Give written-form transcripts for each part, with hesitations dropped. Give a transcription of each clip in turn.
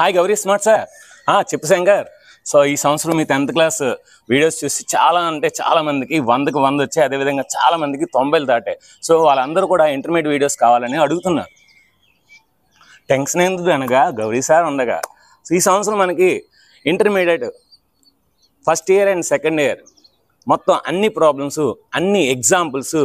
Hi Gauri smart sir. చెప్పు Shankar. So ఈ సంవత్సరం మీ 10th క్లాస్ వీడియోస్ చూసి చాలా మందికి 100కి 100 వచ్చాయి. అదేవిధంగా చాలా మందికి 90లు దాటాయి. సో వాళ్ళందరూ కూడా ఇంటర్మీడియట్ వీడియోస్ కావాలని అడుగుతున్నారు. టెన్షన్ ఎందుకు అనగా గౌరీ సార్ ఉండగా. సో ఈ సంవత్సరం మనకి intermediate first year and second year మొత్తం అన్ని ప్రాబ్లమ్స్, అన్ని ఎగ్జాంపుల్స్,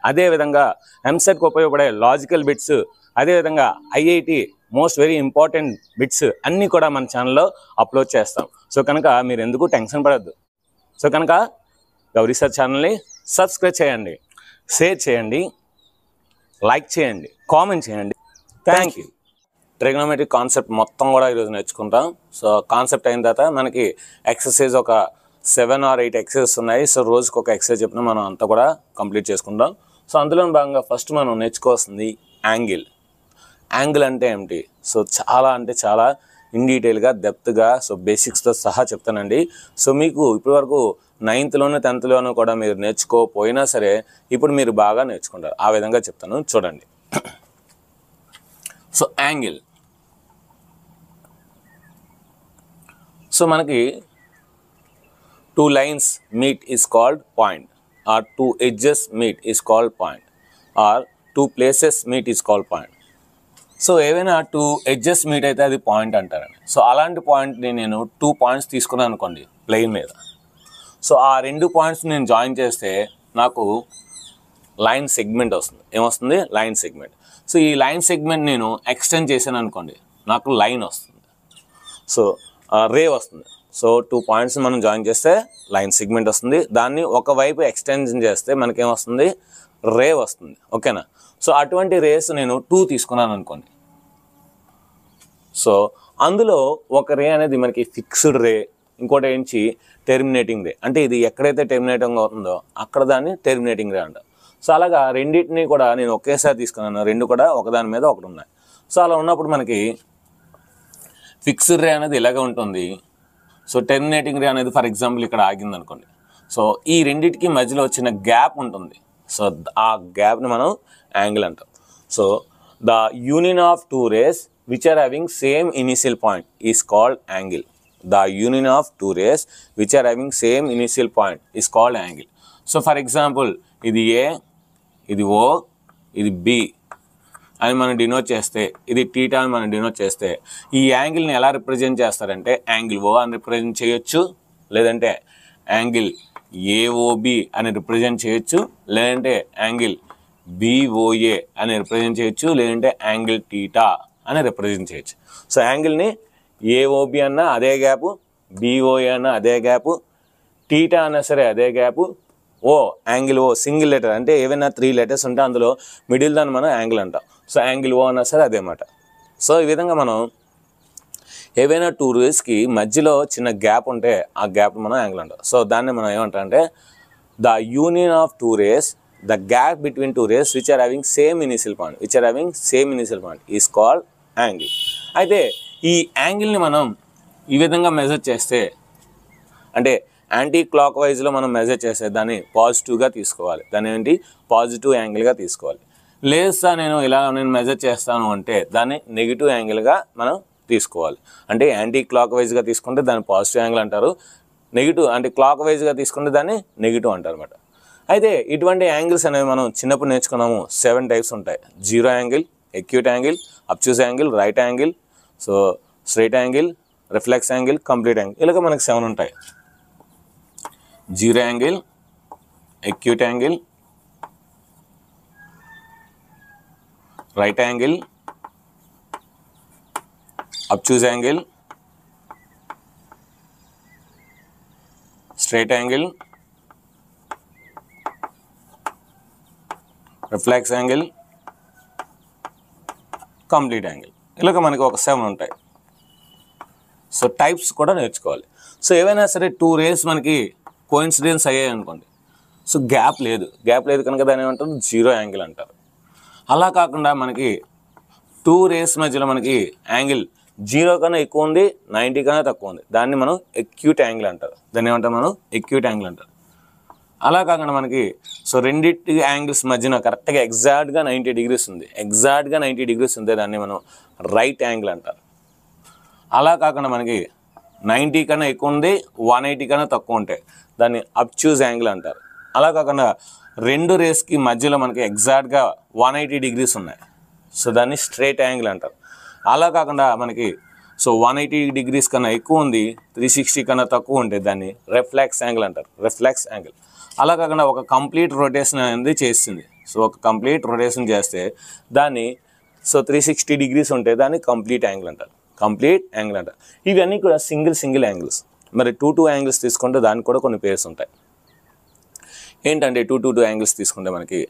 అదేవిధంగా ఎంసెట్కి ఉపయోగపడే లాజికల్ బిట్స్, అదేవిధంగా IIT most very important bits అన్నీ కూడా మన ఛానల్లో అప్లోడ్ చేస్తాం. సో కనుక మీరు ఎందుకు టెన్షన్ పడద్దు. సో కనుక గౌరీ సార్ ఛానల్ని సబ్స్క్రైబ్ చేయండి, షేర్ చేయండి, లైక్ చేయండి, కామెంట్ చేయండి. Thank you. ట్రిగ్నోమెట్రిక్ కాన్సెప్ట్ మొత్తం కూడా ఈరోజు నేర్చుకుంటాం. సో కాన్సెప్ట్ అయిన తర్వాత మనకి ఎక్సర్సైజ్ ఒక 7 or 8 ఎక్సర్సైజెస్ ఉన్నాయి. సో రోజుకి ఒక ఎక్సర్సైజ్ చెప్పిన మనం అంతా కూడా కంప్లీట్ చేసుకుంటాం. సో అందులో భాగంగా ఫస్ట్ మనం నేర్చుకోవాల్సింది యాంగిల్. యాంగిల్ అంటే ఏమిటి? సో చాలా ఇన్ డీటెయిల్గా డెప్త్గా సో బేసిక్స్తో సహా చెప్తానండి. సో మీకు ఇప్పటివరకు 9th-లోనూ 10th-లోనూ కూడా మీరు నేర్చుకోకపోయినా సరే ఇప్పుడు మీరు బాగా నేర్చుకుంటారు. ఆ విధంగా చెప్తాను, చూడండి. So angle. సో మనకి 2 lines meet is called point, or 2 edges meet is called point, or 2 places meet is called point. So ఏవైనా 2 edges మీట్ అయితే అది పాయింట్ అంటారండి. సో అలాంటి పాయింట్ని నేను 2 points తీసుకున్నాను అనుకోండి ప్లెయిన్ మీద. సో ఆ 2 points నేను జాయిన్ చేస్తే నాకు లైన్ సెగ్మెంట్ వస్తుంది. ఏమొస్తుంది? Line segment. సో ఈ లైన్ సెగ్మెంట్ నేను ఎక్స్టెండ్ చేశాను అనుకోండి, నాకు లైన్ వస్తుంది. సో రే వస్తుంది. సో 2 points మనం జాయిన్ చేస్తే లైన్ సెగ్మెంట్ వస్తుంది. దాన్ని ఒకవైపు ఎక్స్టెన్షన్ చేస్తే మనకేమొస్తుంది? రే వస్తుంది. ఓకేనా? సో అటువంటి రేస్ నేను 2 తీసుకున్నాను అనుకోండి. సో అందులో ఒక రే అనేది మనకి ఫిక్స్డ్ రే, ఇంకోటి ఏంటి టెర్మినేటింగ్ రే. అంటే ఇది ఎక్కడైతే టెర్మినేటింగ్ అవుతుందో అక్కడ దాన్ని టెర్మినేటింగ్ రే అంటారు. సో అలాగా రెండింటిని కూడా నేను ఒకేసారి తీసుకున్నాను. 2 కూడా ఒకదాని మీద ఒకటి ఉన్నాయి. సో అలా ఉన్నప్పుడు మనకి ఫిక్స్డ్ రే అనేది ఇలాగే ఉంటుంది. సో టెర్మినేటింగ్ రే అనేది ఫర్ ఎగ్జాంపుల్ ఇక్కడ ఆగింది అనుకోండి. సో ఈ రెండింటికి మధ్యలో వచ్చిన గ్యాప్ ఉంటుంది. సో ఆ గ్యాప్ని మనం యాంగిల్ అంటాం. So the union of 2 rays which are having same initial point is called angle. The union of 2 rays which are having same initial point is called angle. So for example, ఇది A, ఇది O, ఇది B అని మనం denote చేస్తే, ఇది θ అని మనం denote చేస్తే, ఈ యాంగిల్ని ఎలా రిప్రజెంట్ చేస్తారంటే యాంగిల్ O అని రిప్రజెంట్ చేయొచ్చు, లేదంటే యాంగిల్ AOB అని రిప్రజెంట్ చేయొచ్చు, లేదంటే యాంగిల్ BOA అని రిప్రజెంట్ చేయొచ్చు, లేదంటే యాంగిల్ θ అని రిప్రజెంట్ చేయొచ్చు. సో యాంగిల్ని AOB అన్నా అదే గ్యాపు, BOA అన్నా అదే గ్యాపు, θ అన్నా సరే అదే gap, angle O single letter అంటే ఏవైనా 3 letters ఉంటే అందులో మిడిల్ దాన్ని మనం యాంగిల్ అంటాం. సో యాంగిల్ O అన్నా సరే అదే మాట. సో ఈ విధంగా మనం ఏవైనా 2 raysకి మధ్యలో చిన్న గ్యాప్ ఉంటే ఆ గ్యాప్ మనం యాంగిల్ అంటాం. సో దాన్ని మనం ఏమంటామంటే the union of 2 rays, the gap between 2 rays which are having same initial point is called angle. అయితే ఈ యాంగిల్ని మనం ఈ విధంగా మెజర్ చేస్తే, అంటే యాంటీ క్లాక్ వైజ్లో మనం మెజర్ చేస్తే దాన్ని పాజిటివ్గా తీసుకోవాలి. దాన్ని ఏంటి? పాజిటివ్ యాంగిల్గా తీసుకోవాలి. లేదు సార్ నేను మెజర్ చేస్తాను అంటే దాన్ని నెగిటివ్ యాంగిల్గా మనం తీసుకోవాలి. అంటే యాంటీ క్లాక్ వైజ్గా తీసుకుంటే దాన్ని పాజిటివ్ యాంగిల్ అంటారు, నెగిటివ్ అంటే క్లాక్ వైజ్గా తీసుకుంటే దాన్ని నెగిటివ్ అంటారు అన్నమాట. అయితే ఇటువంటి యాంగిల్స్ అనేవి మనం చిన్నప్పుడు నేర్చుకున్నాము. 7 types ఉంటాయి. 0 angle, acute angle, obtuse angle, right angle, so straight angle, reflex angle, complete angle, ఇలాగ మనకి 7 ఉంటాయి. 0 angle, acute angle, right angle, obtuse angle, straight angle, reflex angle, complete angle, ఇలాగ మనకి ఒక 7 ఉంటాయి. సో టైప్స్ కూడా నేర్చుకోవాలి. సో ఏవైనా సరే 2 rays మనకి కోఇన్సిడెన్స్ అయ్యాయి అనుకోండి, సో గ్యాప్ లేదు కనుక దాన్ని ఏమంటారు? 0 యాంగిల్ అంటారు. అలా కాకుండా మనకి 2 rays మధ్యలో మనకి యాంగిల్ 0 కన్నా ఎక్కువ ఉంది, 90 కన్నా తక్కువ ఉంది, దాన్ని మనం ఎక్యూట్ యాంగిల్ అంటారు. దాన్ని ఏమంటారు? మనం ఎక్యూట్ యాంగిల్ అంటారు. అలా కాకుండా మనకి సో రెండింటి యాంగిల్స్ మధ్యన కరెక్ట్గా ఎగ్జాక్ట్గా 90 degrees ఉంది, దాన్ని మనం రైట్ యాంగిల్ అంటారు. అలా కాకుండా మనకి 90 కన్నా ఎక్కువ ఉంది, 180 కన్నా తక్కువ ఉంటాయి, దాన్ని అబ్ట్యూజ్ యాంగిల్ అంటారు. అలా కాకుండా రెండు రేస్కి మధ్యలో మనకి ఎగ్జాక్ట్గా 180 డిగ్రీస్ ఉన్నాయి, సో దాన్ని స్ట్రైట్ యాంగిల్ అంటారు. అలా కాకుండా మనకి 180 డిగ్రీస్ కన్నా ఎక్కువ ఉంది, 360 కన్నా తక్కువ ఉంటే దాన్ని రిఫ్లెక్స్ యాంగిల్ అంటారు, రిఫ్లెక్స్ యాంగిల్. అలా కాకుండా ఒక కంప్లీట్ రొటేషన్ అనేది చేస్తుంది. సో ఒక కంప్లీట్ రొటేషన్ చేస్తే దాన్ని 360 డిగ్రీస్ ఉంటే దాన్ని కంప్లీట్ యాంగిల్ అంటారు, కంప్లీట్ యాంగిల్ అంటారు. ఇవన్నీ కూడా సింగిల్ యాంగిల్స్. మరి 2 యాంగిల్స్ తీసుకుంటే దానికి కూడా కొన్ని పేర్స్ ఉంటాయి. ఏంటంటే 2 యాంగిల్స్ తీసుకుంటే మనకి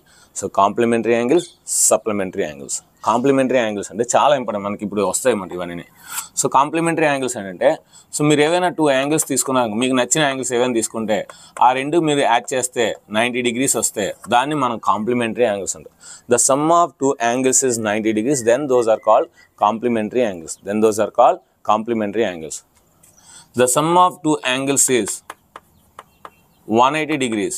complementary angles, supplementary angles. Complementary angles అంటే చాలా ఇంపార్టెంట్, మనకి ఇప్పుడు వస్తాయి మనకి ఇవన్నీ. కాంప్లిమెంటరీ యాంగిల్స్ ఏంటంటే మీరు ఏవైనా 2 యాంగిల్స్ తీసుకున్నా, మీకు నచ్చిన యాంగిల్స్ ఏవైనా తీసుకుంటే ఆ రెండు మీరు యాడ్ చేస్తే 90 డిగ్రీస్ వస్తే దాన్ని మనం కాంప్లిమెంటరీ యాంగిల్స్ అంటాం. The sum of 2 angles is 90 degrees, then those are called complementary angles. Complementary angles. The sum of 2 angles is 180 degrees.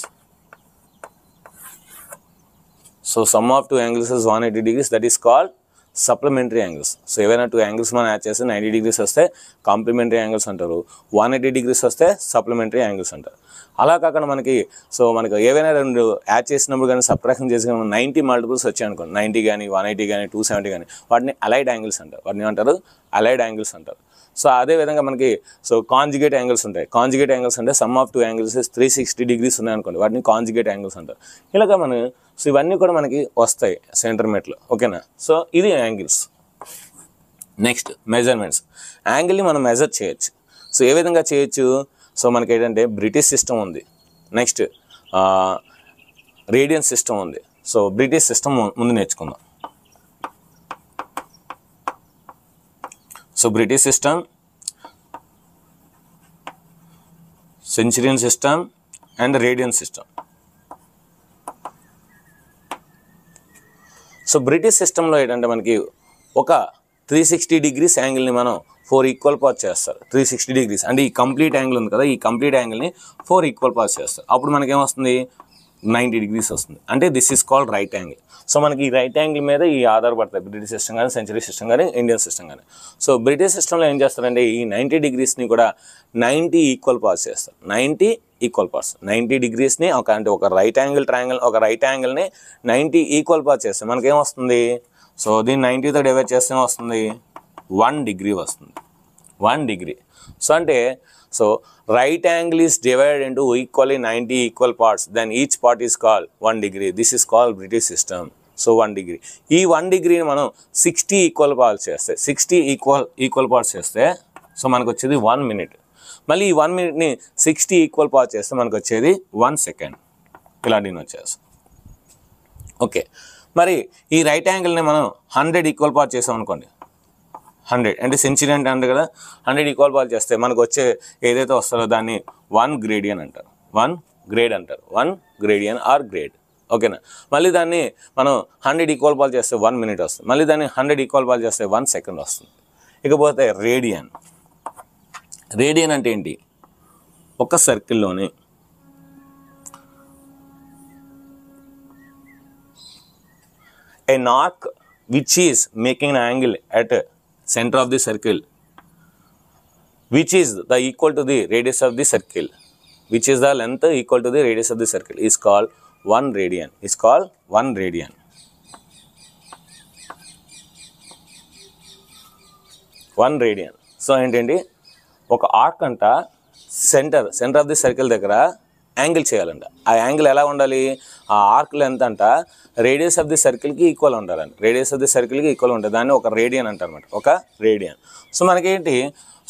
So sum of 2 angles is 180 degrees, that is called supplementary angles. So ఏవైనా 2 angles మనం add చేస్తే 90 degrees వస్తే complementary angles అంటారు, 180 degrees వస్తే supplementary angles అంటారు. అలా కాకుండా మనకి ఏవైనా రెండు యాడ్ చేసినప్పుడు కానీ సబ్ట్రాక్షన్ చేసి 90 మల్టిపుల్స్ వచ్చాయి అనుకోండి, 90 కానీ 180 కానీ 270 కానీ, వాటిని అలైడ్ యాంగిల్స్ అంటారు. వాటిని ఏమంటారు? అలైడ్ యాంగిల్స్ అంటారు. సో అదేవిధంగా మనకి కాంజుగేట్ యాంగిల్స్ ఉంటాయి. కాంజుగేట్ యాంగిల్స్ అంటే సమ్ ఆఫ్ 2 యాంగిల్స్ 360 డిగ్రీస్ ఉన్నాయి అనుకోండి, వాటిని కాంజుగేట్ యాంగిల్స్ అంటారు. ఇలాగ మనం ఇవన్నీ కూడా మనకి వస్తాయి సెంటర్మీటర్లో. ఓకేనా? సో ఇది యాంగిల్స్. Next measurements. యాంగిల్ని మనం మెజర్ చేయొచ్చు. సో ఏ విధంగా చేయొచ్చు? సో మనకి ఏంటంటే బ్రిటిష్ సిస్టమ్ ఉంది, నెక్స్ట్ రేడియన్ సిస్టమ్ ఉంది. సో బ్రిటిష్ సిస్టమ్ ముందు నేర్చుకుందాం. So British system, Centurion system and radian system. So British సిస్టంలో ఏంటంటే మనకి ఒక 360 డిగ్రీస్ యాంగిల్ని మనం 4 ఈక్వల్ పార్ట్స్ చేస్తారు. 360 డిగ్రీస్ అంటే ఈ కంప్లీట్ యాంగిల్ ఉంది కదా, ఈ కంప్లీట్ యాంగిల్ని 4 ఈక్వల్ పార్ట్స్ చేస్తారు. అప్పుడు మనకేమొస్తుంది? 90 డిగ్రీస్ వస్తుంది. అంటే this is called right angle. So మనకి ఈ రైట్ యాంగిల్ మీద ఈ ఆధారపడతాయి బ్రిటిష్ సిస్టమ్ కానీ, సెంచరీ సిస్టమ్ కానీ, ఇండియన్ సిస్టమ్ కానీ. సో బ్రిటిష్ సిస్టంలో ఏం చేస్తారంటే ఈ 90 డిగ్రీస్ని కూడా 90 ఈక్వల్ పార్ట్స్ చేస్తారు. 90 ఈక్వల్ పార్ట్స్, 90 డిగ్రీస్ని అంటే ఒక రైట్ యాంగిల్ని 90 ఈక్వల్ పార్ట్స్ చేస్తే మనకేమొస్తుంది? సో దీన్ని 90తో డివైడ్ చేస్తే వస్తుంది 1 డిగ్రీ వస్తుంది. 1 డిగ్రీ. సో అంటే right angle is divided into equally 90 equal parts, then each part is called 1 degree. This is called British system. So 1 degree. ఈ 1 డిగ్రీని మనం 60 ఈక్వల్ పార్ట్స్ చేస్తే, 60 ఈక్వల్ పార్ట్స్ చేస్తే సో మనకు వచ్చేది 1 మినిట్. మళ్ళీ ఈ 1 మినిట్ని 60 ఈక్వల్ పార్ట్స్ చేస్తే మనకు వచ్చేది 1 సెకండ్. ఇలా దీన్ని వచ్చేసి ఓకే. మరి ఈ రైట్ యాంగిల్ని మనం 100 ఈక్వల్ పార్ట్ చేసాం అనుకోండి, 100 అంటే సెంచరీ అంటే కదా, 100 ఈక్వల్ పార్ట్ చేస్తే మనకు వచ్చే ఏదైతే వస్తుందో దాన్ని 1 గ్రేడియన్ అంటారు. 1 గ్రేడియన్ ఆర్ గ్రేడ్. ఓకేనా? మళ్ళీ దాన్ని మనం 100 ఈక్వల్ పార్ట్ చేస్తే 1 మినిట్ వస్తుంది. మళ్ళీ దాన్ని 100 ఈక్వల్ పార్ట్ చేస్తే 1 సెకండ్ వస్తుంది. ఇకపోతే రేడియన్. రేడియన్ అంటే ఏంటి? ఒక సర్కిల్లోని an arc which is making an angle at center of the circle, which is the equal to the radius of the circle, which is the length equal to the radius of the circle, is called 1 radian. Is called 1 radian. 1 radian. So ఏంటండి, ఒక arc అంట centre of the circle దగ్గర angle చేయాలంట. ఆ angle ఎలా ఉండాలి? ఆ arc length అంట రేడియస్ ఆఫ్ ది సర్కిల్కి ఈక్వల్ ఉండాలండి. రేడియస్ ఆఫ్ ది సర్కిల్కి ఈక్వల్ ఉంటుంది. దాన్ని ఒక రేడియన్ అంటారు అనమాట, ఒక రేడియన్. సో మనకేంటి?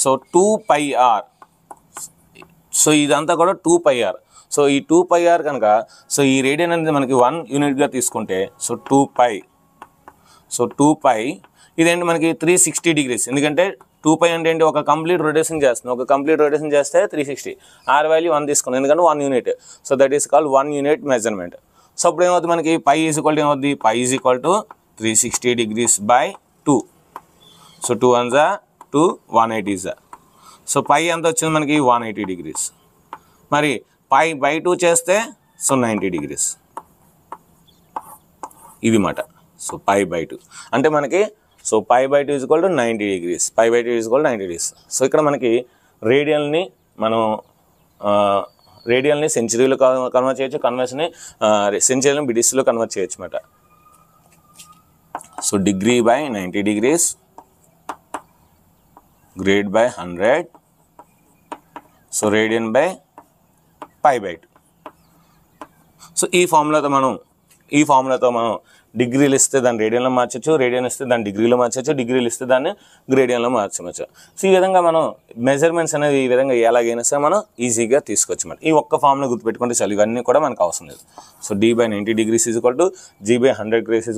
So 2πr. సో ఇదంతా కూడా 2πr. సో ఈ 2πr కనుక సో ఈ రేడియన్ అనేది మనకి 1 యూనిట్గా తీసుకుంటే సో 2π. సో 2π ఇదేంటి మనకి 360 డిగ్రీస్. ఎందుకంటే 2π అంటే ఏంటి? ఒక కంప్లీట్ రొటేషన్ చేస్తుంది. ఒక కంప్లీట్ రొటేషన్ చేస్తే 360. ఆర్ వాల్యూ 1 తీసుకున్నాం ఎందుకంటే 1 unit. So that is called 1 unit measurement. So అప్పుడు ఏమవుతుంది మనకి? π ఈజ్ ఈక్వల్ టు ఏమవుతుంది? π is equal to 360 degrees by 2. So 2 1 జా 2, 180 జా. సో π ఎంత వచ్చింది మనకి? 180 డిగ్రీస్. మరి π బై 2 చేస్తే సో 90 డిగ్రీస్. ఇది మాట. సో π బై 2 అంటే మనకి సో π/2 = 90 degrees. π/2 = 90 degrees. సో ఇక్కడ మనకి రేడియల్ని మనం రేడియల్ని సెంచరీలో కన్వర్ట్ చేయొచ్చు, కన్వర్స్ని సెంచరీని బిడిస్లో కన్వర్ట్ చేయొచ్చు అన్నమాట. So degree/90 degrees, grade/100, so radian/π/2. So ఈ ఫార్ములాతో మనం డిగ్రీలు ఇస్తే దాన్ని రేడియన్లో మార్చచ్చు, రేడియన్ ఇస్తే దాన్ని డిగ్రీలో మార్చచ్చు, డిగ్రీలు ఇస్తే దాన్ని గ్రేడియన్లో మార్చవచ్చు. సో ఈ విధంగా మనం మెజర్మెంట్స్ అనేది ఈ విధంగా ఎలాగైనా సరే మనం ఈజీగా తీసుకోవచ్చు అన్నమాట. ఈ ఒక్క ఫార్ములా గుర్తుపెట్టుకుంటే చాలు, ఇవన్నీ కూడా మనకు అవసరం లేదు. So d/90 degrees = g/100 degrees =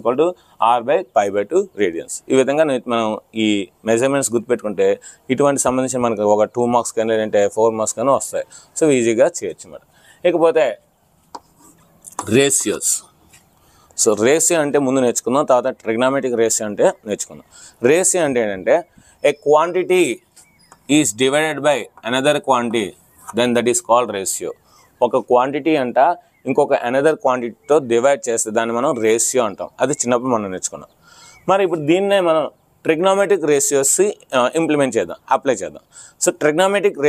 r/π/2 radians. ఈ విధంగా మనం ఈ మెజర్మెంట్స్ గుర్తుపెట్టుకుంటే ఇటువంటి సంబంధించి మనకు ఒక 2 మార్క్స్ కానీ లేదంటే 4 మార్క్స్ కానీ వస్తాయి. సో ఈజీగా చేయొచ్చు అన్నమాట. ఇకపోతే రేషియోస్. సో రేషియో అంటే ముందు నేర్చుకుందాం, తర్వాత ట్రిగ్నామెట్రిక్ రేషియో అంటే నేర్చుకుందాం. రేషియో అంటే ఏంటంటే a quantity is divided by another quantity, then that is called ratio. ఒక క్వాంటిటీ అంట ఇంకొక అనదర్ క్వాంటిటీతో డివైడ్ చేస్తే దాన్ని మనం రేషియో అంటాం. అది చిన్నప్పుడు మనం నేర్చుకున్నాం. మరి ఇప్పుడు దీన్నే మనం ట్రిగ్నామెట్రిక్ రేషియోస్ ఇంప్లిమెంట్ చేద్దాం, అప్లై చేద్దాం. సో ట్రిగ్నామెట్రిక్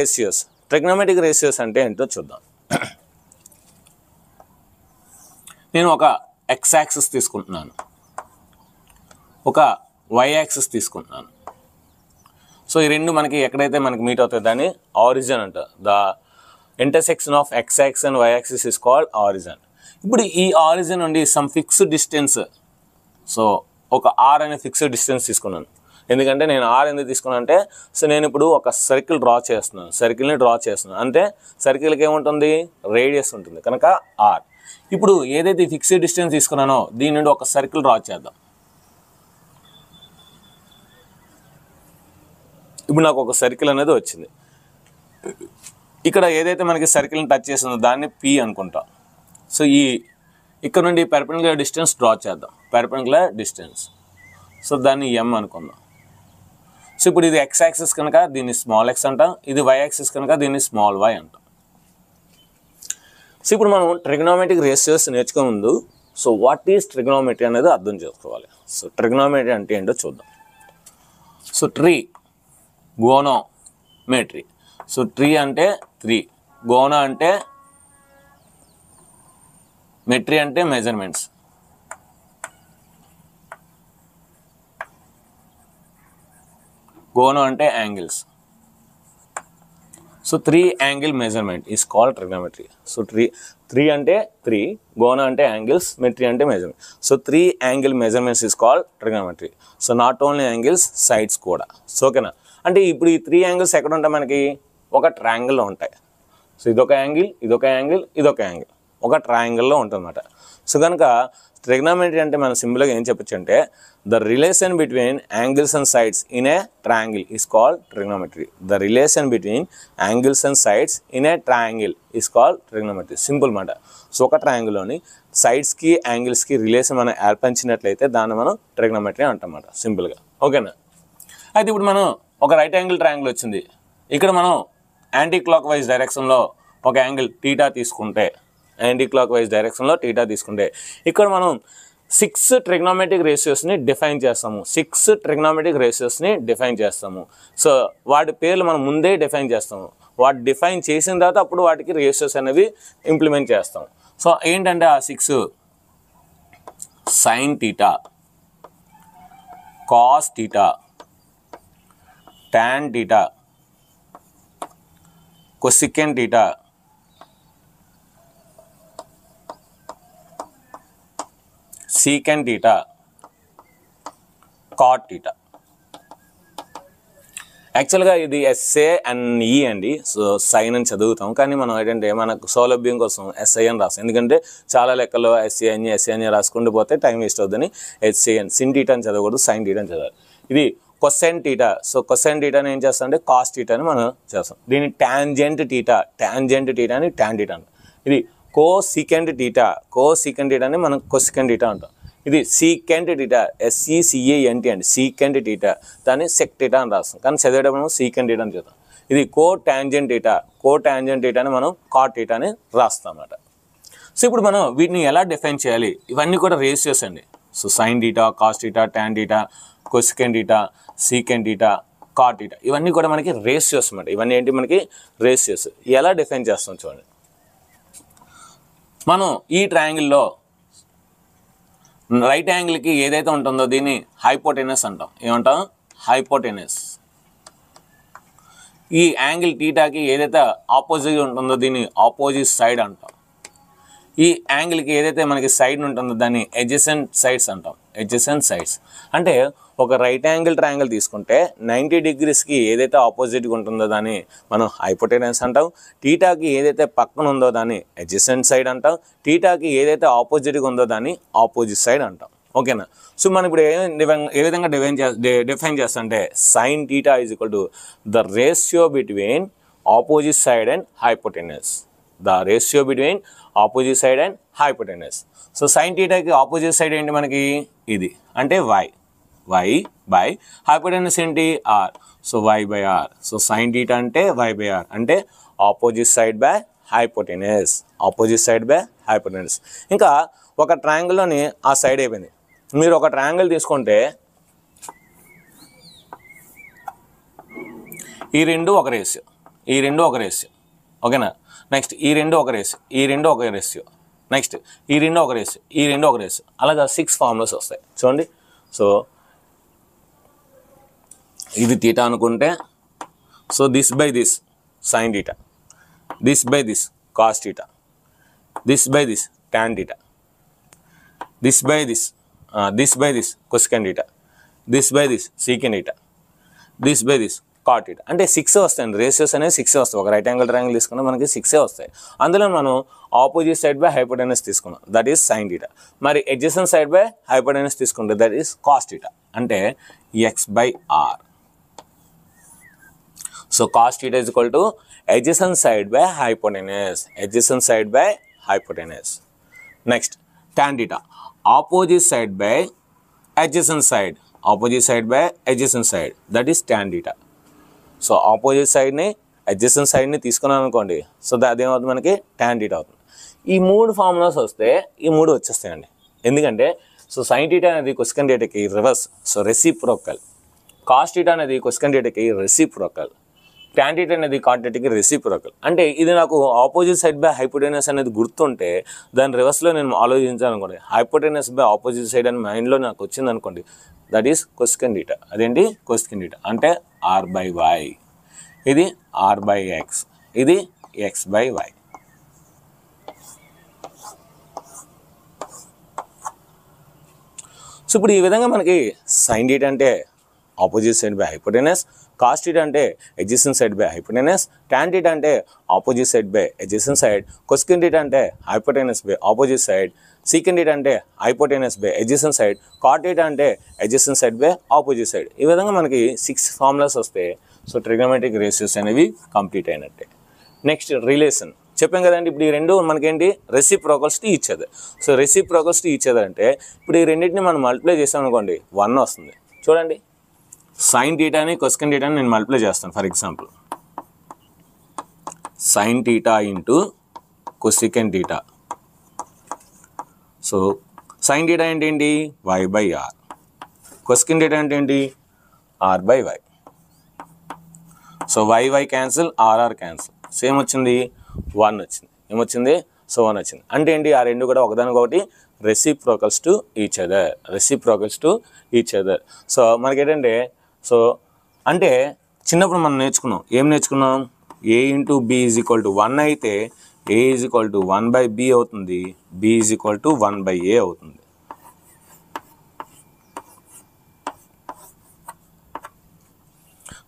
రేషియోస్ అంటే ఏంటో చూద్దాం. నేను ఒక x యాక్సిస్ తీసుకుంటున్నాను, ఒక y యాక్సిస్ తీసుకుంటున్నాను. సో ఈ రెండు మనకి ఎక్కడైతే మనకి మీట్ అవుతాయి దాన్ని ఆరిజిన్ అంటారు. The intersection of x axis and y axis is called origin. ఇప్పుడు ఈ ఆరిజిన్ నుండి సమ్ ఫిక్స్డ్ డిస్టెన్స్, సో ఒక r అనే ఫిక్స్డ్ డిస్టెన్స్ తీసుకున్నాను. ఎందుకంటే నేను r ఎందుకు తీసుకున్నాను అంటే, సో నేను ఇప్పుడు ఒక సర్కిల్ని డ్రా చేస్తున్నాను. అంటే సర్కిల్కి ఏముంటుంది, రేడియస్ ఉంటుంది కనుక r. ఇప్పుడు ఏదైతే ఫిక్స్డ్ డిస్టెన్స్ తీసుకున్నానో దీని నుండి ఒక సర్కిల్ డ్రా చేద్దాం. ఇప్పుడు నాకు ఒక సర్కిల్ అనేది వచ్చింది. ఇక్కడ ఏదైతే మనకి సర్కిల్ని టచ్ చేస్తుందో దాన్ని P అనుకుంటాం. సో ఇక్కడ నుండి పెర్పెండిక్యులర్ డిస్టెన్స్ డ్రా చేద్దాం, పెర్పెండిక్యులర్ డిస్టెన్స్. సో దాన్ని M అనుకుందాం. సో ఇప్పుడు ఇది x యాక్సిస్ కనుక దీన్ని స్మాల్ x అంటాం, ఇది y యాక్సిస్ కనుక దీన్ని స్మాల్ y అంటాం. సో ఇప్పుడు మనం ట్రిగ్నామెట్రిక్ రేషియోస్ నేర్చుకునే ముందు సో వాట్ ఈజ్ ట్రిగ్నామెట్రీ అనేది అర్థం చేసుకోవాలి. సో ట్రిగ్నామెట్రీ అంటే ఏంటో చూద్దాం. సో గోనోమెట్రీ. సో ట్రీ అంటే 3, గోనో అంటే మెట్రీ అంటే మెజర్మెంట్స్, గోనో అంటే angles. So 3 angle measurement is called trigonometry. So 3 అంటే 3, గోనో అంటే యాంగిల్స్, మెట్రీ అంటే measurement. So 3 angle measurements is called trigonometry. So not only angles, sides కూడా. సో ఓకేనా. అంటే ఇప్పుడు ఈ 3 యాంగిల్స్ ఎక్కడ ఉంటాయి, మనకి ఒక ట్రయాంగిల్లో ఉంటాయి. సో ఇదొక యాంగిల్, ఇదొక యాంగిల్, ఇదొక యాంగిల్, ఒక ట్రయాంగిల్లో ఉంటుంది అన్నమాట. సో కనుక ట్రిగ్నామెట్రీ అంటే మనం సింపుల్గా ఏం చెప్పచ్చు అంటే the relation between angles and sides in a triangle is called trigonometry. The relation between angles and sides in a triangle is called trigonometry. Simple మాట. సో ఒక ట్రయాంగిల్లోని సైడ్స్కి యాంగిల్స్కి రిలేషన్ మనం ఏర్పరిచినట్లయితే దాన్ని మనం ట్రిగ్నామెట్రీ అంటామన్నమాట సింపుల్గా. ఓకేనా. అయితే ఇప్పుడు మనం ఒక రైట్ యాంగిల్ ట్రయాంగిల్ వచ్చింది. ఇక్కడ మనం యాంటీ క్లాక్ వైజ్ డైరెక్షన్లో ఒక యాంగిల్ టీటా తీసుకుంటే, ఇక్కడ మనం 6 ట్రిగ్నామెట్రిక్ రేషియోస్ని డిఫైన్ చేస్తాము. సో వాటి పేర్లు మనం ముందే డిఫైన్ చేస్తాము. వాటి డిఫైన్ చేసిన తర్వాత అప్పుడు వాటికి రేషియోస్ అనేవి ఇంప్లిమెంట్ చేస్తాం. సో ఏంటంటే ఆ 6 sine theta, cos theta, tan theta, cosecant theta, secant theta, cot theta. యాక్చువల్గా ఇది ఎస్ఏ అండ్ ఈ అండి. సో సైన్ అని చదువుతాం, కానీ మనం ఏంటంటే మనకు సౌలభ్యం కోసం ఎస్ఐ అని రాస్తాం. ఎందుకంటే చాలా లెక్కల్లో ఎస్ఏ అని రాసుకుంటూ పోతే టైం వేస్ట్ అవుతుందని HCN, సిన్ టీటా అని చదవకూడదు, సైన్ టీటా అని చదవాలి. ఇది కొసెన్ టీటా. సో కొసెన్ టీటాని ఏం చేస్తాం అంటే కాస్ టీటాని మనం చేస్తాం. దీన్ని టాంజెంట్ టీటా అని టాన్ టీటా అంటాం. ఇది కోసికెంట్ టీటాని మనం కొసికెంట్ టీటా అంటాం. ఇది సీకెంట్ టీటా, SECANT అండి, సీకెంట్ టీటా, దాన్ని సెక్ టీటా అని రాస్తాం, కానీ చదివేటప్పుడు మనం సీకెంట్ టీటా అని చదువుతాం. ఇది కో టాంజెంట్ టీటాని మనం కాట్ టీటా అని రాస్తాం అన్నమాట. సో ఇప్పుడు మనం వీటిని ఎలా డిఫైన్ చేయాలి, ఇవన్నీ కూడా రేషియోస్ అండి. So sine theta, cos theta, tan theta, cosecant theta, secant theta, cot theta, ఇవన్నీ కూడా మనకి రేషియోస్ అన్నమాట. ఇవన్నీ ఏంటి మనకి రేషియోస్. ఎలా డిఫైన్ చేస్తాం చూడండి. మనం ఈ ట్రయాంగిల్లో రైట్ యాంగిల్కి ఏదైతే ఉంటుందో దీన్ని హైపోటెనస్ అంటాం. ఏమంటాం? హైపోటెనస్. ఈ యాంగిల్ టీటాకి ఏదైతే ఆపోజిట్ ఉంటుందో దీన్ని ఆపోజిట్ సైడ్ అంటాం. ఈ యాంగిల్కి ఏదైతే మనకి సైడ్ ఉంటుందో దాన్ని ఎడ్జసెంట్ సైడ్స్ అంటాం. ఎడ్జసెంట్ సైడ్స్ అంటే ఒక రైట్ యాంగిల్ ట్రయాంగిల్ తీసుకుంటే 90 degreesకి ఏదైతే ఆపోజిట్గా ఉంటుందో దాన్ని మనం హైపోటెనస్ అంటాం. టీటాకి ఏదైతే పక్కన ఉందో దాన్ని ఎడ్జసెంట్ సైడ్ అంటాం. టీటాకి ఏదైతే ఆపోజిట్గా ఉందో దాన్ని ఆపోజిట్ సైడ్ అంటాం. ఓకేనా? సో మనం ఇప్పుడు ఏ విధంగా డిఫైన్ చేస్తామంటే sine theta is equal to the ratio between opposite side and hypotenuse. The ratio between opposite side and hypotenuse. So sine టీటాకి ఆపోజిట్ సైడ్ ఏంటి మనకి? ఇది అంటే y బై హైపోటెనస్ ఏంటి? r. So y by r. So sine theta అంటే y by r అంటే opposite side by hypotenuse. Opposite side by hypotenuse. ఇంకా ఒక ట్రయాంగిల్లోని ఆ సైడ్ అయిపోయింది. మీరు ఒక ట్రయాంగిల్ తీసుకుంటే ఈ రెండు ఒక రేషియో, ఈ రెండు ఒక రేషియో. ఓకేనా? నెక్స్ట్ ఈ రెండు ఒక రేషియో, ఈ రెండు ఒక రేషియో. నెక్స్ట్ ఈ రెండు ఒక రేషియో, ఈ రెండు ఒక రేషియో. అలాగా 6 ఫార్ములాస్ వస్తాయి చూడండి. సో ఇది థీటా అనుకుంటే so this by this sine theta, this by this cos theta, this by this tan theta, this by this cosecant theta, this by this secant theta, this by this cot theta. అంటే 6 వస్తాయండి. Ratios అనేది 6 వస్తాయి. ఒక right angle triangle తీసుకున్నా మనకి 6 వస్తాయి. అందులో మనం ఆపోజిట్ సైడ్ బై హైపోటెనస్ తీసుకున్నాం, దట్ ఈస్ సైన్ థీటా. మరి ఎడ్జసెంట్ సైడ్ బై హైపోటెనస్ తీసుకుంటే దట్ ఈస్ కాస్ థీటా అంటే x by r. So cos theta is equal to adjacent side by hypotenuse, adjacent side by hypotenuse. Next tan theta opposite side by adjacent side, opposite side by adjacent side, that is tan theta. So opposite సైడ్ని adjacent సైడ్ని తీసుకున్నాను అనుకోండి, so అదేమవుతుంది మనకి tan theta అవుతుంది. ఈ 3 formulas వస్తే ఈ 3 వచ్చేస్తాయండి. ఎందుకంటే సో సైన్ థీటా అనేది కొసికెన్ థీటాకి reverse, so reciprocal. Cos theta అనేది కొసికెన్ థీటాకి రెసిప్రోకల్. tan theta అనేది కాట్ థీటాకి రెసిప్రోకల్. అంటే ఇది నాకు ఆపోజిట్ సైడ్ బై హైపోటెనస్ అనేది గుర్తుంటే దాని రివర్స్లో నేను ఆలోచించాను అనుకోండి, హైపోటెనస్ బై ఆపోజిట్ సైడ్ అని మైండ్లో నాకు వచ్చింది అనుకోండి, దట్ ఈస్ కొసికెన్ థీటా. అదేంటి? కొసికెన్ థీటా అంటే r బై y, ఇది r బై x, ఇది x బై y. సో ఇప్పుడు ఈ విధంగా మనకి సైన్ థీటా అంటే opposite side by hypotenuse, cos theta అంటే adjacent side by hypotenuse, tan theta అంటే opposite side by adjacent side, cosecant theta అంటే hypotenuse by opposite side, secant theta అంటే hypotenuse by adjacent side, cot theta అంటే adjacent side by opposite side. ఈ విధంగా మనకి 6 formulas వస్తే so trigonometric ratios అనేవి complete అయినట్టే. నెక్స్ట్ రిలేషన్ చెప్పాం కదండి. ఇప్పుడు ఈ రెండు మనకేంటి? Reciprocals to each other. So reciprocals to each other అంటే ఇప్పుడు ఈ రెండింటిని మనం మల్టిప్లై చేసాం అనుకోండి 1 వస్తుంది. చూడండి, సైన్ థీటాని కొసికెన్ థీటాని నేను మల్టిప్లై చేస్తాను. For example sine theta into cosecant theta. So sine theta అంటే ఏంటి? y by r. Cosecant theta అంటే ఏంటి? r by y. So y cancel, r cancel, same వచ్చింది 1 వచ్చింది. ఏమొచ్చింది? సో 1 వచ్చింది. అంటే ఏంటి? ఆ రెండు కూడా ఒకదానికొకటి reciprocals to each other, reciprocals to each other. So మనకేంటంటే సో అంటే చిన్నప్పుడు మనం నేర్చుకున్నాం, ఏం నేర్చుకున్నాం? a into b is equal to 1 అయితే a is equal to 1 by b అవుతుంది, b is equal to 1 by a అవుతుంది.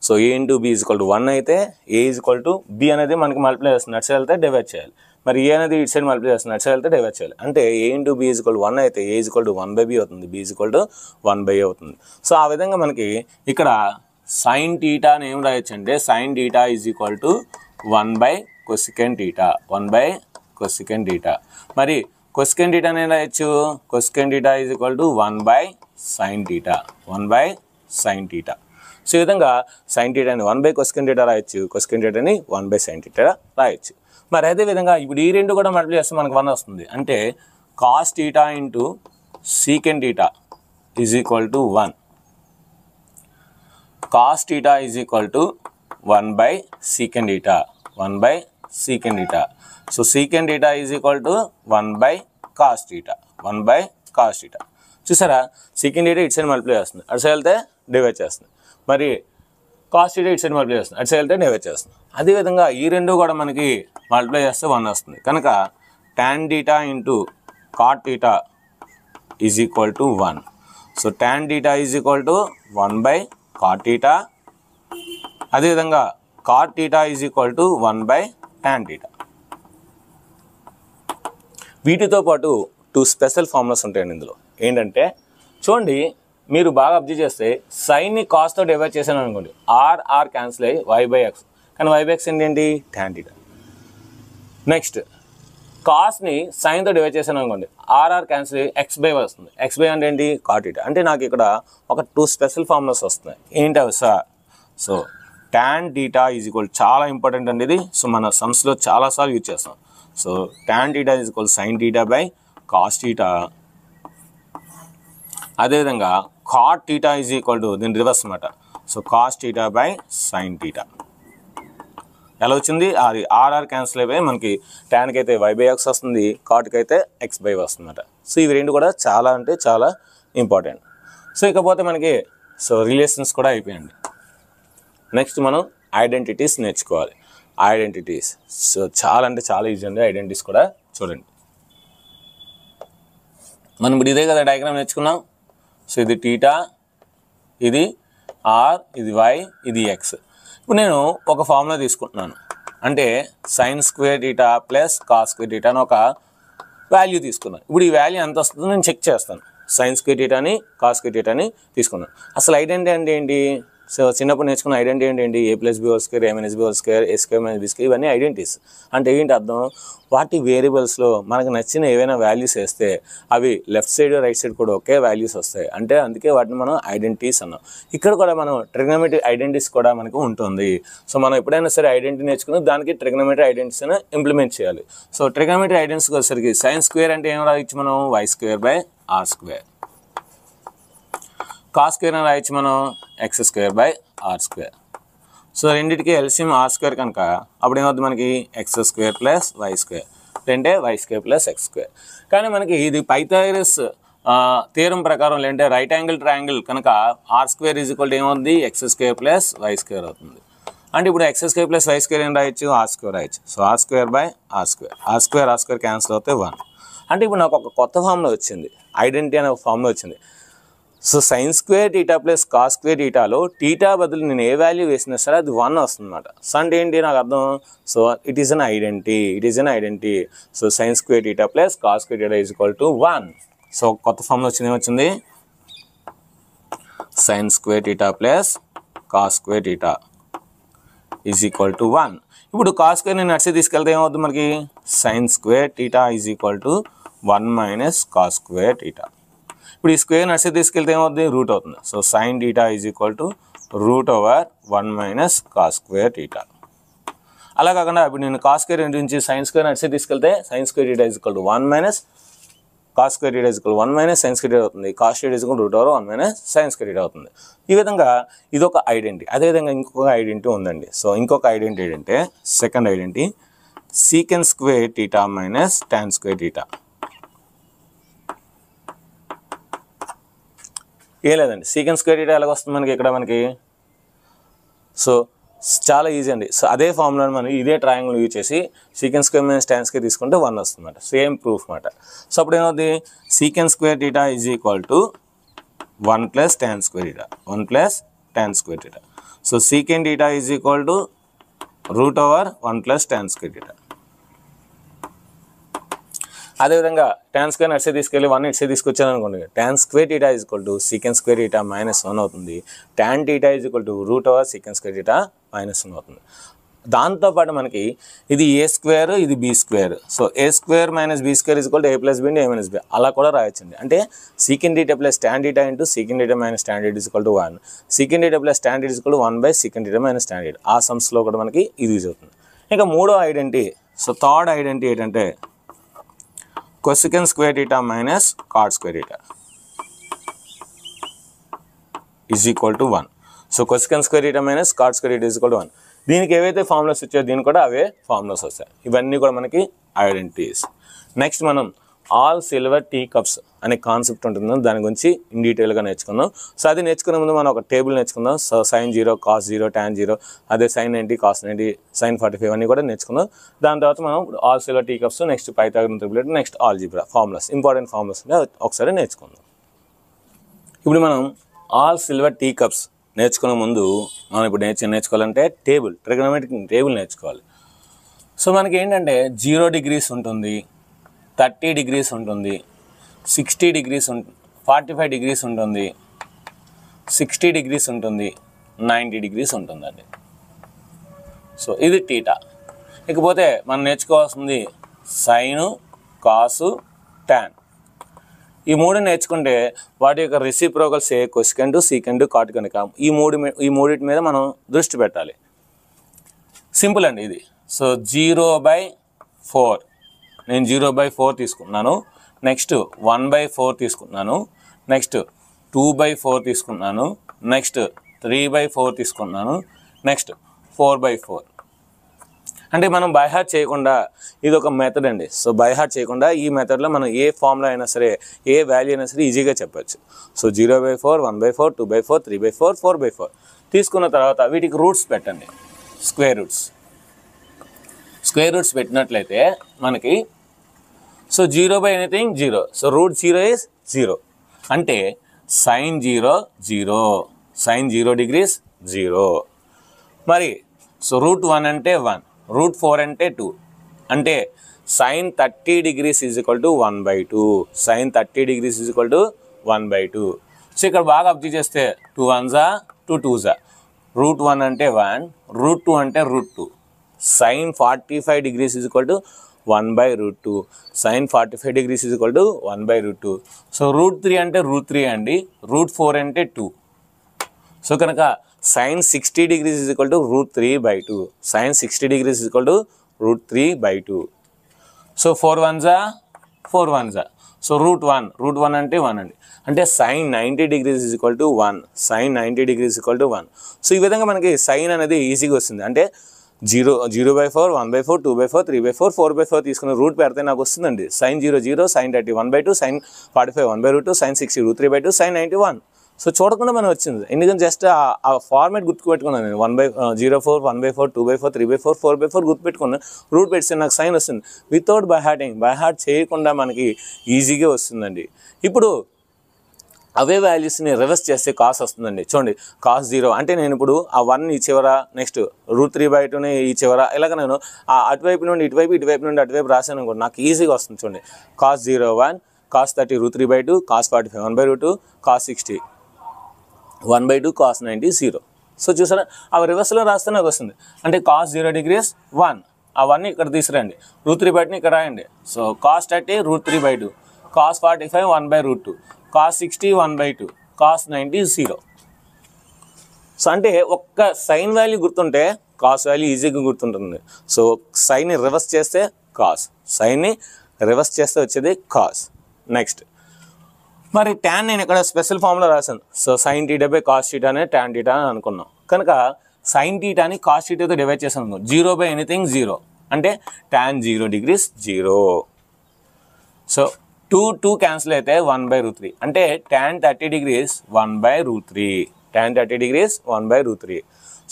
So a into b is equal to 1 అయితే a is equal to b అనేది మనకి మల్టిప్లై చేస్తుంది, అటు side వెళ్తే divide చేయాలి. మరి a అనేది ఇటు సైడ్ మల్టిప్లై చేస్తుంది, అటు సైడ్ వెళ్తే డివైడ్ చేయాలి. అంటే a into b is equal to 1 అయితే a is equal to 1 by b అవుతుంది, b is equal to 1 by a అవుతుంది. సో ఆ విధంగా మనకి ఇక్కడ సైన్ థీటా అని ఏం రాయొచ్చు అంటే sine theta is equal to 1 by cosecant theta, 1 by cosecant theta. మరి కొసికెన్ థీటా అని రాయొచ్చు, cosecant theta is equal to 1 by sine theta, 1 by sine theta. So ఈ విధంగా సైన్ థీటాని 1 బై కొసికెన్ థీటా రాయొచ్చు, కొసికెన్ థీటాని 1 బై సైన్ థీటా రాయొచ్చు. మరి అదేవిధంగా ఇప్పుడు ఈ రెండు కూడా మల్టిప్లై చేస్తే మనకు 1 వస్తుంది. అంటే cos theta into సీకెన్ theta is equal to 1. Cos theta is equal to 1 by secant theta, 1 by secant theta. So secant theta is equal to 1 by cos theta, 1 by cos theta. చూసారా, secant theta ఇటు side multiply చేస్తుంది, అటు side వెళ్తే divide చేస్తుంది. మరి cos theta ఇటు side multiply చేస్తుంది, అటు సైడ్ వెళ్తే డివైడ్ చేస్తుంది. అదేవిధంగా ఈ రెండు కూడా మనకి మల్టిప్లై చేస్తే 1 వస్తుంది. కనుక tan theta into cot theta is equal to 1. So tan theta is equal to 1 by cot theta. అదేవిధంగా cot theta is equal to 1 by tan theta. వీటితో పాటు 2 స్పెషల్ ఫార్ములాస్ ఉంటాయండి ఇందులో. ఏంటంటే చూడండి, మీరు బాగా అబ్జర్వ్ చేస్తే సైన్ని కాస్తో డివైడ్ చేశాను అనుకోండి, ఆర్ క్యాన్సిల్ అయ్యి వై బై ఎక్స్. కానీ వై బై ఎక్స్ ఏంటి? tan theta. నెక్స్ట్ కాస్ని సైన్తో డివైడ్ చేశాను అనుకోండి, ఆర్ క్యాన్సిల్ అయ్యి ఎక్స్ బై వస్తుంది. ఎక్స్ బై అంటే ఏంటి? Cot theta. అంటే నాకు ఇక్కడ ఒక 2 స్పెషల్ ఫార్ములాస్ వస్తున్నాయి. ఏంటి అవి sir? So tan theta is equal, చాలా ఇంపార్టెంట్ అండి ఇది. సో మన సమ్స్లో చాలాసార్లు యూజ్ చేస్తాం. So tan theta is equal sine theta by cos theta. అదేవిధంగా cot theta is equal to దీని రివర్స్ అనమాట. So cos theta by sine theta. ఎలా వచ్చింది? అది ఆర్ఆర్ క్యాన్సిల్ అయిపోయి మనకి ట్యాన్కి అయితే వై బై ఎక్స్ వస్తుంది, కాట్కి అయితే ఎక్స్ బై వస్తుంది అనమాట. సో ఇవి రెండు కూడా చాలా అంటే చాలా ఇంపార్టెంట్. సో ఇకపోతే మనకి రిలేషన్స్ కూడా అయిపోయాయండి. నెక్స్ట్ మనం ఐడెంటిటీస్ నేర్చుకోవాలి. ఐడెంటిటీస్ సో చాలా అంటే చాలా ఈజీ అండి. ఐడెంటిటీస్ కూడా చూడండి. మనం ఇప్పుడు ఇదే కదా డయాగ్రామ్ నేర్చుకున్నాం. సో ఇది టీటా, ఇది ఆర్, ఇది వై, ఇది ఎక్స్. ఇప్పుడు నేను ఒక ఫార్ములా తీసుకుంటున్నాను. అంటే sign square theta plus cos square theta అని ఒక వాల్యూ తీసుకున్నాను. ఇప్పుడు ఈ వాల్యూ ఎంత వస్తుందో నేను చెక్ చేస్తాను. సైన్ స్క్వేర్ టీటాని కాస్ స్క్వేర్ టీటాని తీసుకున్నాను. అసలు ఐడెంటిటీ అంటే ఏంటి? సో చిన్నప్పుడు నేర్చుకున్న ఐడెంటిటీ ఏంటి? ఏ plus B whole square, a minus B whole square, A square minus B square, ఇవన్నీ ఐడెంటిటీస్. అంటే ఏంటి అర్థం? వాటి వేరియబుల్స్లో మనకు నచ్చిన ఏవైనా వాల్యూస్ వేస్తే అవి లెఫ్ట్ సైడ్ రైట్ సైడ్ కూడా ఒకే వాల్యూస్ వస్తాయి. అంటే అందుకే వాటిని మనం ఐడెంటిటీస్ అన్నాం. ఇక్కడ కూడా మనం ట్రిగ్నోమెట్రిక్ ఐడెంటిటీస్ కూడా మనకు ఉంటుంది. సో మనం ఎప్పుడైనా సరే ఐడెంటిటీ నేర్చుకుని దానికి ట్రిగ్నోమెట్రిక్ ఐడెంటిటీస్ని ఇంప్లిమెంట్ చేయాలి. సో ట్రిగ్నోమెట్రిక్ ఐడెంటిటీస్ వచ్చేసరికి సైన్ స్క్వేర్ అంటే ఏం రాయొచ్చు మనం? Y square by are square. Cos square అని రాయొచ్చు మనం? X square by are square. So రెండింటికి ఎల్సిఎం ఆర్ స్క్వేర్ కనుక అప్పుడు ఏమవుతుంది మనకి? X square plus why square, అంటే y square plus x square. కానీ మనకి ఇది పైథాగరస్ థియరం ప్రకారం లేదంటే రైట్ యాంగిల్ ట్రయాంగిల్ కనుక r square is equal to ఏమవుతుంది? X square plus why square అవుతుంది. అంటే ఇప్పుడు X square plus why square ఏం రాయొచ్చు? ఆర్ స్క్వేర్ రాయొచ్చు. So R square by are square. R square cancel అవుతే 1. అంటే ఇప్పుడు నాకు ఒక కొత్త ఫార్ములా వచ్చింది, ఐడెంటిటీ అనే ఒక ఫార్ములా వచ్చింది. So sine square theta plus cos square టీటాలో టీటా బదులు నేను ఏ వాల్యూ వేసినా సరే అది 1 వస్తుంది అనమాట. సో అంటే ఏంటి నాకు అర్థం? So it is an identity. So sine square theta plus cos square theta is equal to 1. So కొత్త ఫార్ములా వచ్చింది, ఏమొచ్చింది? Sign square theta plus cos square theta is equal to 1. ఇప్పుడు కాస్ స్క్వేర్ నేను అట్సే తీసుకెళ్తే ఏమవుతుంది మనకి? Sign square theta is equal to 1 minus cos square theta. ఇప్పుడు ఈ స్క్వేర్ నడిచి తీసుకెళ్తే ఏమవుతుంది? రూట్ అవుతుంది. So sine theta is equal to root over 1 minus cos square theta. అలా కాకుండా ఇప్పుడు నేను కాస్ స్క్వేర్ నుంచి సైన్ స్క్వేర్ నడిచి తీసుకెళ్తే sine square theta is equal to 1 minus cos square theta is equal 1 minus sine square theta అవుతుంది. Cos theta is equal root over 1 minus sine square theta అవుతుంది. ఈ విధంగా ఇదొక ఐడెంటిటీ. అదేవిధంగా ఇంకొక ఐడెంటిటీ ఉందండి. సో ఇంకొక ఐడెంటిటీ ఏంటంటే second identity సీకెన్ square theta minus tan square theta. ఏం లేదండి, సీకెన్ స్క్వేర్ టీటా ఎలాగ వస్తుంది మనకి ఇక్కడ మనకి? సో చాలా ఈజీ అండి. సో అదే ఫార్ములాని మనం ఇదే ట్రయాంగిల్ యూజ్ చేసి సీకెన్ స్క్వేర్ మైనస్ టాన్ స్క్వేర్ తీసుకుంటే 1 వస్తుంది అనమాట. సేమ్ ప్రూఫ్ అనమాట. సో అప్పుడు ఏమవుతుంది? సీకెన్ square theta is equal to 1 plus tan square theta, 1 plus tan square theta. So సీకెన్ theta is equal to root over 1 plus tan square theta. అదేవిధంగా tan square అట్సే తీసుకెళ్ళి 1 ఇట్సే తీసుకొచ్చాను అనుకోండి, tan square theta is equal to సీకెన్ square theta minus 1 అవుతుంది. Tan theta is equal to root over సీకెన్ square theta minus 1 అవుతుంది. దాంతోపాటు మనకి ఇది ఏ square, ఇది B square. So A square minus B square is equal to A plus B into A minus B అలా కూడా రాయొచ్చండి. అంటే secant theta plus tan theta into secant theta minus tan theta is equal to 1. Secant theta plus tan theta is equal to 1 by secant theta minus tan theta. ఆ సమ్స్లో కూడా మనకి ఇది use అవుతుంది. ఇంకా మూడో ఐడెంటిటీ, సో థర్డ్ ఐడెంటిటీ ఏంటంటే cosecant square theta minus cot square theta is equal to 1. So cosecant square theta minus cot square theta is equal to 1. దీనికి ఏవైతే ఫార్ములాస్ వచ్చాయో దీనికి కూడా అవే ఫార్ములాస్ వస్తాయి. ఇవన్నీ కూడా మనకి ఐడెంటిటీస్. నెక్స్ట్ మనం ఆల్ సిల్వర్ టీ కప్స్ అనే కాన్సెప్ట్ ఉంటుందో దాని గురించి ఇన్ డీటెయిల్గా నేర్చుకుందాం. సో అది నేర్చుకునే ముందు మనం ఒక టేబుల్ నేర్చుకుందాం. సో sin 0, cos 0, tan 0, అదే sin 90, cos 90, sin 45 అన్నీ కూడా నేర్చుకుందాం. దాని తర్వాత మనం all silver tea cups, next Pythagorean triplet, next algebra formulas, important formulas ఒకసారి నేర్చుకుందాం. ఇప్పుడు మనం ఆల్ సిల్వర్ టీ కప్స్ నేర్చుకునే ముందు మనం ఇప్పుడు నేర్చుకోవాలంటే టేబుల్, ట్రిగనోమెట్రిక్ టేబుల్ నేర్చుకోవాలి. సో మనకి ఏంటంటే 0 degrees ఉంటుంది, 30 degrees ఉంటుంది, 60 degrees 45 degrees ఉంటుంది, 60 degrees ఉంటుంది, 90 degrees ఉంటుందండి. సో ఇది టీటా. ఇకపోతే మనం నేర్చుకోవాల్సింది సైను, కాసు, టాన్. ఈ మూడు నేర్చుకుంటే వాటి యొక్క రెసిప్రోకల్స్ కొసెకెంట్, సీకెంట్, కాట్ కనుక ఈ మూడింటి మీద మనం దృష్టి పెట్టాలి. సింపుల్ అండి ఇది. సో 0/4 నేను 0/4 తీసుకున్నాను. నెక్స్ట్ 1/4 తీసుకున్నాను. నెక్స్ట్ 2/4 తీసుకున్నాను. నెక్స్ట్ 3/4 తీసుకున్నాను. నెక్స్ట్ 4/4. అంటే మనం బై హార్ట్ చేయకుండా, ఇది ఒక మెథడ్ అండి. సో బై హార్ట్ చేయకుండా ఈ మెథడ్లో మనం ఏ ఫార్ములా అయినా సరే, ఏ వాల్యూ అయినా సరే ఈజీగా చెప్పచ్చు. సో 0/4, 1/4, 2/4, 3/4, 4/4 తీసుకున్న తర్వాత వీటికి రూట్స్ పెట్టండి, స్క్వేర్ రూట్స్. స్క్వేర్ రూట్స్ పెట్టినట్లయితే మనకి so 0/anything 0. So root 0 is 0. అంటే sin 0 0, sin 0 degrees 0. మరి సో రూట్ 1 అంటే 1, రూట్ 4 అంటే 2. అంటే sin 30 degrees is equal to 1/2, sin 30 degrees is equal to 1/2. So ఇక్కడ బాగా అబ్జర్వ్ చేస్తే 2 1s 2 2s. రూట్ 1 అంటే 1, రూట్ 2 అంటే root 2. sin 45 degrees is equal to 1/√2, sin 45 degrees is equal to 1/√2. So root 3 అంటే route 3 అండి, route 4 అంటే 2. So కనుక sin 60 degrees is equal to root 3/2, sin 60 degrees is equal to root 3/2. So 4 1s 4 1s. So root 1 అంటే 1 అండి. అంటే sin 90 degrees is equal to 1, sin 90 degrees is equal to 1. So ఈ విధంగా మనకి sign అనేది ఈజీగా వస్తుంది. అంటే 0/4, 1/4, 2/4, 3/4, 4/4 తీసుకున్న రూట్ పెడితే నాకు వస్తుందండి. sin 0 0, sin 30 1/2, sin 45 1/√2, sin 60 √3/2, sin 90 1. So చూడకుండా మనం వచ్చింది. ఎందుకంటే జస్ట్ ఆ ఫార్మేట్ గుర్తుపెట్టుకున్నాను నేను. 0/4, 1/4, 2/4, 3/4, 4/4 గుర్తుపెట్టుకున్నాను. రూట్ పెడితే నాకు సైన్ వస్తుంది. వితౌట్ బై హార్ట్ చేయకుండా మనకి ఈజీగా వస్తుందండి. ఇప్పుడు అవే వాల్యూస్ని రివర్స్ చేస్తే కాస్ వస్తుందండి. చూడండి, cos 0 అంటే నేను ఇప్పుడు ఆ 1 ఈ చివర, నెక్స్ట్ రూట్ 3/2ని ఈ చివర, ఇలాగ నేను ఆ అటువైపు నుండి ఇటువైపు, ఇటువైపు నుండి అటువైపు రాశాను అనుకోండి, నాకు ఈజీగా వస్తుంది. చూడండి, cos 0 1, cos 30 √3/2, cos 45 1/√2, cos 60 1/2, cos 90 0. So చూసారా, అవి రివర్స్లో రాస్తే నాకు వస్తుంది. అంటే cos 0 degrees 1, ఆ 1 ఇక్కడ తీసుకురండి, √3/2ని ఇక్కడ రాయండి. So cos 30 √3/2, cos 45 1/√2, cos 60 1/2, cos 90 0. So అంటే ఒక్క సైన్ వాల్యూ గుర్తుంటే కాస్ వాల్యూ ఈజీగా గుర్తుంటుంది. సో సైన్ని రివర్స్ చేస్తే కాస్, సైన్ని రివర్స్ చేస్తే వచ్చేది కాస్. నెక్స్ట్ మరి ట్యాన్ నేను ఇక్కడ స్పెషల్ ఫామ్లో రాశాను. సో sin θ cos θ అనే tan θ అని అనుకున్నాం. కనుక sin θని cos θతో డివైడ్ చేసాను అనుకో, 0/anything 0 అంటే tan 0 degrees 0. సో 2 క్యాన్సిల్ అయితే 1/√3 అంటే tan 30 degrees 1/√3, tan 30 degrees 1/√3.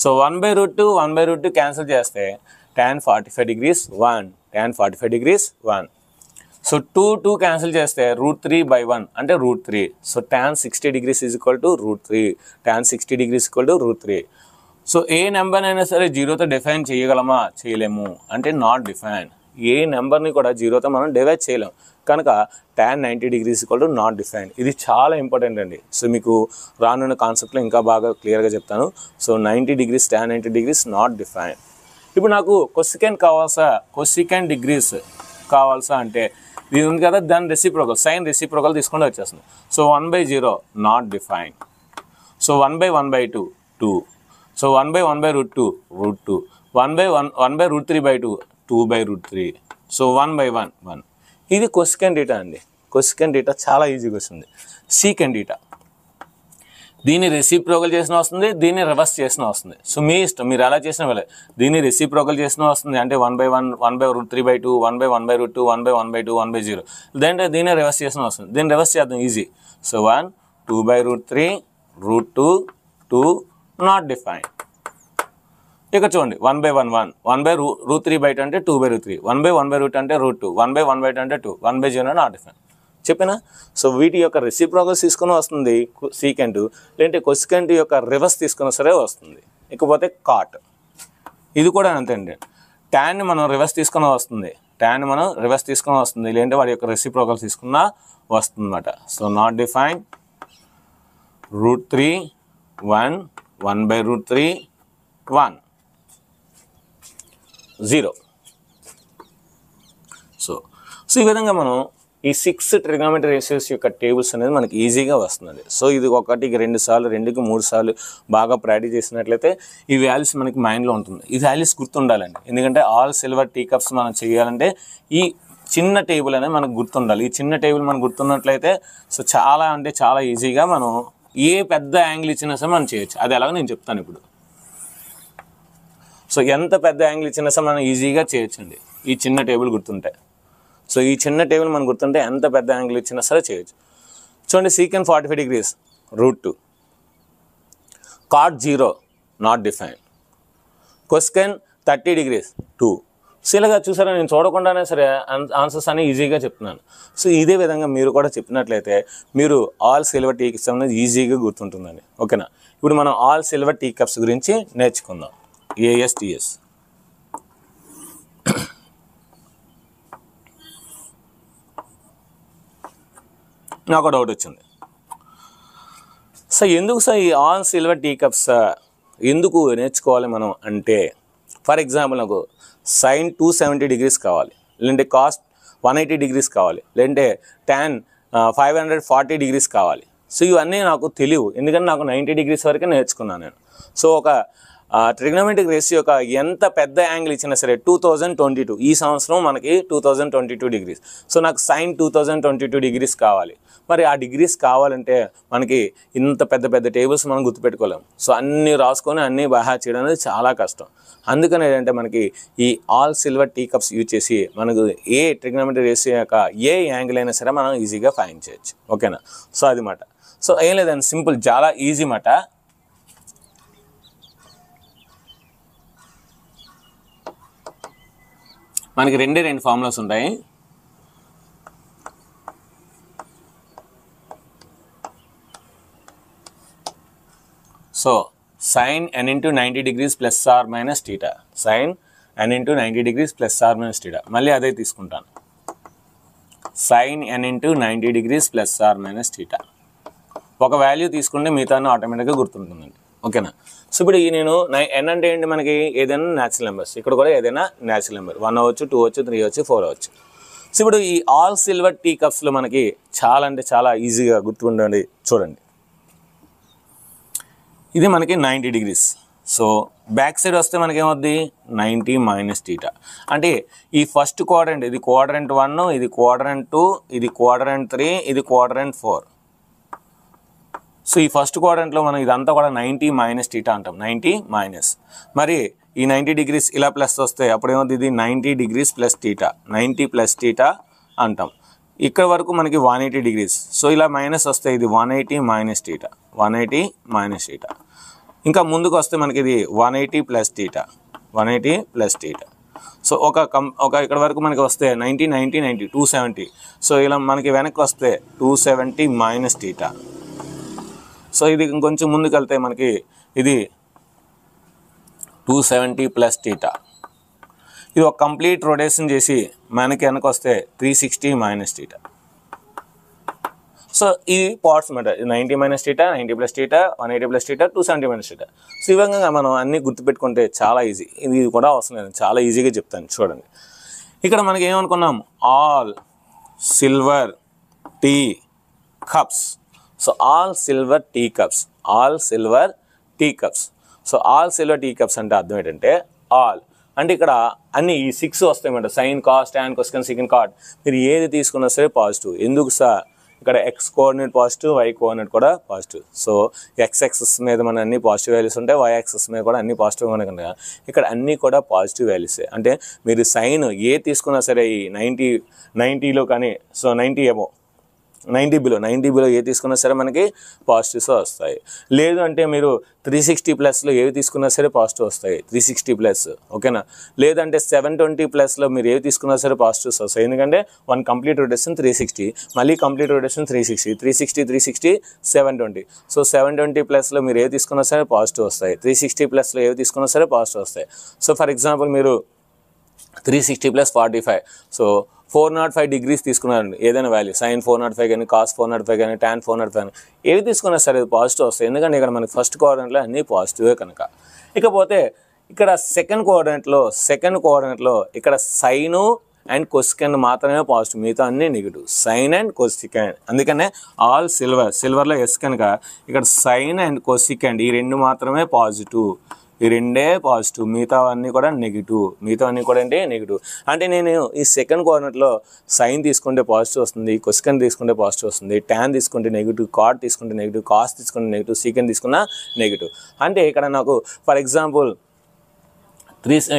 So 1/√2 1/√2 cancel చేస్తే tan 45 degrees 1, tan 45 degrees 1. So 2 cancel చేస్తే √3/1 అంటే √3. So tan 60 degrees is equal to √3, tan 60 degrees equal to √3. So A number అయినా సరే 0తో డిఫైన్ చేయగలమా? చేయలేము. అంటే నాట్ డిఫైన్. ఏ నెంబర్ని కూడా 0తో మనం డివైడ్ చేయలేము. కనుక tan 90 degrees equal to not define. ఇది చాలా ఇంపార్టెంట్ అండి. సో మీకు రానున్న కాన్సెప్ట్లో ఇంకా బాగా క్లియర్గా చెప్తాను. So 90 degrees, tan 90 degrees not define. ఇప్పుడు నాకు కొసికెంట్ డిగ్రీస్ కావాల్సా అంటే ఇది ఉంది కదా, దాని రెసిప్రోకల్, సైన్ రెసిప్రోకల్ తీసుకుంటే వచ్చేస్తుంది. So 1/0 not define. So 1/1/2 2. So 1/1/√2 √2, 1/1/√3/2 2/√3. So 1/1 1. ఇది కొసికెంట్ θ అండి. కొసికెంట్ θ చాలా ఈజీగా వస్తుంది. సీకెంట్ θ, దీన్ని రెసిప్రోకల్ చేసిన వస్తుంది, దీన్ని రివర్స్ చేసిన వస్తుంది. సో మీ ఇష్టం, మీరు ఎలా చేసిన వెళ్ళే. దీన్ని రెసిప్రోకల్ చేసిన వస్తుంది అంటే 1/1, 1/√3/2, 1/1/√2, 1/1/2, 1/0. లేదంటే దీన్ని రివర్స్ చేసిన వస్తుంది. దీన్ని రివర్స్ చేద్దాం ఈజీ. So 1 2/√3 √2 2 not defined. ఇక్కడ చూడండి 1/1 1, 1/√3/2 అంటే 2/√3, 1/1/√2 అంటే √2, 1/1/2 అంటే 2, 1/0 నాట్ డిఫైన్డ్. చెప్పినా. సో వీటి యొక్క రెసిప్రోకల్స్ తీసుకుని వస్తుంది సీకెంట్, లేదంటే కొసికెంట్ యొక్క రివర్స్ తీసుకున్నా సరే వస్తుంది. ఇకపోతే కాట్, ఇది కూడా అంతే అండి. ట్యాన్ని మనం రివర్స్ తీసుకుని వస్తుంది, లేదంటే వాడి యొక్క రెసిప్రోకల్స్ తీసుకున్నా వస్తుంది అన్నమాట. So not define √3 1, 1/√3 1 0. సో ఈ విధంగా మనం ఈ 6 ట్రిగ్నోమెట్రీ రేషియోస్ యొక్క టేబుల్స్ అనేది మనకి ఈజీగా వస్తుంది. సో ఇది 1కి 2 సార్లు, 2కి 3 సార్లు బాగా ప్రాక్టీస్ చేసినట్లయితే ఈ వాల్యూస్ మనకి మైండ్లో ఉంటుంది. ఈ వాల్యూస్ గుర్తుండాలండి, ఎందుకంటే ఆల్ సిల్వర్ టీ కప్స్ మనం చేయాలంటే ఈ చిన్న టేబుల్ అనేది మనకు గుర్తుండాలి. ఈ చిన్న టేబుల్ మనకు గుర్తున్నట్లయితే సో చాలా అంటే చాలా ఈజీగా మనం ఏ పెద్ద యాంగిల్ ఇచ్చినా సరే మనం చేయొచ్చు. అది ఎలాగో నేను చెప్తాను ఇప్పుడు. సో ఎంత పెద్ద యాంగిల్ ఇచ్చినా సరే మనం ఈజీగా చేయొచ్చండి ఈ చిన్న టేబుల్ గుర్తుంటే. సో ఈ చిన్న టేబుల్ మనం గుర్తుంటే ఎంత పెద్ద యాంగిల్ ఇచ్చినా సరే చేయొచ్చు. చూడండి secant 45 degrees √2, cot 0 not define, cosec 30 degrees 2. So ఇలాగా చూసారా, నేను చూడకుండానే సరే ఆన్సర్స్ అని ఈజీగా చెప్తున్నాను. సో ఇదే విధంగా మీరు కూడా చెప్పినట్లయితే మీరు ఆల్ సిల్వర్ టీ కప్స్ అనేది ఈజీగా గుర్తుంటుందండి. ఓకేనా. ఇప్పుడు మనం ఆల్ సిల్వర్ టీ కప్స్ గురించి నేర్చుకుందాం. ASTS. నాకు డౌట్ వచ్చింది, సో ఎందుకు సార్ ఈ ఆల్ సిల్వర్ టీ కప్స్ ఎందుకు నేర్చుకోవాలి మనం అంటే, ఫర్ ఎగ్జాంపుల్ నాకు సైన్ 270 degrees కావాలి, లేదంటే కాస్ట్ 180 degrees కావాలి, లేదంటే tan 540 degrees కావాలి. సో ఇవన్నీ నాకు తెలియవు, ఎందుకంటే నాకు 90 degrees వరకే నేర్చుకున్నాను నేను. సో ఒక ట్రిగ్నోమెట్రిక్ రేషియో యొక్క ఎంత పెద్ద యాంగిల్ ఇచ్చినా సరే 2022 ఈ సంవత్సరం మనకి 2022 degrees. సో నాకు సైన్ 2022 degrees కావాలి. మరి ఆ డిగ్రీస్ కావాలంటే మనకి ఇంత పెద్ద పెద్ద టేబుల్స్ మనం గుర్తుపెట్టుకోలేము. సో అన్నీ రాసుకొని అన్నీ బాగా చేయడం అనేది చాలా కష్టం. అందుకని ఏంటంటే మనకి ఈ all silver tea cups use చేసి మనకు ఏ ట్రిగ్నోమెట్రిక్ రేషియో యొక్క ఏ యాంగిల్ అయినా సరే మనం ఈజీగా ఫైండ్ చేయొచ్చు. ఓకేనా. సో అది మాట. సో ఏం లేదండి, సింపుల్, చాలా ఈజీ మాట. మనకి 2 ఫార్ములాస్ ఉంటాయి. So sin n into 90 degrees plus or minus theta, sin n into 90 degrees plus or minus theta. మళ్ళీ అదే తీసుకుంటాను, sin n into 90 degrees plus or minus theta. ఒక వాల్యూ తీసుకుంటే మిగతా ఆటోమేటిక్గా గుర్తుంటుందండి. ఓకేనా. సో ఇప్పుడు నేను n అంటే ఏంటి, మనకి ఏదైనా న్యాచురల్ నెంబర్స్, ఇక్కడ కూడా ఏదైనా న్యాచురల్ నెంబర్ 1 అవ్వచ్చు, 2 అవ్వచ్చు, 3 అవ్వచ్చు, 4 అవ్వచ్చు. సో ఇప్పుడు ఈ ఆల్ సిల్వర్ టీ కప్స్లో మనకి చాలా అంటే చాలా ఈజీగా గుర్తుండండి. చూడండి, ఇది మనకి 90 degrees. సో బ్యాక్ సైడ్ వస్తే మనకి ఏమవుద్ది 90 minus theta. అంటే ఈ ఫస్ట్ క్వాడ్రంట్, ఇది క్వాడ్రంట్ 1, ఇది క్వాడ్రంట్ 2, ఇది క్వాడ్రంట్ 3, ఇది క్వాడ్రంట్ 4. సో ఈ ఫస్ట్ క్వాడ్రంట్లో మనం ఇదంతా కూడా 90 minus theta అంటాం, 90 మైనస్. మరి ఈ 90 degrees ఇలా ప్లస్ వస్తే అప్పుడు ఏమవుతుంది, ఇది 90 degrees plus theta, 90 plus theta అంటాం. ఇక్కడ వరకు మనకి 180 degrees. సో ఇలా మైనస్ వస్తే ఇది 180 minus theta, 180 minus theta. ఇంకా ముందుకు వస్తే మనకి ఇది 180 plus theta, 180 plus theta. So ఒక ఇక్కడ వరకు మనకి వస్తే 90 90 90 270. సో ఇలా మనకి వెనక్కి వస్తే 270 minus theta. సో ఇది ఇంకొంచెం ముందుకు వెళ్తే మనకి ఇది 270 plus theta. ఇది ఒక కంప్లీట్ రొటేషన్ చేసి మనకి వెనక వస్తే 360 minus theta. సో ఇది పార్ట్స్ అన్నమాట, 90 minus theta, 90 plus theta, 180 plus theta, 270 minus theta. So ఈ విధంగా మనం అన్నీ గుర్తుపెట్టుకుంటే చాలా ఈజీ. ఇది కూడా అవసరం లేదు, చాలా ఈజీగా చెప్తాను. చూడండి, ఇక్కడ మనకి ఏమనుకున్నాం, all silver tea cups. So all silver tea cups, all silver tea cups. So all silver tea cups అంటే అర్థం ఏంటంటే ఆల్ అంటే ఇక్కడ అన్ని ఈ 6 వస్తాయన్నమాట, sine cos tan cosecant secant cot. మీరు ఏది తీసుకున్నా సరే పాజిటివ్. ఎందుకు సార్, ఇక్కడ x coordinate positive, y coordinate కూడా పాజిటివ్. సో ఎక్స్ యాక్సిస్ మీద మన అన్ని పాజిటివ్ వాల్యూస్ ఉంటాయి, వై యాక్సిస్ మీద కూడా అన్ని పాజిటివ్ ఉన్నాయి కనుక ఇక్కడ అన్నీ కూడా పాజిటివ్ వాల్యూసే. అంటే మీరు సైన్ ఏ తీసుకున్నా సరే ఈ 90లో కానీ, సో 90 బిలో ఏ తీసుకున్నా సరే మనకి పాజిటివ్స్ వస్తాయి. లేదు అంటే మీరు 360+ ఏవి తీసుకున్నా సరే పాజిటివ్ వస్తాయి, 360+. ఓకేనా? లేదంటే 720+లో మీరు ఏవి తీసుకున్నా సరే పాజిటివ్స్ వస్తాయి. ఎందుకంటే 1 కంప్లీట్ రొటేషన్ 360, మళ్ళీ కంప్లీట్ రొటేషన్ 360, 720. సో 720+లో మీరు ఏవి తీసుకున్నా సరే పాజిటివ్ వస్తాయి, 360+లో ఏవి తీసుకున్నా సరే పాజిటివ్ వస్తాయి. సో ఫర్ ఎగ్జాంపుల్ మీరు 360 + 45, సో 405 degrees తీసుకున్నారండి ఏదైనా వాల్యూ, సైన్ 405 కానీ, కాస్ 405 కానీ, tan 405 కానీ ఏవి తీసుకున్నా సరే పాజిటివ్ వస్తాయి. ఎందుకంటే ఇక్కడ మనకి ఫస్ట్ కోఆర్డినేట్లో అన్నీ పాజిటివే కనుక. ఇకపోతే ఇక్కడ సెకండ్ కోఆర్డినేట్లో ఇక్కడ సైను అండ్ కొసికెన్ మాత్రమే పాజిటివ్, మిగతా అన్నీ నెగిటివ్. సైన్ అండ్ కొసికెన్, అందుకనే ఆల్ సిల్వర్లో ఎస్ కనుక ఇక్కడ సైన్ అండ్ కొసికెన్ ఈ రెండు మాత్రమే పాజిటివ్, ఈ రెండే పాజిటివ్, మిగతా అన్నీ కూడా నెగిటివ్. అంటే నేను ఈ సెకండ్ కోఆర్డినేట్లో సైన్ తీసుకుంటే పాజిటివ్ వస్తుంది, కొసికెన్ తీసుకుంటే పాజిటివ్ వస్తుంది, ట్యాన్ తీసుకుంటే నెగిటివ్, కాట్ తీసుకుంటే నెగిటివ్, కాస్ తీసుకుంటే నెగిటివ్, సీకెన్ తీసుకున్నా నెగిటివ్. అంటే ఇక్కడ నాకు ఫర్ ఎగ్జాంపుల్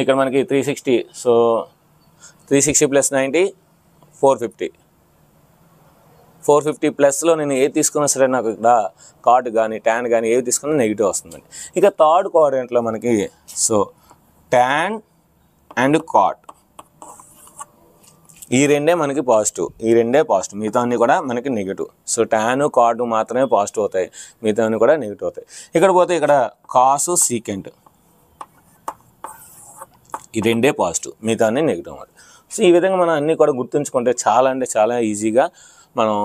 ఇక్కడ మనకి 360, సో 360 + 90 450+లో నేను ఏది తీసుకున్నా సరే నాకు ఇక్కడ కాట్ కానీ ట్యాన్ కానీ ఏవి తీసుకున్నా నెగిటివ్ వస్తుందండి. ఇక థర్డ్ కోఆర్డినేట్లో మనకి సో ట్యాన్ అండ్ కాట్ ఈ రెండే మనకి పాజిటివ్, మిగతా అన్నీ కూడా మనకి నెగిటివ్. సో ట్యాన్ కాటు మాత్రమే పాజిటివ్ అవుతాయి, మిగతా అన్నీ కూడా నెగిటివ్ అవుతాయి. ఇక్కడ పోతే ఇక్కడ కాసు సీకెంట్ ఈ రెండే పాజిటివ్, మిగతా అన్నీ నెగిటివ్ అన్నమాట. సో ఈ విధంగా మనం అన్నీ కూడా గుర్తుంచుకుంటే చాలా ఈజీగా మనం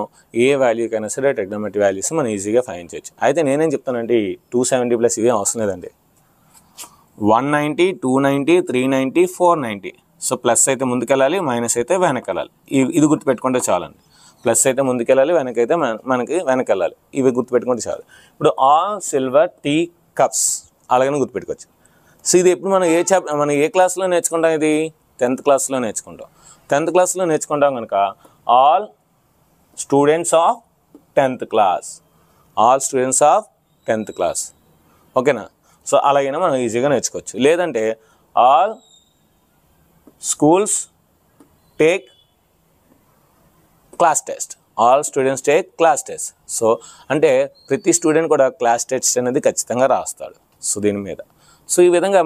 ఏ వాల్యూకైనా సరే ట్రిగ్నోమెట్రీ వాల్యూస్ మనం ఈజీగా ఫైండ్ చేయొచ్చు. అయితే నేనేం చెప్తానంటే 270+ ఇవే అవసరం లేదండి. 190, 290, 390, 490. సో ప్లస్ అయితే ముందుకెళ్ళాలి, మైనస్ అయితే వెనకెళ్ళాలి. ఇది గుర్తుపెట్టుకుంటే చాలండి. ప్లస్ అయితే ముందుకెళ్ళాలి, వెనకైతే మనకి వెనకెళ్ళాలి. ఇవి గుర్తుపెట్టుకుంటే చాలు. ఇప్పుడు ఆల్ సిల్వర్ టీ కప్స్ అలాగనే గుర్తుపెట్టుకోవచ్చు. సో ఇది ఎప్పుడు మనం ఏ క్లాస్లో నేర్చుకుంటాం? ఇది 10th క్లాస్లో నేర్చుకుంటాం. 10th క్లాస్లో నేర్చుకుంటాం కనుక all students of 10th class, ఓకేనా? సో అలాగైనా మనం ఈజీగా నేర్చుకోవచ్చు. లేదంటే all schools take class test, all students take class test. So అంటే ప్రతి స్టూడెంట్ కూడా క్లాస్ టెస్ట్ అనేది ఖచ్చితంగా రాస్తాడు. సో దీని మీద సో ఈ విధంగా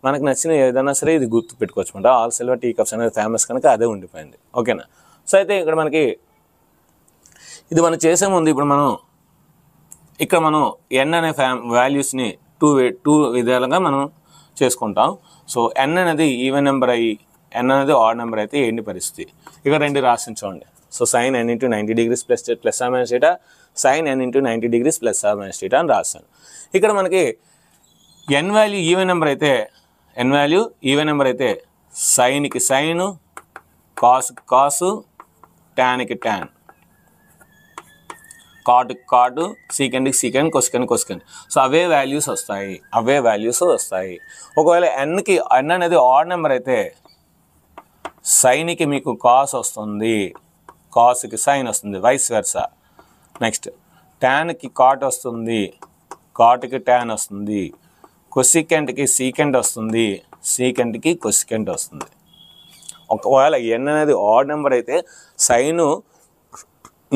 మనకు నచ్చిన ఏదైనా సరే ఇది గుర్తు పెట్టుకోవచ్చు అనమాట. ఆల్ సిల్వర్ టీ కప్స్ అనేది ఫేమస్ కనుక అదే ఉండిపోయింది, ఓకేనా? సో అయితే ఇక్కడ మనకి ఇది మనం చేసే ముందు ఇప్పుడు ఇక్కడ మనం ఎన్ అనే వాల్యూస్ని టూ విధాలుగా మనం చేసుకుంటాం. సో ఎన్ అనేది ఈవెన్ నెంబర్ అయ్యి ఎన్ అనేది ఆడ్ నెంబర్ అయితే ఏంటి పరిస్థితి? ఇక్కడ రెండు రాసించండి. So sine n × 90 degrees plus or minus θ, sine n × 90 degrees plus or minus θ అని రాస్తాను. ఇక్కడ మనకి ఎన్ వాల్యూ ఈవెన్ నెంబర్ అయితే సైన్కి సైను, కాసుకి కాసు, ట్యాన్కి ట్యాన్, కాటుకి కాటు, సీకెండ్కి సీకెండ్, కొసికెండ్. సో అవే వాల్యూస్ వస్తాయి. ఒకవేళ ఎన్ అనేది ఆడ్ నెంబర్ అయితే సైన్కి మీకు కాస్ వస్తుంది, కాసుకి సైన్ వస్తుంది, వైస్ వెర్సా. నెక్స్ట్ ట్యాన్కి కాట్ వస్తుంది, కాటుకి ట్యాన్ వస్తుంది, కొసికెంట్కి సీకెండ్ వస్తుంది, సీకెంట్కి కొసికెంట్ వస్తుంది. ఒకవేళ ఎన్ అనేది ఆడ్ నెంబర్ అయితే సైను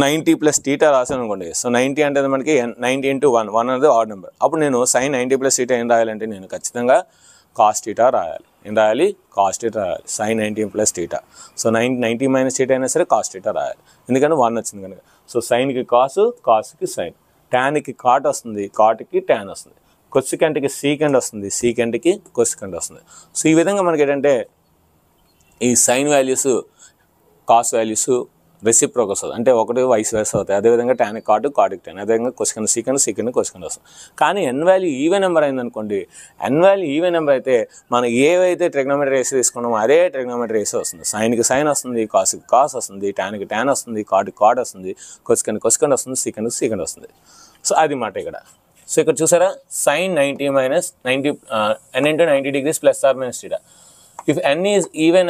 90 + θ రాశాను అనుకోండి. సో 90 అంటే మనకి 90 × 1 అనేది ఆడ్ నెంబర్. అప్పుడు నేను సైన్ 90 + θ ఏం రాయాలంటే నేను ఖచ్చితంగా కాస్ θ రాయాలి. కాస్ θ రాయాలి, సైన్ 90 + θ. సో 90 - θ అయినా సరే కాస్ θ రాయాలి, ఎందుకంటే 1 వచ్చింది కనుక. సో సైన్కి కాసు, కాసుకి సైన్, ట్యాన్కి కాట్ వస్తుంది, కాటుకి ట్యాన్ వస్తుంది, కొసికెంట్కి సీకెండ్ వస్తుంది, సీకెంట్కి కొసికెంట్ వస్తుంది. సో ఈ విధంగా మనకి ఏంటంటే ఈ సైన్ వాల్యూస్, కాస్ వాల్యూస్ రెసిప్రోక్ వస్తుంది, అంటే ఒకటి వైస్ వెర్సా అవుతాయి. అదేవిధంగా ట్యాన్ కాటు, కాటుకి ట్యాన్, అదేవిధంగా కొసికెంట్ సీకెంట్, సీకెంట్ కొసికెంట్ వస్తుంది. కానీ ఎన్ వాల్యూ ఈవెన్ నెంబర్ అయిందనుకోండి, ఎన్ వాల్యూ ఈవెన్ నెంబర్ అయితే మనం ఏవైతే ట్రిగ్నోమెట్రీ రేషియో తీసుకున్నామో అదే ట్రిగ్నోమెట్రీ రేషియో వస్తుంది. సైన్కి సైన్ వస్తుంది, కాసుకి కాస్ వస్తుంది, ట్యాన్కి ట్యాన్ వస్తుంది, కాటుకి కాట్ వస్తుంది, కొసికెంట్ వస్తుంది, సీకెంట్కి సీకెంట్ వస్తుంది. సో అది మాట ఇక్కడ. సో ఇక్కడ చూసారా, sine 90 - n × 90 degrees plus or minus θ. If n is even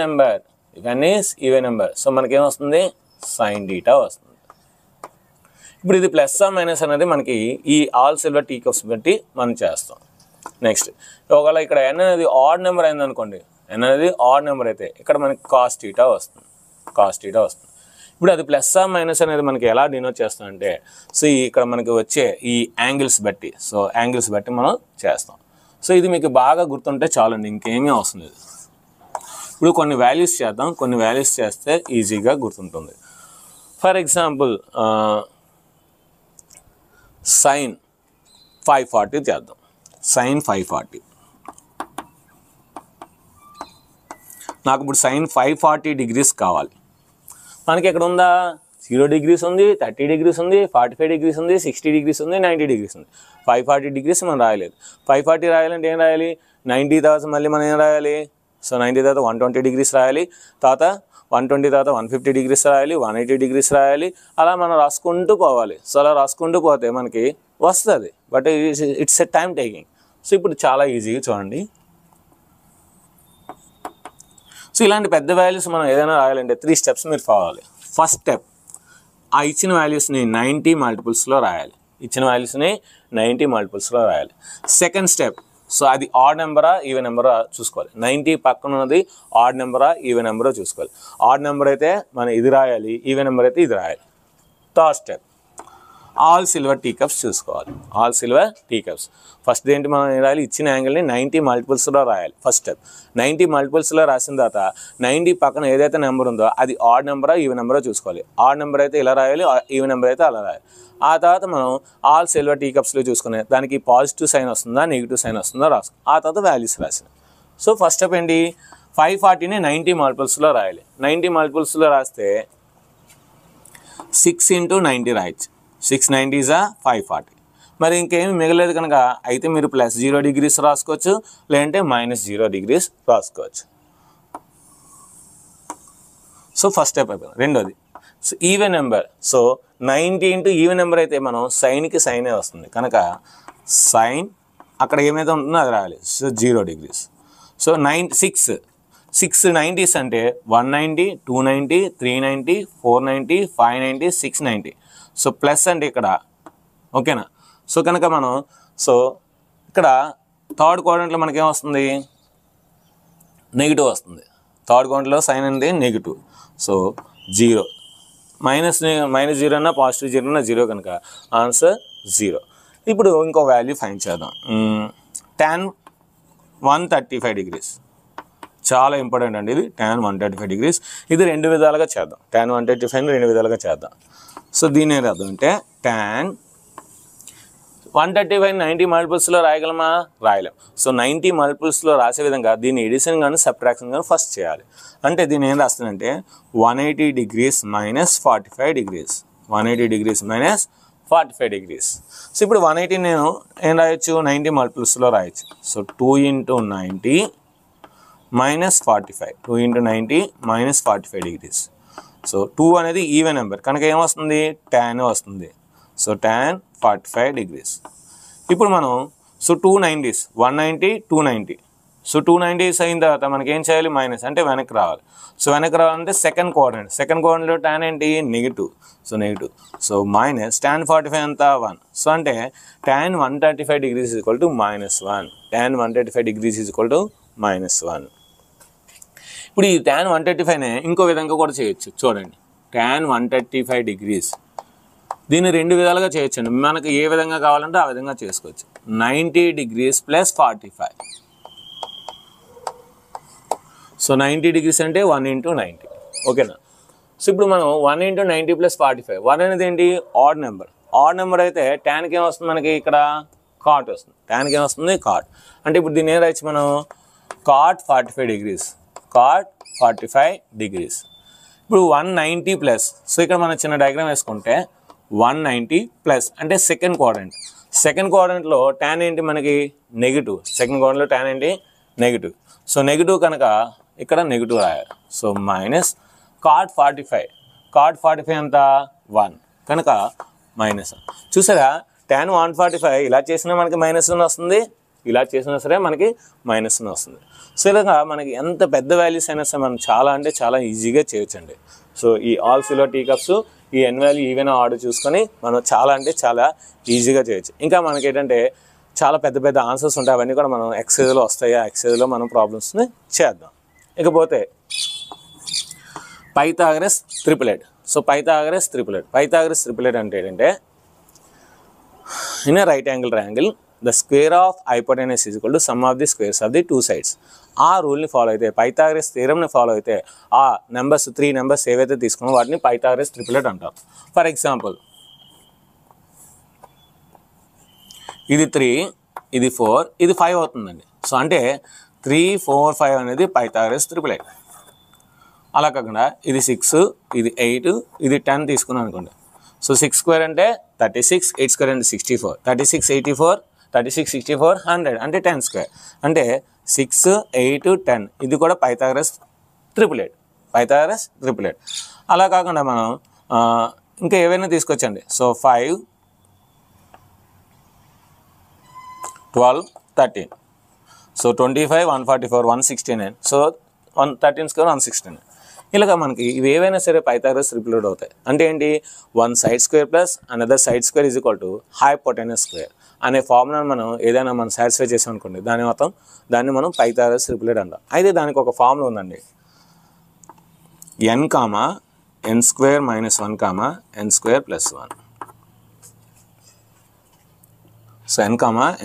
number, so మనకేమొస్తుంది? సైన్ θ వస్తుంది. ఇప్పుడు ఇది ప్లస్ ఆ మైనస్ అనేది మనకి ఈ ఆల్ సిల్వర్ టీ కప్స్ బట్టి మనం చేస్తాం. నెక్స్ట్ ఒకవేళ ఇక్కడ n అనేది ఆడ్ నెంబర్ అయింది అనుకోండి, n అనేది ఆడ్ నెంబర్ అయితే ఇక్కడ మనకి కాస్ థీటా వస్తుంది. ఇప్పుడు అది ప్లస్ ఆ మైనస్ అనేది మనకి ఎలా డినోట్ చేస్తామంటే సో ఇక్కడ మనకి వచ్చే ఈ యాంగిల్స్ బట్టి, సో యాంగిల్స్ బట్టి మనం చేస్తాం. సో ఇది మీకు బాగా గుర్తుంటే చాలండి, ఇంకేమీ అవసరం లేదు. ఇప్పుడు కొన్ని వాల్యూస్ చేద్దాం, కొన్ని వాల్యూస్ చేస్తే ఈజీగా గుర్తుంటుంది. ఫర్ ఎగ్జాంపుల్ sin 540 చేద్దాం. sin 540 నాకు ఇప్పుడు sin 540 డిగ్రీస్ కావాలి. మనకి ఎక్కడ ఉందా 0 డిగ్రీస్ ఉంది, 30 డిగ్రీస్ ఉంది, 45 డిగ్రీస్ ఉంది, 60 డిగ్రీస్ ఉంది, 90 డిగ్రీస్ ఉంది. 540 డిగ్రీస్ మనం రాయలేదు. 540 రాయాలంటే ఏం రాయాలి, 90 తర్వాత మళ్ళీ మనం ఏం రాయాలి, సో 90 తర్వాత 120 డిగ్రీస్ రాయాలి, తర్వాత 120 తర్వాత 150 డిగ్రీస్ రాయాలి, 180 డిగ్రీస్ రాయాలి, అలా మనం రాసుకుంటూ పోవాలి. సో అలా రాసుకుంటూ పోతే మనకి వస్తుంది, but it's a time taking. So ఇప్పుడు చాలా ఈజీగా చూడండి. సో ఇలాంటి పెద్ద వాల్యూస్ మనం ఏదైనా రాయాలంటే 3 స్టెప్స్ మీరు ఫాలో అవ్వాలి. ఫస్ట్ స్టెప్, ఆ ఇచ్చిన వాల్యూస్ని 90 మల్టిపుల్స్లో రాయాలి. సెకండ్ స్టెప్, సో అది ఆడ్ నెంబరా ఈవెన్ నెంబరా చూసుకోవాలి. 90 పక్కన ఉన్నది ఆడ్ నెంబరా ఈవెన్ నెంబరా చూసుకోవాలి. ఆడ్ నెంబర్ అయితే మనం ఇది రాయాలి, ఈవెన్ నెంబర్ అయితే ఇది రాయాలి. Third step, all silver tea cups చూసుకోవాలి. ఫస్ట్ ఏంటి మనం రాయాలి, ఇచ్చిన యాంగిల్ని 90 మల్టిపుల్స్లో రాయాలి. ఫస్ట్ స్టెప్ 90 మల్టిపుల్స్లో రాసిన తర్వాత 90 పక్కన ఏదైతే నెంబర్ ఉందో అది ఆడ్ నెంబరా ఈవెన్ నెంబరా చూసుకోవాలి. ఆడ్ నెంబర్ అయితే ఇలా రాయాలి, ఈవెన్ నెంబర్ అయితే అలా రాయాలి. ఆ తర్వాత మనం ఆల్ సిల్వర్ టీ కప్స్లో చూసుకునే దానికి పాజిటివ్ సైన్ వస్తుందా నెగిటివ్ సైన్ వస్తుందా రాసుకో. ఆ తర్వాత వాల్యూస్ రాసిన. సో ఫస్ట్ స్టెప్ ఏంటి, 540ని 90 మల్టిపుల్స్లో రాయాలి. 90 మల్టిపుల్స్లో రాస్తే 6 × 90 రాయొచ్చు. 6 90s 540. మరి ఇంకేమి మిగలేదు కనుక అయితే మీరు +0 డిగ్రీస్ రాసుకోవచ్చు, లేదంటే -0 డిగ్రీస్ రాసుకోవచ్చు. సో ఫస్ట్ స్టెప్ అయిపోయింది. రెండోది, so even number. So 90 × even number అయితే మనం సైన్కి సైనే వస్తుంది కనుక సైన్ అక్కడ ఏమైతే ఉంటుందో అది రాయాలి. So 0 degrees. సో 6 90s అంటే 190, 290, 390, 490, 590, 690. సో ప్లస్ అంటే ఇక్కడ ఓకేనా. సో కనుక మనం సో ఇక్కడ థర్డ్ క్వాడ్రంట్లో మనకేమొస్తుంది, నెగిటివ్ వస్తుంది. థర్డ్ క్వాడ్రంట్లో సైన్ అనేది నెగిటివ్. సో 0 -0 అన్నా పాజిటివ్ 0 అన్నా 0 కనుక ఆన్సర్ 0. ఇప్పుడు ఇంకో వాల్యూ ఫైండ్ చేద్దాం. tan 135 డిగ్రీస్ చాలా ఇంపార్టెంట్ అండి ఇది. tan 135 డిగ్రీస్ ఇది 2 విధాలుగా చేద్దాం. tan 135ని 2 విధాలుగా చేద్దాం. సో దీని ఏం రాద్దాం అంటే tan 135 90 మల్టిపుల్స్లో రాయగలమా, రాయలేం. సో 90 మల్టిపుల్స్లో రాసే విధంగా దీన్ని ఎడిషన్ కానీ సబ్ట్రాక్షన్ కానీ ఫస్ట్ చేయాలి. అంటే దీన్ని ఏం రాస్తుందంటే 180 degrees -45 degrees. 180 degrees -45 degrees. So ఇప్పుడు 180 నేను ఏం రాయొచ్చు, 90 మల్టిపుల్స్లో రాయొచ్చు. సో 2 × 90 -45. 2 × 90 -45 డిగ్రీస్. సో 2 అనేది ఈవెన్ నెంబర్ కనుక ఏమొస్తుంది, tan వస్తుంది. So tan 45 degrees. ఇప్పుడు మనం సో 290s 190 290. సో 290s అయిన తర్వాత మనకి ఏం చేయాలి, మైనస్ అంటే వెనక్కి రావాలి. సో వెనక్కి రావాలంటే సెకండ్ క్వాడ్రంట్లో tan ఏంటి, negative. So negative. So minus tan 45 ఎంత 1. సో అంటే tan 135 డిగ్రీస్ = -1. tan 135 degrees = -1. ఇప్పుడు ఈ tan 135నే ఇంకో విధంగా కూడా చేయొచ్చు. చూడండి, tan 135 డిగ్రీస్ దీన్ని 2 విధాలుగా చేయొచ్చండి. మనకు ఏ విధంగా కావాలంటే ఆ విధంగా చేసుకోవచ్చు. 90 డిగ్రీస్ + 45. సో 90 డిగ్రీస్ అంటే 1 × 90 ఓకేనా. సో ఇప్పుడు మనం 1 × 90 + 45. 1 అనేది ఏంటి, ఆడ్ నెంబర్. ఆడ్ నెంబర్ అయితే ట్యాన్కి ఏమొస్తుంది, మనకి ఇక్కడ కాట్ వస్తుంది. ట్యాన్కి ఏమొస్తుంది, కాట్. అంటే ఇప్పుడు దీన్ని ఏం రాయొచ్చు మనం, cot 45 డిగ్రీస్. cot 45 degrees. ఇప్పుడు 190 ప్లస్. సో ఇక్కడ మనం చిన్న డయాగ్రామ్ వేసుకుంటే 190 ప్లస్ అంటే సెకండ్ క్వాడ్రంట్లో tan ఏంటి మనకి, నెగిటివ్. సెకండ్ క్వాడ్రంట్లో tan ఏంటి, నెగిటివ్. సో నెగిటివ్ కనుక ఇక్కడ నెగిటివ్ రాయాలి. So minus cot 45. cot 45 ఎంత 1 కనుక -1. చూసారా, tan 145 ఇలా చేసినా మనకి -1 వస్తుంది, ఇలా చేసినా సరే మనకి -1 వస్తుంది. సో ఇలాగా మనకి ఎంత పెద్ద వాల్యూస్ అయినా సరే మనం చాలా అంటే చాలా ఈజీగా చేయొచ్చండి. సో ఈ ఆల్ సిల్వర్ టీ కప్స్ ఈ n వాల్యూ ఈవెన్ ఆర్డర్ చూసుకొని మనం చాలా అంటే చాలా ఈజీగా చేయొచ్చు. ఇంకా మనకి ఏంటంటే చాలా పెద్ద పెద్ద ఆన్సర్స్ ఉంటాయి, అవన్నీ కూడా మనం ఎక్సైజ్లో వస్తాయా, ఎక్సైజ్లో మనం ప్రాబ్లమ్స్ని చేద్దాం. ఇకపోతే పైథాగరస్ ట్రిపులెట్. సో పైథాగరస్ ట్రిపులెట్ అంటే ఏంటంటే in a right angle triangle the square of hypotenuse is equal to some of the squares of the two sides. ఆ రూల్ని ఫాలో అయితే, పైథాగరస్ థియరమ్ని ఫాలో అయితే ఆ నెంబర్స్ 3 నెంబర్స్ ఏవైతే తీసుకున్నామో వాటిని పైథాగరస్ ట్రిపులెట్ అంటారు. ఫర్ ఎగ్జాంపుల్ ఇది 3, ఇది 4, ఇది 5 అవుతుందండి. సో అంటే 3, 4, 5 అనేది పైథాగరస్ ట్రిపులెట్. అలా కాకుండా ఇది 6, ఇది 8, ఇది 10 తీసుకున్నాం అనుకోండి. సో 6 స్క్వేర్ అంటే 36, 8 స్క్వేర్ అంటే 64, 36, 84, 36, 64, 100 అంటే 10 స్క్వేర్ అంటే 6, 8, 10 ఇది కూడా పైథాగరస్ ట్రిపులెట్. అలా కాకుండా మనం ఇంకా ఏవైనా తీసుకొచ్చండి. So 5, 12, 13, so 25, 144, 169, so 13 square 169. ఇలాగా మనకి ఇవి ఏవైనా సరే పైథాగరస్ ట్రిపులెట్ అవుతాయి. అంటే ఏంటి, one side square plus another side square is equal to hypotenuse square అనే ఫార్ములాను మనం ఏదైనా మనం సాటిస్ఫై చేసాం అనుకోండి, దాన్ని మనం పైథాగరస్ ట్రిపులెట్ అంటాం. అయితే దానికి ఒక ఫార్ములా ఉందండి, n, n square minus 1, n square plus 1. So n,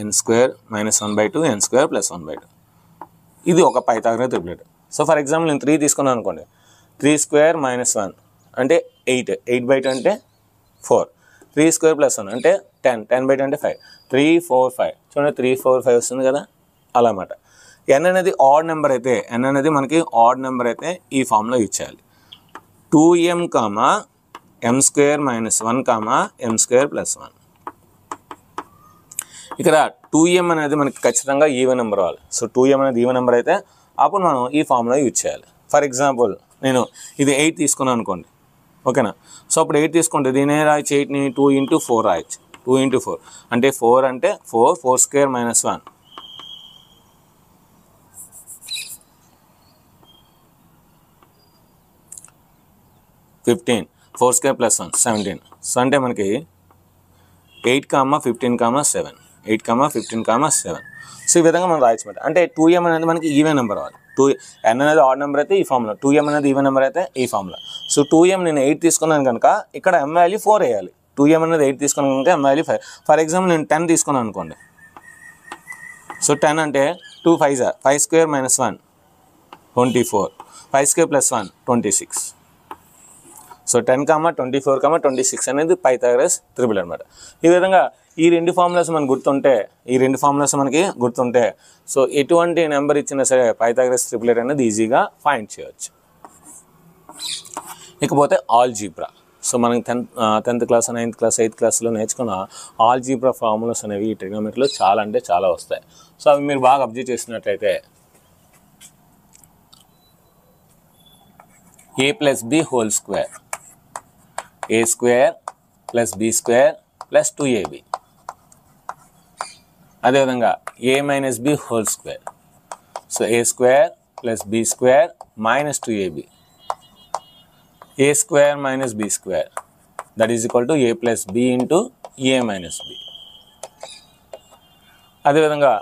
n square minus 1/2, n square plus 1/2 ఇది ఒక పైథాగరస్ ట్రిపులెట్. సో ఫర్ ఎగ్జాంపుల్ నేను 3 తీసుకున్నాను అనుకోండి, 3 స్క్వేర్ మైనస్ 1 అంటే 8, 8/2 అంటే 4, 3 స్క్వేర్ ప్లస్ 1 అంటే 10, 10/2 అంటే 5, 3, 4, 5 చూడండి 3, 4, 5 వస్తుంది కదా. అలా అన్నమాట. n అనేది ఆడ్ నెంబర్ అయితే, n అనేది మనకి ఆడ్ నెంబర్ అయితే ఈ ఫామ్లో యూజ్ చేయాలి. 2m, m square minus 1, m square plus 1. ఇక్కడ 2m అనేది మనకి ఖచ్చితంగా ఈవెన్ నెంబర్ అవ్వాలి. సో 2m అనేది ఈవెన్ నెంబర్ అయితే అప్పుడు మనం ఈ ఫార్ములా యూజ్ చేయాలి. ఫర్ ఎగ్జాంపుల్ నేను ఇది 8 తీసుకున్నాను అనుకోండి, ఓకేనా. సో అప్పుడు 8 తీసుకుంటే దీని రాయొచ్చు, 8ని 2 into 4 రాయొచ్చు. 2 into 4 అంటే 4 అంటే 4, 4 square minus 1, 15, 4 square plus 1, 17. So అంటే మనకి 8, 15, 7, 8, 15, 7. సో ఈ విధంగా మనం రాయొచ్చు. అంటే 2m అనేది మనకి ఈవెన్ నెంబర్ అవ్వాలి. n అనేది ఆడ్ నెంబర్ అయితే ఈ ఫార్ములా, 2m అనేది ఈవెన్ నెంబర్ అయితే ఈ ఫార్ములా. సో 2m నేను 8 తీసుకున్నాను కనుక ఇక్కడ m వాల్యూ 4 వేయాలి. 2m అనేది 8 తీసుకున్నాను కనుక m వాల్యూ 5. ఫర్ ఎగ్జాంపుల్ నేను 10 తీసుకున్నాను అనుకోండి. సో 10 అంటే 2 5s, 5 square minus 1, 24, 5 square plus 1, 26. So 10, 24, 26 అనేది పైథాగరస్ ట్రిపులెట్ అనమాట. ఈ విధంగా ఈ రెండు ఫార్ములాస్ మనకి గుర్తుంటే సో ఎటువంటి నెంబర్ ఇచ్చినా సరే పైథాగరస్ ట్రిపులెట్ అనేది ఈజీగా ఫైండ్ చేయవచ్చు. ఇకపోతే ఆల్జీబ్రా. సో మనకి 10th class, 9th class, 8th క్లాస్లో నేర్చుకున్న ఆల్జీబ్రా ఫార్ములాస్ అనేవి ఈ ట్రిగ్నోమెట్రీలో చాలా అంటే చాలా వస్తాయి. సో అవి మీరు బాగా అబ్జర్వ్ చేసినట్లయితే a + b whole square, a square plus b square plus 2ab. అదేవిధంగా a - b whole square, so a square plus b square minus 2ab, a square minus b square that is equal to a plus b into a minus b. అదేవిధంగా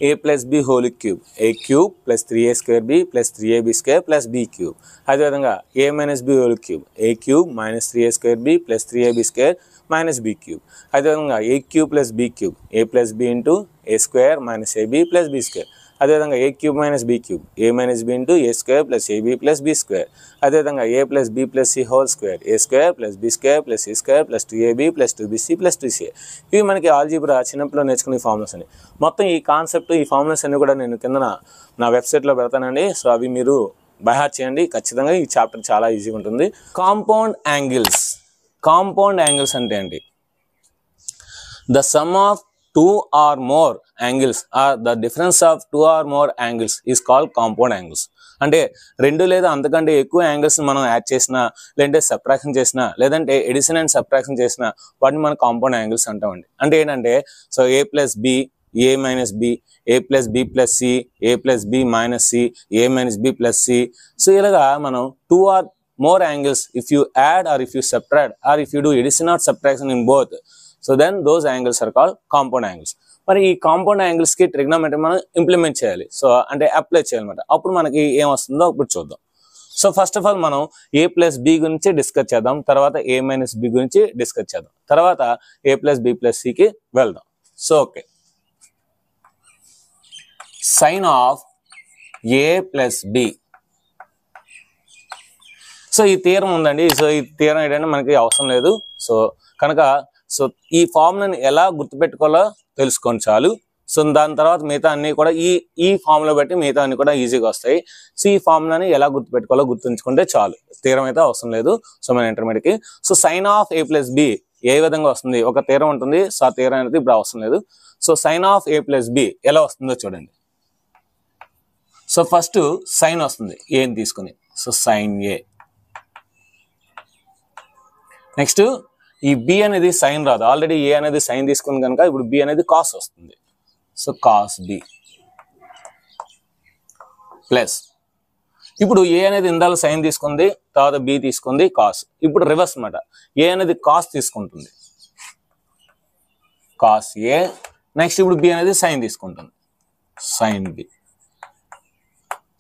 a plus b whole cube, a cube plus 3a square b plus 3ab square plus b cube. అదేవిధంగా a minus b whole cube, a cube minus 3a square b plus 3ab square minus b cube. అదేవిధంగా a cube plus b cube, a plus b into a square minus ab plus b square. అదేవిధంగా a cube minus b cube, a minus b into a square plus ab plus b square. అదేవిధంగా a plus b plus c whole square, a square plus b square plus c square plus 2ab plus 2bc plus 2ca. ఇవి మనకి algebra చిన్నప్పుడు నేర్చుకునే formulas అని. మొత్తం ఈ concept, ఈ formulas అన్ని కూడా నేను కింద నా వెబ్సైట్లో పెడతానండి. సో అవి మీరు బై హార్ట్ చేయండి. ఖచ్చితంగా ఈ చాప్టర్ చాలా ఈజీగా ఉంటుంది. కాంపౌండ్ యాంగిల్స్ అంటే ఏంటి? The sum of 2 or more angles or the difference of 2 or more angles is called compound angles. అంటే 2 లేదా అంతకంటే ఎక్కువ యాంగిల్స్ మనం యాడ్ చేసినా, లేదంటే సబ్ట్రాక్షన్ చేసినా, లేదంటే ఎడిషన్ అండ్ సబ్ట్రాక్షన్ చేసినా వాటిని మనం కాంపౌండ్ యాంగిల్స్ అంటామండి. అంటే ఏంటంటే so a plus b, a minus b, a plus b plus c, a plus b minus c, a minus b plus c. So ఇలాగా మనం 2 or more angles if you add or if you subtract or if you do addition or subtraction in both. So then those angles are called compound angles. మరి ఈ compound angles కి trigonometry మనం implement చేయాలి. So అంటే apply చేయాలన్నమాట. అప్పుడు మనకి ఏం వస్తుందో అప్పుడు చూద్దాం. సో ఫస్ట్ ఆఫ్ ఆల్ మనం a ప్లస్ బి గురించి డిస్కస్ చేద్దాం, తర్వాత a మైనస్ బి గురించి డిస్కస్ చేద్దాం, తర్వాత a ప్లస్ బి ప్లస్ సికి వెళ్దాం. So okay, sine of a plus B. So ఈ థియరం ఉందండి. సో ఈ థియరం ఏంటంటే మనకి అవసరం లేదు. సో కనుక ఈ ఫార్ములాని ఎలా గుర్తుపెట్టుకోవాలో తెలుసుకొని చాలు. సో దాని తర్వాత మిగతా అన్ని కూడా ఈ ఫార్ములా బట్టి మిగతా అన్ని కూడా ఈజీగా వస్తాయి. సో ఈ ఫార్ములాని ఎలా గుర్తుపెట్టుకోవాలో గుర్తుంచుకుంటే చాలు, థియరం అయితే అవసరం లేదు. సో మన ఇంటర్మీడియట్కి so sine of a plus B ఏ విధంగా వస్తుంది, ఒక థియరం ఉంటుంది. సో ఆ థియరం అనేది ఇప్పుడు అవసరం లేదు. So sine of a plus B ఎలా వస్తుందో చూడండి. సో ఫస్ట్ సైన్ వస్తుంది ఏం తీసుకుని, సో సైన్ ఏ. నెక్స్ట్ ఈ బి అనేది సైన్ రాదు, ఆల్రెడీ ఏ అనేది సైన్ తీసుకుంది కనుక ఇప్పుడు బి అనేది కాస్ వస్తుంది. సో కాస్ బి ప్లస్ ఇప్పుడు ఏ అనేది ఇందాల సైన్ తీసుకుంది, తర్వాత బి తీసుకుంది కాస్. ఇప్పుడు రివర్స్ అన్నమాట, ఏ అనేది కాస్ తీసుకుంటుంది కాస్ ఏ. నెక్స్ట్ ఇప్పుడు బి అనేది సైన్ తీసుకుంటుంది సైన్ బి.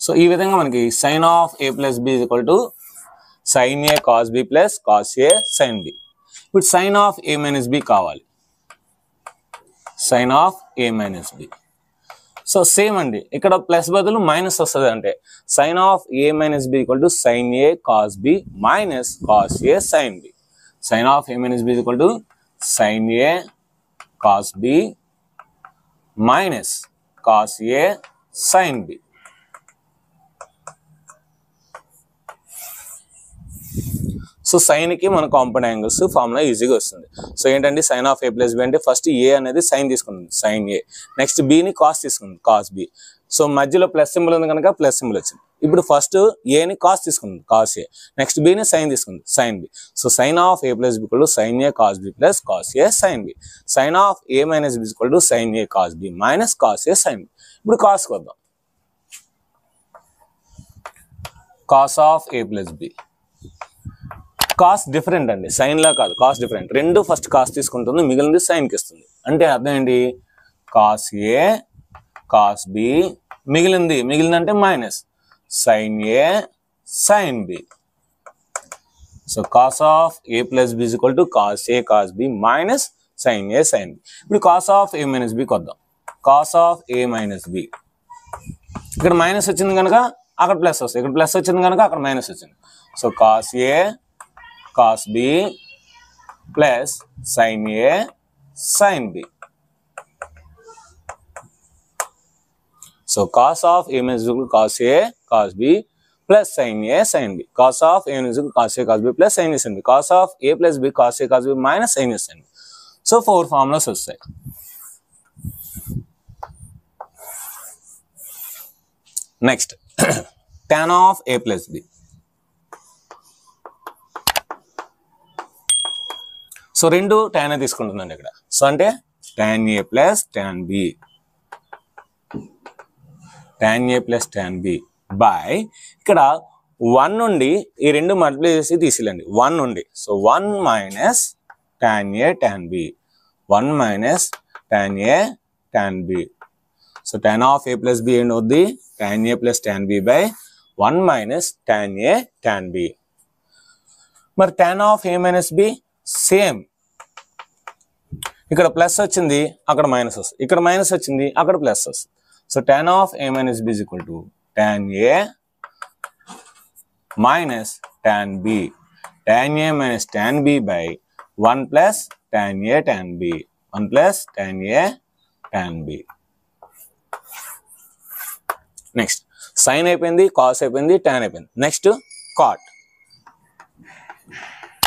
సో ఈ విధంగా మనకి sine of a plus B equal to sine A cos B plus cos A sine B. ఇప్పుడు sine of a minus B కావాలి, sine of a minus B. So same అండి, ఇక్కడ plus బదులు minus వస్తుంది. అంటే sine of a minus B equal to sine A cos B minus cos A sine B. Sine of a minus B equal to sine A cos B minus cos A sine B. So sine కి మన compound angles formula ఈజీగా వస్తుంది. So ఏంటంటే sine of a plus B అంటే first A అనేది sine తీసుకుంటుంది sine A, next బిని cos తీసుకుంది కాస్ బి. సో మధ్యలో ప్లస్ సింబల్ ఉంది కనుక ప్లస్ సింబల్ వచ్చింది. ఇప్పుడు ఫస్ట్ ఏని కాస్ తీసుకుంది కాస్ ఏ, నెక్స్ట్ బిని సైన్ తీసుకుంది sine B. So sine of a plus B equal to sine A cos B plus cos A sine B. Sine of a minus B equal to sine A cos B minus cos A sine B. ఇప్పుడు కాస్కి వద్దాం. Cos of a plus B, cos different అండి, sine లా కాదు, cos different. రెండు first cos తీసుకుంటుంది, మిగిలినది సైన్కి ఇస్తుంది. అంటే అర్థం ఏంటి, కాస్ ఏ కాస్ బి, మిగిలిందంటే minus sine A sine B. So cos of a plus B equal to cos A cos B minus sine A sine B. ఇప్పుడు కాస్ ఆఫ్ a మైనస్ బికి వద్దాం. Cos of a minus B, ఇక్కడ minus వచ్చింది కనుక అక్కడ plus వస్తుంది, ఇక్కడ plus వచ్చింది కనుక అక్కడ మైనస్ వచ్చింది. So cos A cos B plus sine A sine B. So cos of a minus B cos A cos B plus sine A sine B. Cos of a minus B cos A cos B plus sine A sine B. Cos of a plus B cos A cos B minus sine A sine B. So 4 formulas వస్తాయి. Next tan of a plus B. So రెండు tan ఏ తీసుకుంటుందండి ఇక్కడ. So అంటే tan a plus tan b, tan a plus tan b by ఇక్కడ 1 నుండి ఈ రెండు multiply చేసి తీసిలేండి 1 నుండి. So 1 minus tan a tan b, 1 minus tan a tan b. So tan of a plus b ఏంటి, tan a plus tan b by 1 minus tan a tan b. మరి tan of a minus b same, ఇక్కడ plus వచ్చింది అక్కడ minus వస్తుంది, ఇక్కడ minus వచ్చింది అక్కడ plus వస్తుంది. So tan of a minus b equal to tan a minus tan b, tan a minus tan b by 1 plus tan a tan b, 1 plus tan a tan b. Next sine అయిపోయింది, cos అయిపోయింది, tan అయిపోయింది. Next cot,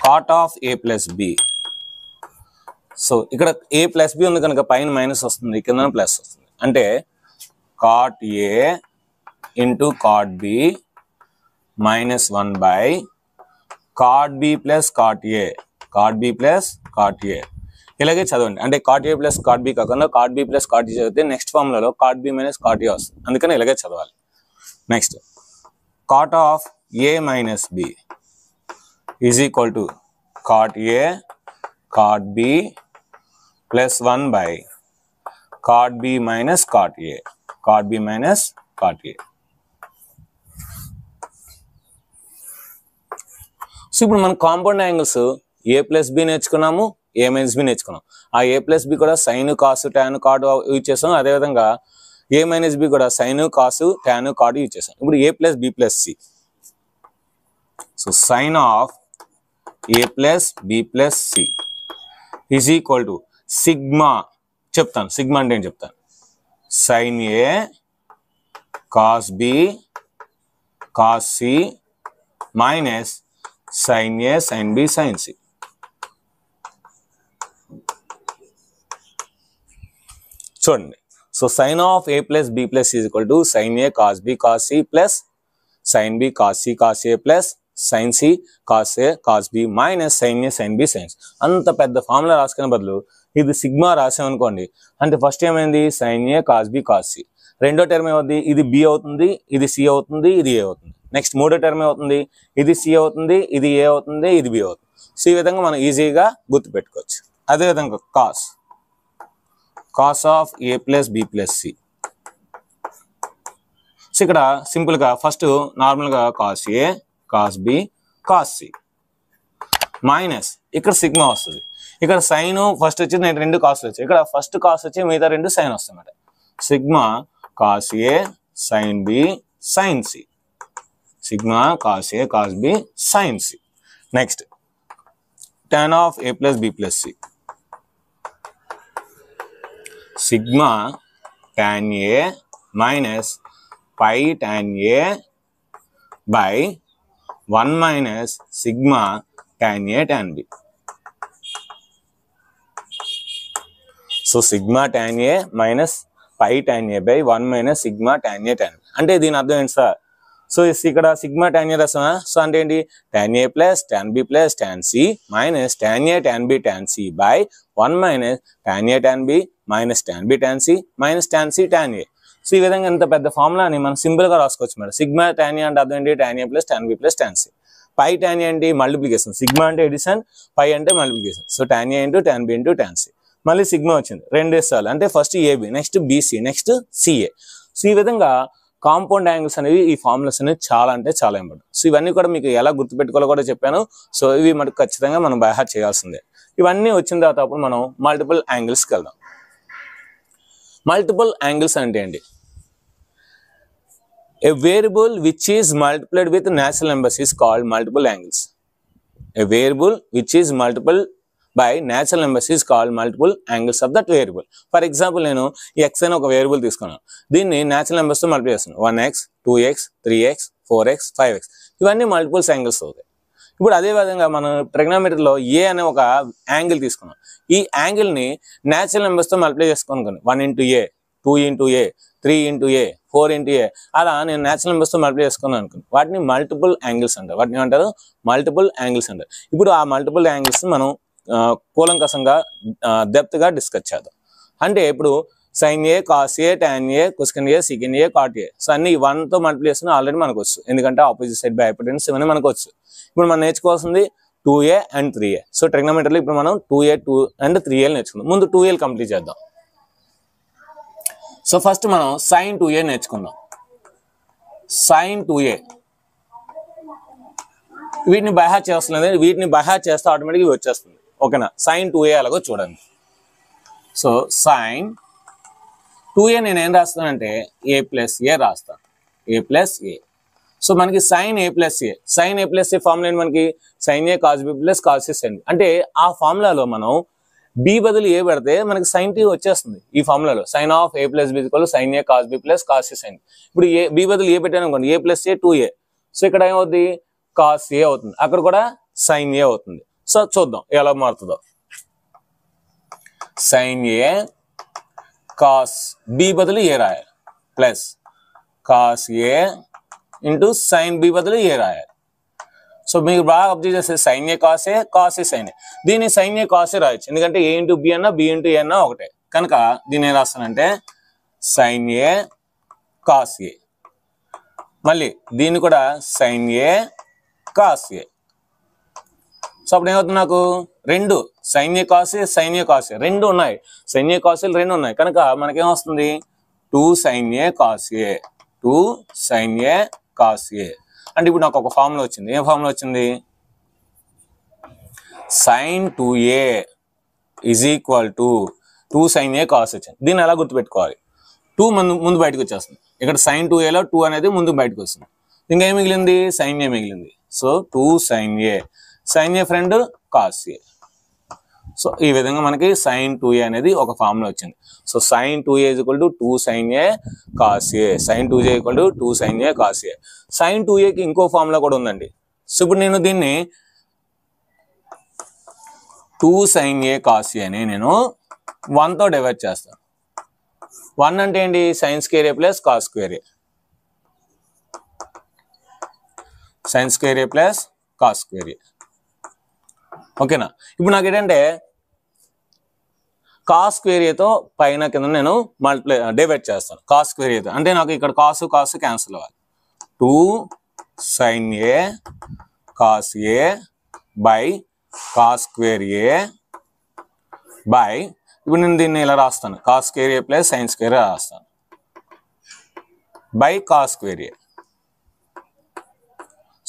cot of a plus b. So ఇక్కడ a plus b ఉంది కనుక పైన minus వస్తుంది, కింద plus వస్తుంది. అంటే cot a into cot b minus 1 by cot b plus cot a, cot b plus cot a. ఇలాగే చదవండి. అంటే cot a plus cot b కాకుండా cot b plus cot a చదివితే నెక్స్ట్ ఫార్ములాలో cot b minus cot a వస్తుంది, అందుకని ఇలాగే చదవాలి. Next cot of a minus b, is equal to cot A cot B plus 1 by cot B minus cot A. Cot B minus cot A. So ఇప్పుడు మనం compound angles A plus B నేర్చుకున్నాము, A minus B నేర్చుకున్నాం. ఆ A plus B కూడా sine cos tan cot use చేస్తాం. అదేవిధంగా A minus B కూడా sine cos tan cot use చేస్తాం. ఇప్పుడు A plus B plus C. So sine of A plus B plus C is equal to sigma. చెప్తాను sigma అంటే ఏం చెప్తాను. Sine ఏ cos B cos C minus sine ఏ sine B sine C. చూడండి. So sine of A plus B plus is equal to sine A cos B cos C plus sine B cos C cos A plus sine C cos A cos B minus sine A sine B sines. అంత పెద్ద formula రాసుకునే బదులు ఇది sigma రాసామనుకోండి, అంటే first ఏమైంది sign ఏ cos B cos C. రెండో term ఏమవుతుంది, ఇది బి అవుతుంది, ఇది సి అవుతుంది, ఇది ఏ అవుతుంది. నెక్స్ట్ మూడో టర్మ్ ఏమవుతుంది, ఇది సి అవుతుంది, ఇది ఏ అవుతుంది, ఇది బి అవుతుంది. సో ఈ విధంగా మనం ఈజీగా గుర్తుపెట్టుకోవచ్చు. అదేవిధంగా cos cos of A plus B plus C. So ఇక్కడ సింపుల్గా ఫస్ట్ నార్మల్గా కాస్ ఏ cos B cos C minus ఇక్కడ సిగ్మా వస్తుంది. ఇక్కడ సైన్ ఫస్ట్ వచ్చి నేను రెండు కాస్లు వచ్చాయి, ఇక్కడ ఫస్ట్ కాస్ వచ్చి మిగతా రెండు సైన్ వస్తాయన్నమాట. Sigma cos A sine B sine C. Sigma cos A cos B sine C. Next tan of A plus B plus C. Sigma tan A minus pi tan A by 1 minus sigma tan A tan B. So sigma tan A minus pi tan A by 1 minus sigma tan A tan B. అంటే దీని అర్థం ఏంటి sir? So ఇక్కడ sigma tan A రాసామా, so అంటే ఏంటి tan A plus tan B plus tan C minus tan A tan B tan C by 1 minus tan A tan B minus tan B tan C minus tan C tan A. So ఈ విధంగా ఇంత పెద్ద ఫార్ములాని మనం సింపుల్గా రాసుకోవచ్చు madam. Sigma tan A అంటే అర్థం ఏంటి tan A plus tan B plus tan C. Pi tan A అంటే మల్టిప్లికేషన్, సిగ్మా అంటే ఎడిషన్, పై అంటే multiplication. So tan A into tan B into tan C. మళ్ళీ సిగ్మా వచ్చింది రెండు సార్లు, అంటే first AB next BC next CA. So ఈ విధంగా కాంపౌండ్ యాంగిల్స్ అనేవి ఈ ఫార్ములాస్ అనేవి చాలా అంటే చాలా ఇంపార్టెంట్. సో ఇవన్నీ కూడా మీకు ఎలా గుర్తుపెట్టుకోవాలో కూడా చెప్పాను. సో ఇవి మనకు ఖచ్చితంగా మనం బై హార్ట్ చేయాల్సిందే. ఇవన్నీ వచ్చిన తర్వాత అప్పుడు మనం మల్టిపుల్ యాంగిల్స్కి వెళ్దాం. మల్టిపుల్ యాంగిల్స్ అంటే ఏంటి? A variable which is multiplied with natural numbers is called multiple angles. A variable which is multiple by natural numbers is called multiple angles of that variable. For example, నేను x అనే ఒక variable తీసుకున్నాను, దీన్ని natural numbers తో multiply చేస్తున్నాను. 1x 2x 3x 4x 5x ఇవన్నీ multiples angles అవుతాయి. ఇప్పుడు అదే విధంగా మనం ట్రిగ్నోమెట్రీలో ఏ అనే ఒక యాంగిల్ తీసుకున్నాం, ఈ యాంగిల్ని natural numbers తో multiply చేసుకోనుకోండి. 1 into a 2 into a 3 into a 4 into a అలా నేను న్యాచురల్ నెంబర్స్తో మల్టిప్లై చేసుకున్నాను అనుకోండి. వాటిని మల్టిపుల్ యాంగిల్స్ అంటారు. వాటిని ఏమంటారు? మల్టిపుల్ యాంగిల్స్ అంటారు. ఇప్పుడు ఆ మల్టిపుల్ యాంగిల్స్ మనం కూలంకషంగా డెప్త్గా డిస్కస్ చేద్దాం. అంటే ఇప్పుడు sine A cos A tan A cosecant A secant A cot A. So అన్ని 1తో మల్టిప్లై చేస్తున్నా ఆల్రెడీ మనకు వచ్చు, ఎందుకంటే ఆపోజిట్ సైడ్ బై హైపోటెన్యూస్ ఇవన్నీ మనకు వచ్చు. ఇప్పుడు మనం నేర్చుకోవాల్సింది 2a and 3a. సో ట్రిగ్నోమెట్రీలో ఇప్పుడు మనం 2a 2 and 3a నేర్చుకుందాం. ముందు 2a కంప్లీట్ చేద్దాం. సో ఫస్ట్ మనం సైన్ 2a నేర్చుకుందాం. సైన్ 2a వీటిని బై హార్ట్ చేస్తుంది, వీటిని బై హార్ట్ చేస్తే ఆటోమేటిక్గా ఇవి వచ్చేస్తుంది. ఓకేనా? సైన్ 2a అలాగో చూడండి. సో సైన్ 2a నేను ఏం రాస్తానంటే ఏ ప్లస్ ఏ రాస్తాను, ఏ ప్లస్ ఏ. సో మనకి sine a plus a, sine a plus a formula ఏంటి మనకి? సైన్ ఏ కాస్ బి ప్లస్ కాస్ ఏ సైన్. అంటే ఆ ఫార్ములాలో మనం బి బదులు ఏ పెడితే మనకి సైన్ టీ వచ్చేస్తుంది. ఈ ఫార్ములాలో sine of A plus B sine A cos B plus cos A sine. ఇప్పుడు ఏ బి బదులు ఏ పెట్టాను అనుకోండి, ఏ ప్లస్ ఏ 2a. సో ఇక్కడ ఏమవుతుంది? కాస్ ఏ అవుతుంది, అక్కడ కూడా సైన్ ఏ అవుతుంది. సో చూద్దాం ఎలా మారుతుందో. సైన్ ఏ కాస్ బి బదులు ఏ రాయాలి plus cos A into sine B బదులు ఏ రాయాలి. సో మీరు బాగా అబ్జర్వ్ చేస్తే sine A cos A sine A. దీన్ని సైన్ ఏ కాస్ ఏ రాయొచ్చు, ఎందుకంటే ఏ ఇంటూ బి అన్నా బి ఇంటూ ఏ అన్నా ఒకటే కనుక దీన్ని ఏం రాస్తానంటే సైన్ ఏ కాస్ ఏ. మళ్ళీ దీన్ని కూడా sine A cos a. So అప్పుడు ఏమవుతుంది నాకు రెండు sin A cos A sin A cos A రెండు ఉన్నాయి, sin A cos A రెండు ఉన్నాయి కనుక మనకేమొస్తుంది 2 sin A cos A 2 sin A cos A. అంటే ఇప్పుడు నాకు ఒక ఫార్ములా వచ్చింది. ఏం ఫార్ములా వచ్చింది? sin 2A is equal to 2 sin A cos వచ్చింది. దీన్ని ఎలా గుర్తుపెట్టుకోవాలి? 2 ముందు బయటకు వచ్చేస్తుంది. ఇక్కడ sin 2Aలో 2 అనేది ముందు బయటకు వస్తుంది. ఇంకా ఏం మిగిలింది? sin A మిగిలింది. So 2 sin A friend cos A. So ఈ విధంగా మనకి sin 2A అనేది ఒక ఫార్ములా వచ్చింది. So sin 2A is equal to 2 sin A cos A. sin 2A equal to 2 sin A cos A. sin 2Aకి ఇంకో formula కూడా ఉందండి. సో ఇప్పుడు నేను దీన్ని 2 sin A cos A అని నేను 1తో డివైడ్ చేస్తాను. 1 అంటే ఏంటి? sin square A plus cos square A. sin square A plus cos square A. ఓకేనా? ఇప్పుడు నాకు ఏంటంటే cos square A తో పైన కింద నేను డివైడ్ చేస్తాను. cos square A తో అంటే నాకు ఇక్కడ cos క్యాన్సిల్ అవ్వాలి. 2 sin A cos A by cos square A by ఇప్పుడు నేను దీన్ని ఇలా రాస్తాను. cos square A plus sin square A రాస్తాను by cos square A.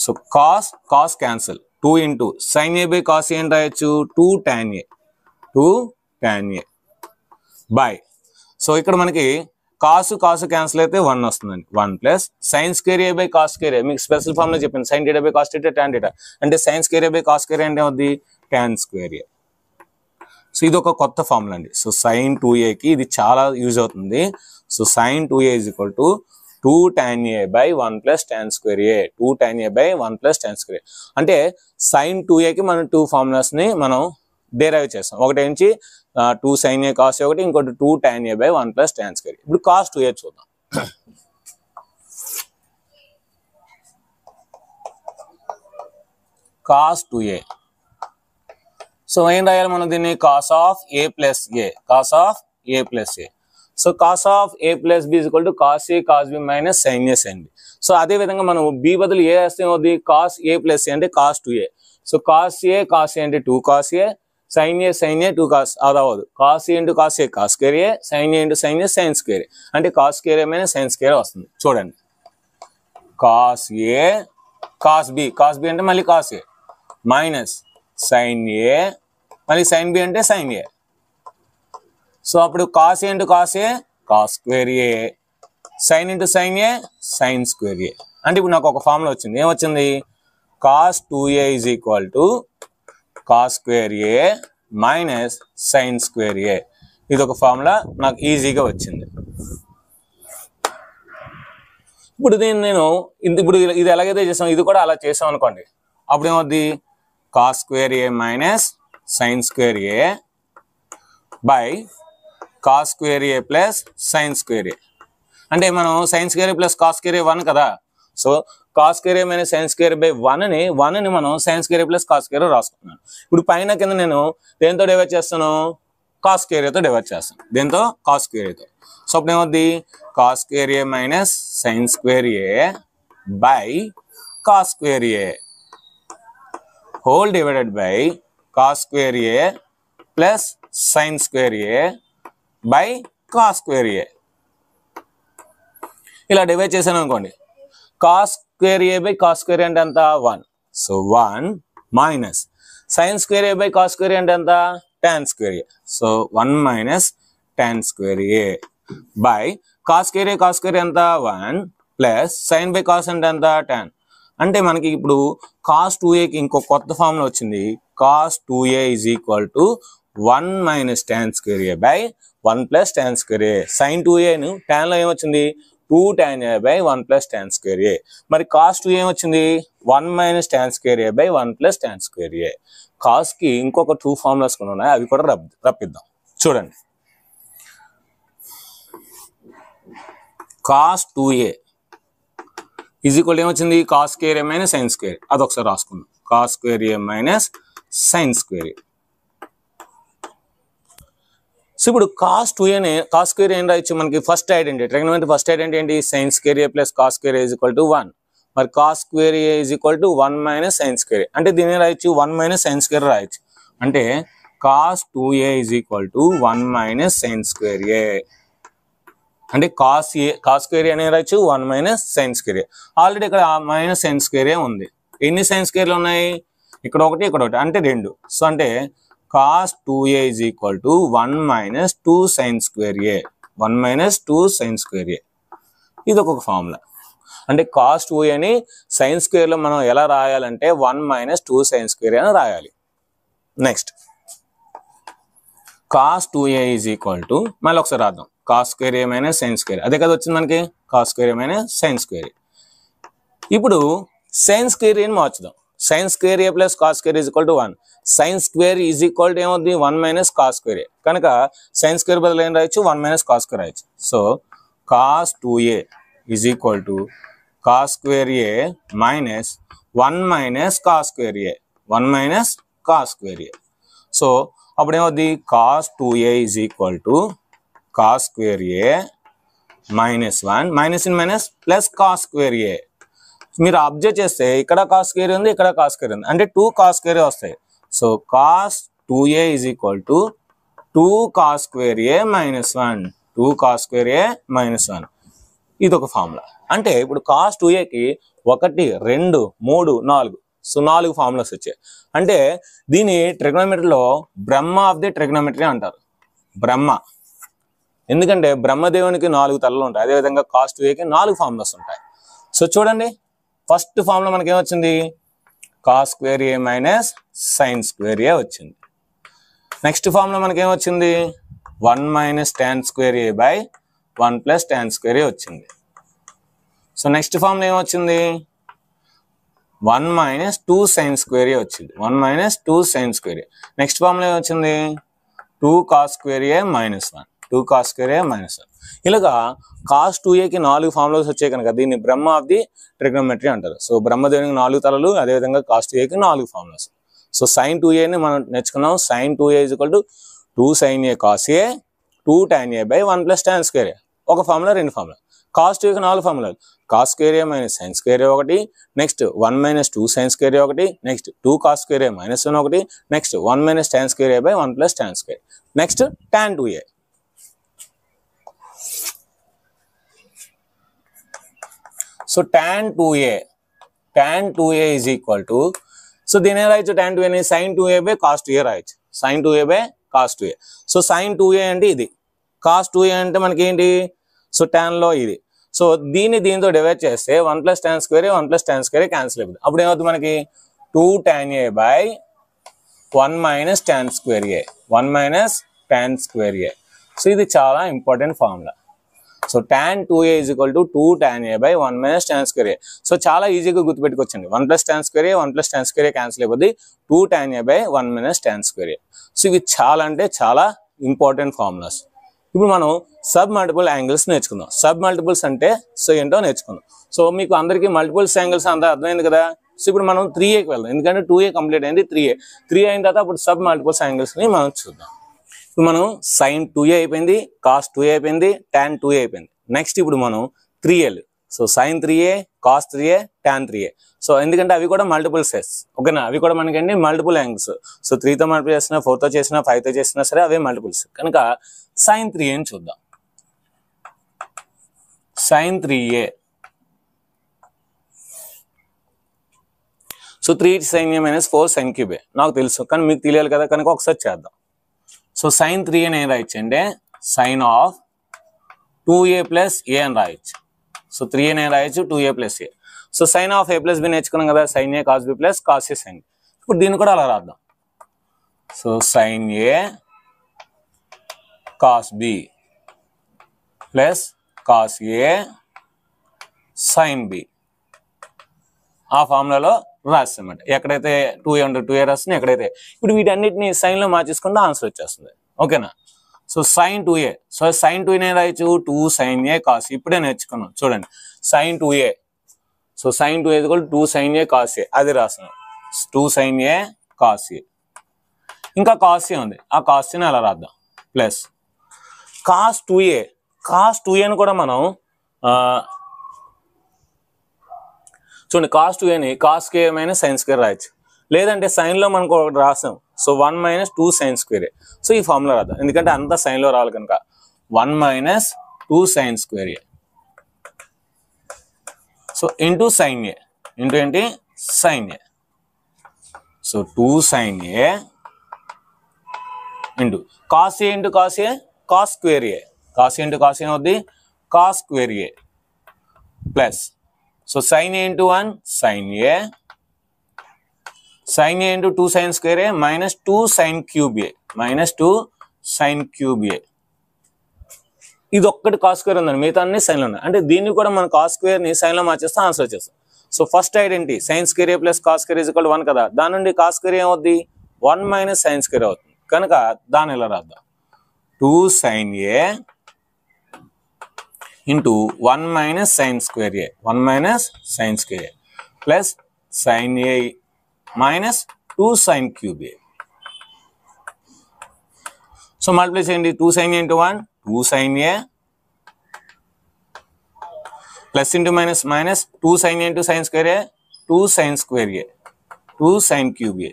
So cos cancel 2 into sin A by cos A అని రాయొచ్చు 2 tan A by. So ఇక్కడ మనకి cos క్యాన్సిల్ అయితే 1 వస్తుందండి. 1 plus sin square A by cos square A మీకు special formula చెప్పింది. sin theta by cos theta tan theta అంటే sin square A by cos square A అంటే అవుద్ది tan square A. సో ఇది ఒక కొత్త ఫార్ములా అండి. సో sin 2Aకి ఇది చాలా యూజ్ అవుతుంది. So sin 2A is equal to 2 tan A by 1 plus tan square A 2 tan A by 1 plus tan square A. అంటే sin 2Aకి మనం 2 ఫార్ములాస్ని మనం డెరైవ్ చేస్తాం. ఒకటి నుంచి 2 sin A cos A ఒకటి, ఇంకోటి 2 tan A by 1 plus tan square A. ఇప్పుడు cos 2A చూద్దాం. cos 2A. సో ఏం రాయాలి మనం దీన్ని? cos of A plus A. So cos of A plus B is equal to cos A cos B minus sin A sin B. So అదే విధంగా మనం B బదులు ఏ వేస్తే ఏమవుతుంది? cos A ప్లస్ A అంటే cos 2A. So cos A అంటే 2 cos A sin A 2 cos అది అవ్వదు. cos A into cos A cos square A sin A into sin A sin square A అంటే cos square A minus sin square A వస్తుంది. చూడండి cos A cos B అంటే మళ్ళీ cos A minus sin A మళ్ళీ sin B అంటే sin A. So అప్పుడు cos A into cos A cos square A sin into sin A sin square A. అంటే ఇప్పుడు నాకు ఒక ఫార్ములా వచ్చింది. ఏమొచ్చింది? cos 2A is equal to cos square A minus sin square A. ఇది ఒక formula నాకు ఈజీగా వచ్చింది. ఇప్పుడు దీన్ని నేను ఇప్పుడు ఇది ఎలాగైతే చేసాం ఇది కూడా అలా చేసాం అనుకోండి. అప్పుడు ఏమవుద్ది? cos square A minus sin square A by cos square A plus sin square A. అంటే మనం sin square A plus cos square A 1 కదా. So cos square A minus sin square A by 1ని మనం sin square A plus cos square A రాసుకున్నాను. ఇప్పుడు పైన కింద నేను దేంతో డివైడ్ చేస్తాను? cos square A తో డివైడ్ చేస్తాను. దేంతో? cos square A తో. సో అప్పుడు ఏమవుద్ది? cos square A minus sin square A by cos square A whole divided by cos square A plus sin square A by cos square A. ఇలా divide చేశాను అనుకోండి. cos square A by cos square A అంటే ఎంత? 1. So 1 minus sin square A by cos square A అంటే ఎంత? tan square A. So 1 minus tan square A by cos square A ఎంత? 1 plus sin by cos అంటే ఎంత? tan. అంటే మనకి ఇప్పుడు cos 2Aకి ఇంకో కొత్త ఫార్ములా వచ్చింది. cos 2A is equal to 1 minus tan square A by 1 plus tan square A. sin 2Aను tanలో ఏమొచ్చింది? 2 tan A by 1 plus tan square A. మరి cos 2 ఏమొచ్చింది? 1 minus tan square A by 1 plus tan square A. కాస్కి ఇంకొక 2 formulas కూడా ఉన్నాయి, అవి కూడా రప్పిద్దాం. చూడండి cos 2A is equal ఏమొచ్చింది? cos square A minus sin square A. అదొకసారి రాసుకుందాం. cos square A minus sin square A. So ఇప్పుడు cos 2A cos square A ఏం రాయొచ్చు? మనకి first identity trigonometry first identity ఏంటి? sin square A plus cos square A is equal to 1. మరి cos square a is equal to 1 minus sin square a. అంటే దీన్ని రాయొచ్చు 1 minus sin square రాయొచ్చు. అంటే cos 2a is equal to 1 minus sin square a. అంటే cos square a అనేది రాయొచ్చు 1 minus sin square a. Already ఇక్కడ మైనస్ sin square a ఉంది. ఎన్ని sin square ఉన్నాయి? ఇక్కడ ఒకటి ఇక్కడ ఒకటి అంటే 2. సో అంటే cos 2a is equal to 1 minus 2 sin square a. 1 minus 2 sin square a. ఇది ఒక ఫార్ములా. అంటే cos 2a ని sin square లో మనం ఎలా రాయాలంటే 1 minus 2 sin square a అని రాయాలి. Next cos 2a is equal to మళ్ళీ ఒకసారి రాద్దాం. cos square a minus sin square. అదే కదా వచ్చింది మనకి cos square a minus sin square a. ఇప్పుడు sin square a ని మార్చుదాం. sin square a plus cos square is equal to 1. sin square is equal to ఏమవుతుంది 1 minus cos square a. కనుక sin square బదులు ఏం రాయొచ్చు 1 minus cos square రాయొచ్చు. So cos 2a is equal to cos square a minus 1 minus cos square a. 1 minus cos square a. So అప్పుడు ఏమవుతుంది cos 2a is equal to cos square a minus 1 minus in minus plus cos square a. మీరు observe చేస్తే ఇక్కడ cos square ఉంది, ఇక్కడ cos square ఉంది, అంటే 2 cos square వస్తాయి. So cos 2a is equal to 2 cos square a minus 1. 2 cos square a minus 1. ఇది ఒక ఫార్ములా. అంటే ఇప్పుడు cos 2aకి 1 2 3 4 సో 4 ఫార్ములాస్ వచ్చాయి. అంటే దీని ట్రిగ్నోమెట్రీలో బ్రహ్మ ఆఫ్ ది ట్రిగ్నోమెట్రీ అంటారు. బ్రహ్మ, ఎందుకంటే బ్రహ్మదేవునికి 4 తలలు ఉంటాయి. అదేవిధంగా cos 2aకి 4 ఫార్ములాస్ ఉంటాయి. సో చూడండి, ఫస్ట్ ఫార్ములా మనకి ఏమొచ్చింది cos square a minus sin square a వచ్చింది. నెక్స్ట్ ఫార్ములా మనకి ఏమొచ్చింది 1 minus tan square a by 1 plus tan square a వచ్చింది. సో నెక్స్ట్ ఫార్ములా ఏమొచ్చింది 1 minus 2 sin square a వచ్చింది. 1 minus 2 sin square a. Next formula ఏమొచ్చింది 2 cos square a minus 1. 2 cos square a minus 1. ఇలాగా cos 2aకి 4 formulas వచ్చాయి కనుక దీన్ని బ్రహ్మ of the trigonometry అంటారు. So బ్రహ్మదేవునికి 4 తలలు, అదేవిధంగా cos 2aకి 4 formulas. So sin 2a ని మనం నేర్చుకున్నాం. sin 2a is equal to 2 sin a cos a 2 tan a by 1 plus tan square a. ఒక ఫార్ములా, రెండు formula. cos 2aకి 4 ఫార్ములాలు. cos square a minus sin square a ఒకటి, next 1 minus 2 sin square a ఒకటి, next 2 cos square a minus 1 ఒకటి, next 1 minus tan square a by 1 plus tan square. Next tan 2a. So tan 2a is equal to, so దీని రాయొచ్చు tan 2a ని sin 2a by cos 2a రాయొచ్చు. sin 2a by cos 2a. So sin 2a అంటే ఇది, cos 2a అంటే మనకి ఏంటి, so tan లో ఇది. సో దీంతో డివైడ్ చేస్తే 1 plus tan square a 1 plus tan square a cancel అయిపోతుంది. అప్పుడు ఏమవుతుంది మనకి 2 tan a by 1 minus tan square a. 1 minus tan square a. So ఇది చాలా important formula. So tan 2a is equal to 2 tan a by 1 minus tan square a. So చాలా ఈజీగా గుర్తుపెట్టుకోవచ్చండి. 1 plus tan square a 1 plus tan square a cancel అయిపోద్ది. 2 tan a by 1 minus tan square a. So ఇవి చాలా అంటే చాలా important formulas. ఇప్పుడు మనం sub multiple angles నేర్చుకుందాం. సబ్ మల్టిపుల్స్ అంటే సో ఏంటో నేర్చుకుందాం. సో మీకు అందరికీ మల్టిపుల్స్ యాంగిల్స్ అంతా అర్థమైంది కదా. సో ఇప్పుడు మనం 3aకి వెళ్దాం, ఎందుకంటే 2a కంప్లీట్ అయింది. 3a అయిన తర్వాత అప్పుడు సబ్ మల్టిపుల్స్ యాంగిల్స్ని మనం చూద్దాం. ఇప్పుడు మనం sin 2a అయిపోయింది, cos 2a అయిపోయింది, tan 2a అయిపోయింది. నెక్స్ట్ ఇప్పుడు మనం 3aలు. So sin 3a, cos 3a, tan 3a. So ఎందుకంటే అవి కూడా మల్టిపుల్ సెట్స్, ఓకేనా. అవి కూడా మనకండి మల్టిపుల్ యాంగిల్స్. సో 3తో మల్టిపుల్ చేసినా, 4తో చేసినా, 5తో చేసినా సరే అవే మల్టిపుల్స్. కనుక sin 3a అని చూద్దాం. sin 3a. So 3 sin a minus 4 sin cube a నాకు తెలుసు, కానీ మీకు తెలియాలి కదా, కనుక ఒకసారి చేద్దాం. సో sin 3a అని రాయొచ్చు అంటే sin of 2a plus a అని రాయొచ్చు. సో 3a అని రాయొచ్చు 2a plus a. So sin of a plus b నేర్చుకున్నాం కదా, sin a cos b plus cos a sin b. ఇప్పుడు దీన్ని కూడా అలా రాద్దాం. So sin a cos b plus cos a sin b. ఆ ఫార్ములాలో రాస్తామన్నమాట. ఎక్కడైతే 2a ఉంటే 2a రాస్తుంది, ఎక్కడైతే. ఇప్పుడు వీటన్నిటిని సైన్లో మార్చేసుకుంటే ఆన్సర్ వచ్చేస్తుంది, ఓకేనా. So sin 2a. So sin 2a రాయొచ్చు 2 sin a cos. ఇప్పుడే నేర్చుకున్నాం చూడండి, sin 2a. So sin 2a 2 sin a cos a, అది రాస్తున్నాం. 2 sin a cos a. ఇంకా cos a ఉంది, ఆ cos a ని అలా రాద్దాం. Plus cos 2a. cos 2a ని కూడా మనం చూడండి కాస్ 2ఏని cos square minus sine square రాయొచ్చు, లేదంటే సైన్లో మనకు ఒకటి రాసాం. So 1 minus 2 sine square. So ఈ ఫార్ములా రాద్దాం, ఎందుకంటే అంతా సైన్లో రావాలి కనుక. 1 మైనస్ 2 సైన్ స్క్వేర్ ఏ. సో ఇంటూ సైన్ ఏ, ఇంటూ ఏంటి sine A. So 2 sine A into cos A into cos A, cos square A. Cos A into cos A అవుద్ది cos square A plus. So sine A into 1 sign A, sine A into 2 sine square a minus 2 sine cube a, minus 2 sine cube ఏ. ఇది ఒక్కటి cos square ఉందండి, మిగతా అన్ని సైన్లో ఉన్నాయి. అంటే దీన్ని కూడా మనం కాస్ స్క్వేర్ని సైన్లో మార్చేస్తే ఆన్సర్ వచ్చేస్తాం. So first identity sign square A plus cos square is equal to 1 కదా, దాని నుండి కాస్ స్క్వేర్ ఏమవుద్ది 1 మైనస్ సైన్ స్క్వేర్ అవుతుంది కనుక దాన్ని ఇలా రాద్దాం. 2 sine A into 1 minus sine square a, 1 minus sine square A plus sine a minus 2 sine cube a. So multiply చేయండి, 2 sine A into 1 2 sine a plus into minus minus 2 sine A into sine square a 2 sine square a 2 sine cube a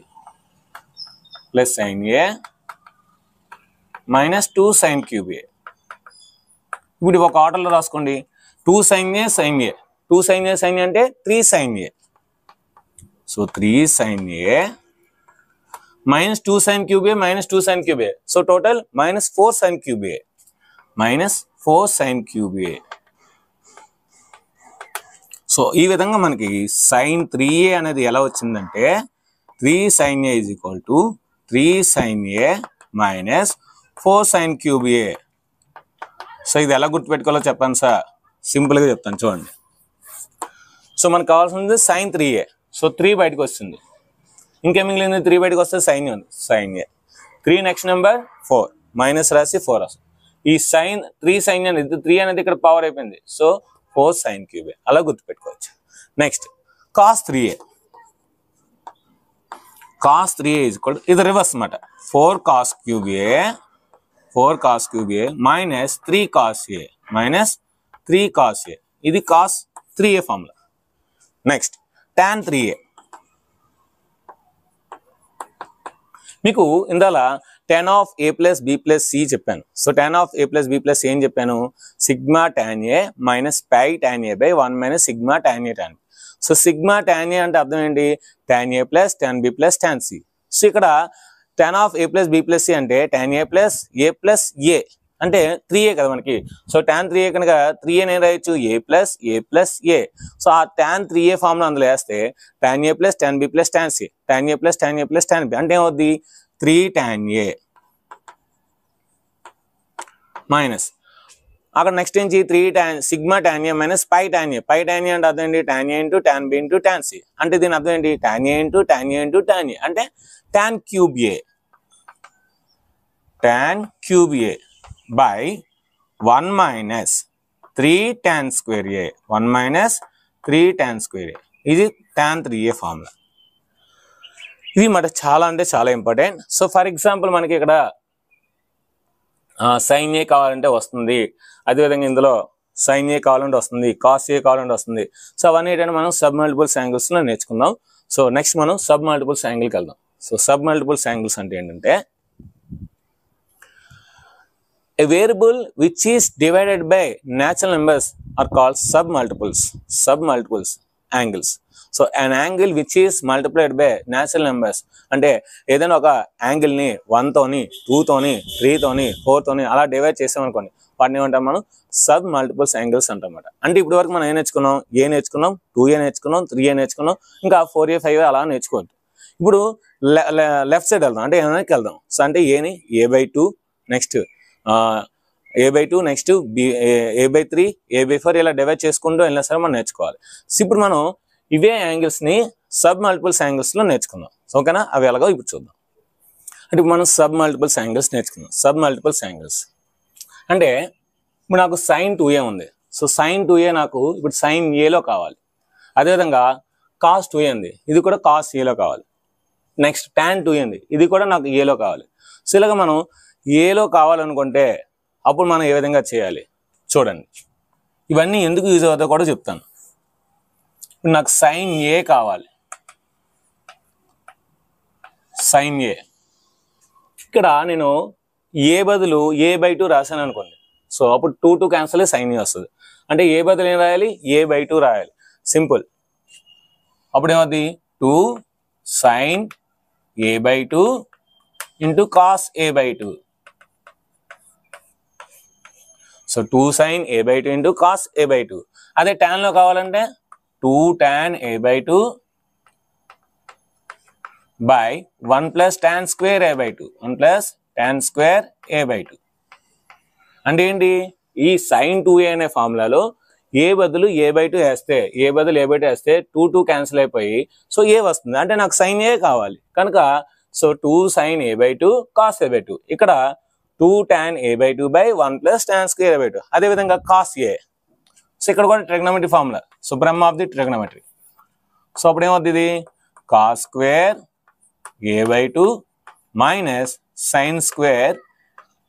plus sine a minus 2 sine cube a. ఇప్పుడు ఒక ఆర్డర్లో రాసుకోండి, 2 sine A sine a, 2 sine A sine a అంటే 3 sine A. So 3 sine a minus 2 sine cube a minus 2 sine cube a. So total minus 4 sine cube a, minus 4 sine cube a. So ఈ విధంగా మనకి sine 3a అనేది ఎలా వచ్చిందంటే 3 sine a is equal to 3 sine a minus 4 sine cube a. So ఇది ఎలా గుర్తుపెట్టుకోవాలో చెప్పండి sir, సింపుల్గా చెప్తాను చూడండి. సో మనకు కావాల్సింది సైన్ 3a. సో 3 బయటకు వస్తుంది, ఇంకేం మిగిలింది 3 బయటకు వస్తే సైన్ ఏ ఉంది, సైన్ ఏ. 3 నెక్స్ట్ నెంబర్ 4 మైనస్ రాసి 4 రాసి ఈ సైన్ 3 సైన్ అనేది 3 అనేది ఇక్కడ పవర్ అయిపోయింది. సో 4 సైన్ క్యూబ్ ఏ అలా గుర్తుపెట్టుకోవచ్చు. Next cos 3a, cos 3a is equal ఇది రివర్స్ అన్నమాట. 4 cos cube a, 4 cos cube a minus 3 cos a, minus 3 cos a. ఇది cos 3a formula. Next tan 3a, మీకు ఇందాల tan of a plus b plus c చెప్పాను. So tan of a plus b plus c ఏం చెప్పాను, sigma tan a minus pi tan a by 1 minus sigma tan a tan b. So sigma tan a అంటే అర్థం ఏంటి, tan a plus tan b plus tan c. So ఇక్కడ tan of a plus b plus c అంటే tan a plus a అంటే 3a కదా మనకి. So tan 3a కనుక 3a నేను రాయొచ్చు a ప్లస్ a. సో ఆ tan 3a ఫార్ములా అందులో వేస్తే tan a plus tan b plus tan c, tan a plus tan a plus tan b అంటే ఏమవుద్ది 3 tan a మైనస్ అక్కడ నెక్స్ట్ ఏంటి 3 tan sigma tan a minus pi tan a. Pi tan a అంటే అర్థం ఏంటి tan a into tan b into tan c. అంటే దీని అర్థం ఏంటి tan a into tan a into tan a అంటే tan cube a, tan cube a by 1 minus 3 tan square a, 1 minus 3 tan square a. ఇది tan 3a formula. ఇది మన చాలా అంటే చాలా ఇంపార్టెంట్. సో ఫర్ ఎగ్జాంపుల్ మనకి ఇక్కడ సైన్ ఏ కావాలంటే వస్తుంది, అదేవిధంగా ఇందులో సైన్ ఏ కావాలంటే వస్తుంది, కాస్ ఏ కావాలంటే వస్తుంది. సో అవన్నీ ఏంటంటే మనం సబ్ మల్టిపుల్స్ యాంగిల్స్లో నేర్చుకుందాం. సో నెక్స్ట్ మనం సబ్ మల్టిపుల్స్ యాంగిల్కి వెళ్దాం. సో సబ్ మల్టిపుల్స్ యాంగిల్స్ అంటే ఏంటంటే a variable which is divided by natural numbers are called submultiples angles. So an angle which is multiplied by natural numbers అంటే ఏదైనా ఒక angle ని 1 తోని 2 తోని 3 తోని 4 తోని అలా డివైడ్ చేసామనుకోండి, వాటిని ఏమంటాం మనం సబ్ మల్టిపుల్స్ యాంగిల్స్ అంటామన్నమాట. అంటే ఇప్పటి వరకు మనం ఏం నేర్చుకున్నాం, ఏ నేర్చుకున్నాం, 2a నేర్చుకున్నాం, 3a నేర్చుకున్నాం, ఇంకా 4a 5a అలా నేర్చుకోవద్దు. ఇప్పుడు లెఫ్ట్ సైడ్ వెళ్దాం, అంటే ఏమైనా వెళ్దాం. సో అంటే ఏని a/2 next a/2 next a/3 a/4 ఇలా డివైడ్ చేసుకుంటూ వెళ్ళినా సరే మనం నేర్చుకోవాలి. సో ఇప్పుడు మనం ఇవే యాంగిల్స్ని సబ్ మల్టిపుల్స్ యాంగిల్స్లో నేర్చుకుందాం. ఓకేనా, అవి ఎలాగో ఇప్పుడు చూద్దాం. అంటే ఇప్పుడు మనం సబ్ మల్టిపుల్స్ యాంగిల్స్ నేర్చుకుందాం. సబ్ మల్టిపుల్స్ యాంగిల్స్ అంటే ఇప్పుడు నాకు sin 2a ఉంది. సో sin 2a నాకు ఇప్పుడు sin ఏలో కావాలి. అదేవిధంగా cos 2a ఉంది, ఇది కూడా cos ఏలో కావాలి. నెక్స్ట్ tan 2a ఉంది, ఇది కూడా నాకు ఏలో కావాలి. సో ఇలాగ మనం ఏలో కావాలనుకుంటే అప్పుడు మనం ఏ విధంగా చేయాలి చూడండి. ఇవన్నీ ఎందుకు యూజ్ అవుతాయో కూడా చెప్తాను. ఇప్పుడు నాకు సైన్ ఏ కావాలి. సైన్ ఏ ఇక్కడ నేను ఏ బదులు a/2 రాశాను అనుకోండి. సో అప్పుడు 2 క్యాన్సల్ అయ్యి సైన్ ఏ వస్తుంది. అంటే ఏ బదులు ఏం రాయాలి, a/2 రాయాలి. సింపుల్. అప్పుడు ఏమవుతుంది, 2 sin a/2 into cos a/2. So 2 sin a/2 into cos a/2. అదే tan లో కావాలంటే 2 tan a/2 by 1 plus tan square a/2. 1 plus tan square a/2. అంటే ఏంటి, ఈ sin 2a అనే ఫార్ములాలో ఏ బదులు a/2 వేస్తే, ఏ బదులు a/2 వేస్తే 2 క్యాన్సిల్ అయిపోయి సో ఏ వస్తుంది. అంటే నాకు sin a కావాలి కనుక so 2 sin a/2 cos a/2. ఇక్కడ 2 tan a/2 by 1 plus tan square a/2. అదేవిధంగా cos a. సో ఇక్కడ కూడా trigonometry formula, supreme of the trigonometry. So అప్పుడు ఏమవుతుంది, ఇది cos square a/2 మైనస్ sin square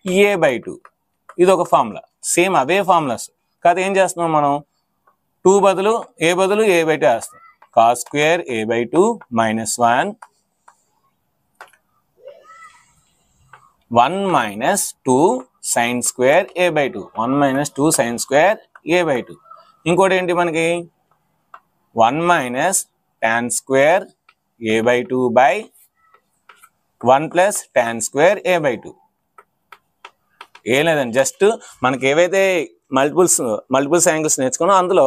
a/2. ఇది ఒక ఫార్ములా. సేమ్ అవే ఫార్ములాస్ కాదు, ఏం చేస్తున్నాం మనం, 2 బదులు a/2 వేస్తాం. cos square a/2 minus 1 minus 2 sin square a/2. 1 minus 2 sin square a/2. ఇంకోటి ఏంటి మనకి 1 minus tan square a/2 by 1 plus tan square a/2. ఏం లేదండి, జస్ట్ మనకి ఏవైతే మల్టిపుల్స్ యాంగిల్స్ నేర్చుకున్నాం అందులో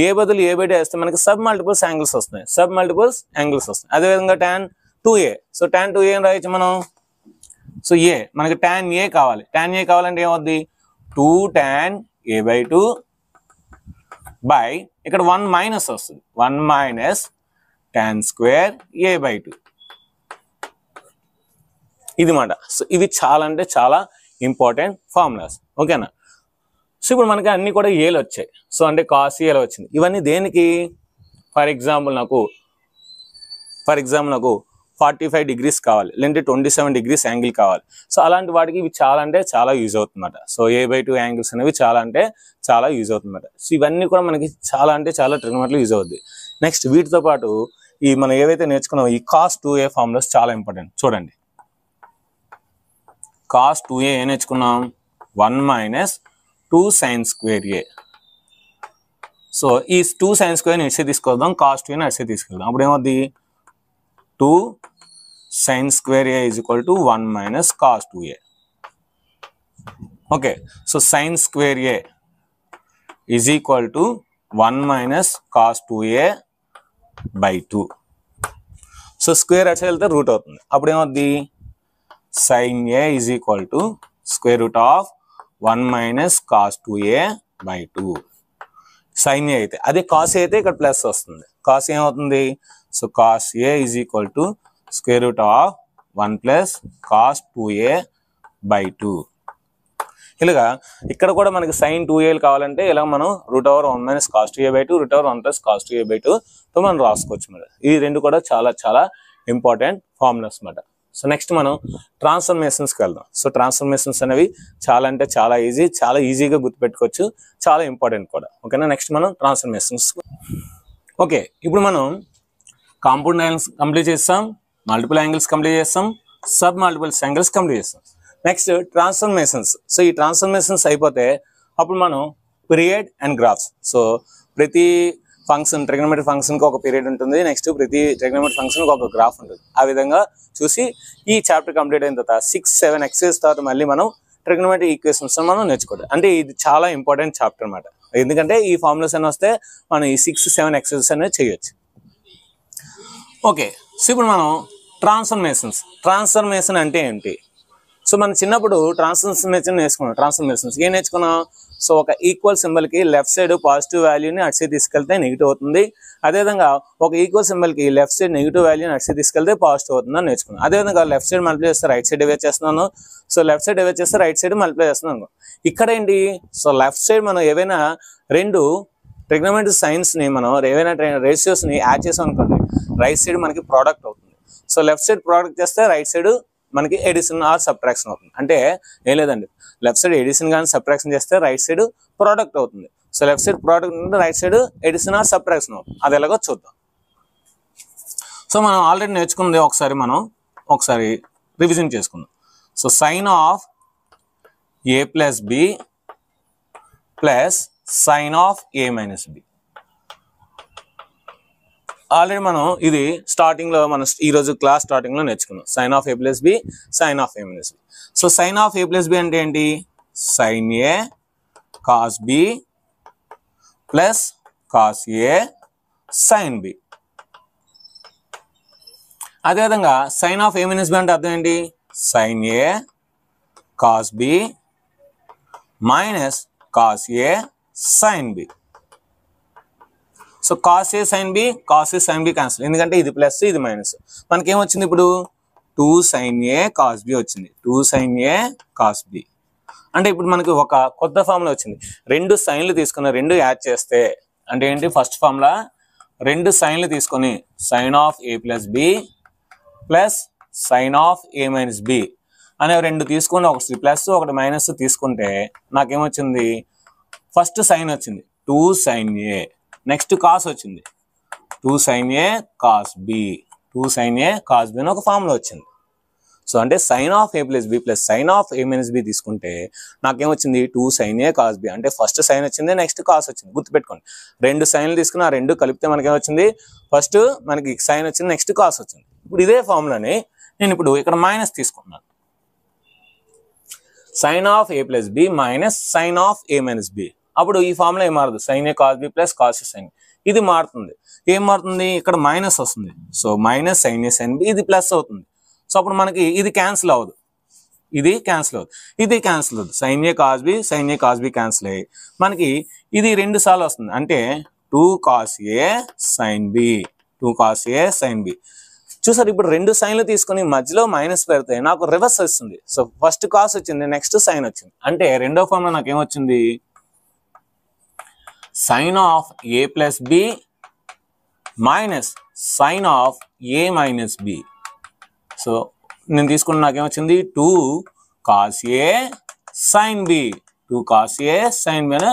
ఏ బదులు a/2 వేస్తే మనకి సబ్ మల్టిపుల్స్ యాంగిల్స్ వస్తున్నాయి. అదేవిధంగా tan 2a. So tan 2a అని రాయొచ్చు మనం. సో ఏ మనకి tan a కావాలి. tan a కావాలంటే ఏమవుద్ది, 2 tan a/2 బై ఇక్కడ 1 మైనస్ వస్తుంది. 1 మైనస్ tan square a/2. ఇది మాట. సో ఇవి చాలా అంటే చాలా ఇంపార్టెంట్ ఫార్ములాస్. ఓకేనా. సో ఇప్పుడు మనకి అన్ని కూడా ఏలు వచ్చాయి. సో అంటే కాస్ ఏలో వచ్చింది. ఇవన్నీ దేనికి, ఫర్ ఎగ్జాంపుల్ నాకు 45 డిగ్రీస్ కావాలి, లేదంటే 27 డిగ్రీస్ యాంగిల్ కావాలి. సో అలాంటి వాటికి ఇవి చాలా అంటే చాలా యూజ్ అవుతుందన్నమాట. సో a/2 యాంగిల్స్ అనేవి చాలా అంటే చాలా యూజ్ అవుతుందన్నమాట. సో ఇవన్నీ కూడా మనకి చాలా అంటే చాలా ట్రిగ్నోమెట్రీలో యూజ్ అవుద్ది. నెక్స్ట్ వీటితో పాటు ఈ మనం ఏవైతే నేర్చుకున్నామో ఈ cos 2a ఫార్ములాస్ చాలా ఇంపార్టెంట్. చూడండి, cos 2a ఏ నేర్చుకున్నాం, 1 minus 2 sin square a. So ఈ 2 sin square ని ఇట్సే తీసుకొద్దాం, cos 2a ని అట్సే తీసుకెళ్దాం. అప్పుడు ఏమవుద్ది, 2 sin square a is equal to 1 minus cos 2a. Okay. So sin square a is equal to 1 minus cos 2a by 2. So square అట్సే వెళ్తే root అవుతుంది. అప్పుడు ఏమవుద్ది, sin a is equal to square root of 1 minus cos 2a by 2. sin a అయితే, అదే cos a అయితే ఇక్కడ plus వస్తుంది. cos ఏమవుతుంది, so cos a is equal to square root of 1 plus cos 2a by 2. ఇలాగా ఇక్కడ కూడా మనకి sin 2a కావాలంటే ఇలా మనం √1 minus cos 2a by 2 √1 plus cos 2a by 2 తో మనం రాసుకోవచ్చు అన్నమాట. ఈ రెండు కూడా చాలా చాలా ఇంపార్టెంట్ ఫార్ములాస్ అన్నమాట. సో నెక్స్ట్ మనం ట్రాన్స్ఫర్మేషన్స్కి వెళ్దాం. సో ట్రాన్స్ఫర్మేషన్స్ అనేవి చాలా అంటే చాలా ఈజీగా గుర్తుపెట్టుకోవచ్చు, చాలా ఇంపార్టెంట్ కూడా. ఓకేనా. నెక్స్ట్ మనం ట్రాన్స్ఫర్మేషన్స్. ఓకే, ఇప్పుడు మనం కాంపౌండ్ యాంగిల్స్ కంప్లీట్ చేస్తాం, మల్టిపుల్ యాంగిల్స్ కంప్లీట్ చేస్తాం, సబ్ మల్టిపుల్స్ యాంగిల్స్ కంప్లీట్ చేస్తాం. Next transformations. సో ఈ ట్రాన్స్ఫర్మేషన్స్ అయిపోతే అప్పుడు మనం పీరియడ్ అండ్ గ్రాఫ్స్. సో ప్రతి ఫంక్షన్ ట్రిగ్నోమెట్రీ ఫంక్షన్కి ఒక పీరియడ్ ఉంటుంది, నెక్స్ట్ ప్రతి ట్రిగ్నోమెట్రీ ఫంక్షన్కి ఒక గ్రాఫ్ ఉంటుంది. ఆ విధంగా చూసి ఈ చాప్టర్ కంప్లీట్ అయిన తర్వాత 6-7 ఎక్సర్సైజ్ తర్వాత మళ్ళీ మనం ట్రిగ్నోమెట్రీ ఈక్వేషన్స్ మనం నేర్చుకోవాలి. అంటే ఇది చాలా ఇంపార్టెంట్ చాప్టర్ అన్నమాట. ఎందుకంటే ఈ ఫార్ములాస్ అని వస్తే మనం ఈ 6-7 ఎక్సర్సైజెస్ అనేది చేయొచ్చు. ఓకే, సో ఇప్పుడు మనం ట్రాన్స్ఫర్మేషన్ అంటే ఏంటి. సో మనం చిన్నప్పుడు ట్రాన్స్ఫర్మేషన్ నేర్చుకున్నాం. ట్రాన్స్ఫర్మేషన్స్ ఏం నేర్చుకున్నాం, సో ఒక ఈక్వల్ సింబల్కి లెఫ్ట్ సైడ్ పాజిటివ్ వాల్యూని అటు సైడ్ తీసుకెళ్తే నెగిటివ్ అవుతుంది. అదేవిధంగా ఒక ఈక్వల్ సింబల్కి లెఫ్ట్ సైడ్ నెగిటివ్ వాల్యూని అటు సైడ్ తీసుకెళ్తే పాజిటివ్ అవుతుందని నేర్చుకున్నాం. అదేవిధంగా లెఫ్ట్ సైడ్ మల్టిప్లై చేస్తే రైట్ సైడ్ డివైడ్ చేస్తున్నాను. సో లెఫ్ట్ సైడ్ డివైడ్ చేస్తే రైట్ సైడ్ మల్టిప్లై చేస్తున్నాను. ఇక్కడ ఏంటి, సో లెఫ్ట్ సైడ్ మనం ఏవైనా రెండు ట్రిగ్నోమెట్రీ సైన్స్ని మనం ఏవైనా రేషియోస్ని యాడ్ చేసాం అనుకోండి, రైట్ సైడ్ మనకి ప్రోడక్ట్ అవుతుంది. సో లెఫ్ట్ సైడ్ ప్రోడక్ట్ చేస్తే రైట్ సైడ్ మనకి ఎడిషన్ ఆర్ సబ్ట్రాక్షన్ అవుతుంది. అంటే ఏం లేదండి, లెఫ్ట్ సైడ్ ఎడిషన్ కానీ సబ్ట్రాక్షన్ చేస్తే రైట్ సైడ్ ప్రోడక్ట్ అవుతుంది. సో లెఫ్ట్ సైడ్ ప్రోడక్ట్ ఉంటే right side addition or subtraction అది ఎలాగో చూద్దాం. సో మనం ఆల్రెడీ నేర్చుకుంది ఒకసారి రివిజన్ చేసుకుందాం. So sine of A plus B plus sine of a minus b. Already మనం ఇది స్టార్టింగ్లో ఈరోజు క్లాస్ స్టార్టింగ్లో నేర్చుకున్నాం. Sine of A plus B, sine of a minus B. So sine of A plus B అంటే ఏంటి? Sine ఏ cos B plus cos ఏ sine b. అదేవిధంగా sine of a minus b అంటే అర్థం ఏంటి? సైన్ ఏ కాస్ బి మైనస్ కాస్ ఏ sine B. So cos ఏ sine B, cos ఏ sine b cancel, ఎందుకంటే ఇది plus ఇది minus. మనకేమొచ్చింది ఇప్పుడు? 2 sin a cos b వచ్చింది. 2 sin a cos b అంటే ఇప్పుడు మనకి ఒక కొత్త ఫార్ములా వచ్చింది. రెండు సైన్లు తీసుకుని రెండు యాడ్ చేస్తే అంటే ఏంటి? ఫస్ట్ ఫార్ములా రెండు సైన్లు తీసుకొని sine of A plus B plus sine of a minus b అనే రెండు తీసుకొని ఒకటి ప్లస్ ఒకటి మైనస్ తీసుకుంటే నాకేమొచ్చింది? ఫస్ట్ సైన్ వచ్చింది 2 sin a, నెక్స్ట్ కాస్ వచ్చింది 2 sin a cos b, 2 sin a cos b అని ఒక ఫార్ములా వచ్చింది. సో అంటే sine of A plus B plus sine of a minus b తీసుకుంటే నాకేమొచ్చింది? 2 sin a cos b అంటే first sine వచ్చింది, next cos వచ్చింది. గుర్తుపెట్టుకోండి, రెండు సైన్లు తీసుకుని ఆ రెండు కలిపితే మనకేమొచ్చింది? ఫస్ట్ మనకి సైన్ వచ్చింది, నెక్స్ట్ కాస్ వచ్చింది. ఇప్పుడు ఇదే ఫార్ములాని నేను ఇప్పుడు ఇక్కడ మైనస్ తీసుకున్నాను. Sine of A plus b minus sine of a minus b. అప్పుడు ఈ ఫార్ములా ఏం మారదు? సైన్ ఏ కాస్ బి ప్లస్ కాస్ ఏ సైన్. ఇది మారుతుంది. ఏం మారుతుంది? ఇక్కడ మైనస్ వస్తుంది. సో మైనస్ సైన్ ఏ సైన్ బి, ఇది ప్లస్ అవుతుంది. సో అప్పుడు మనకి ఇది క్యాన్సిల్ అవ్వదు, ఇది క్యాన్సిల్ అవుతుంది, ఇది క్యాన్సిల్ అవుతుంది. సైన్ ఏ కాస్ బి, సైన్ ఏ కాస్ బి క్యాన్సిల్ అయ్యి మనకి ఇది 2 సార్లు వస్తుంది. అంటే 2 cos a sin b, 2 cos a sin b. చూసారు, ఇప్పుడు రెండు సైన్లు తీసుకొని మధ్యలో మైనస్ పెడితే నాకు రివర్స్ వస్తుంది. సో ఫస్ట్ కాస్ వచ్చింది, నెక్స్ట్ సైన్ వచ్చింది. అంటే రెండో ఫార్ములా నాకు ఏమొచ్చింది? Sine of A plus b minus sine of a minus B. So నేను తీసుకున్న నాకేమొచ్చింది? 2 cos a sin b, 2 cos a sin b అనే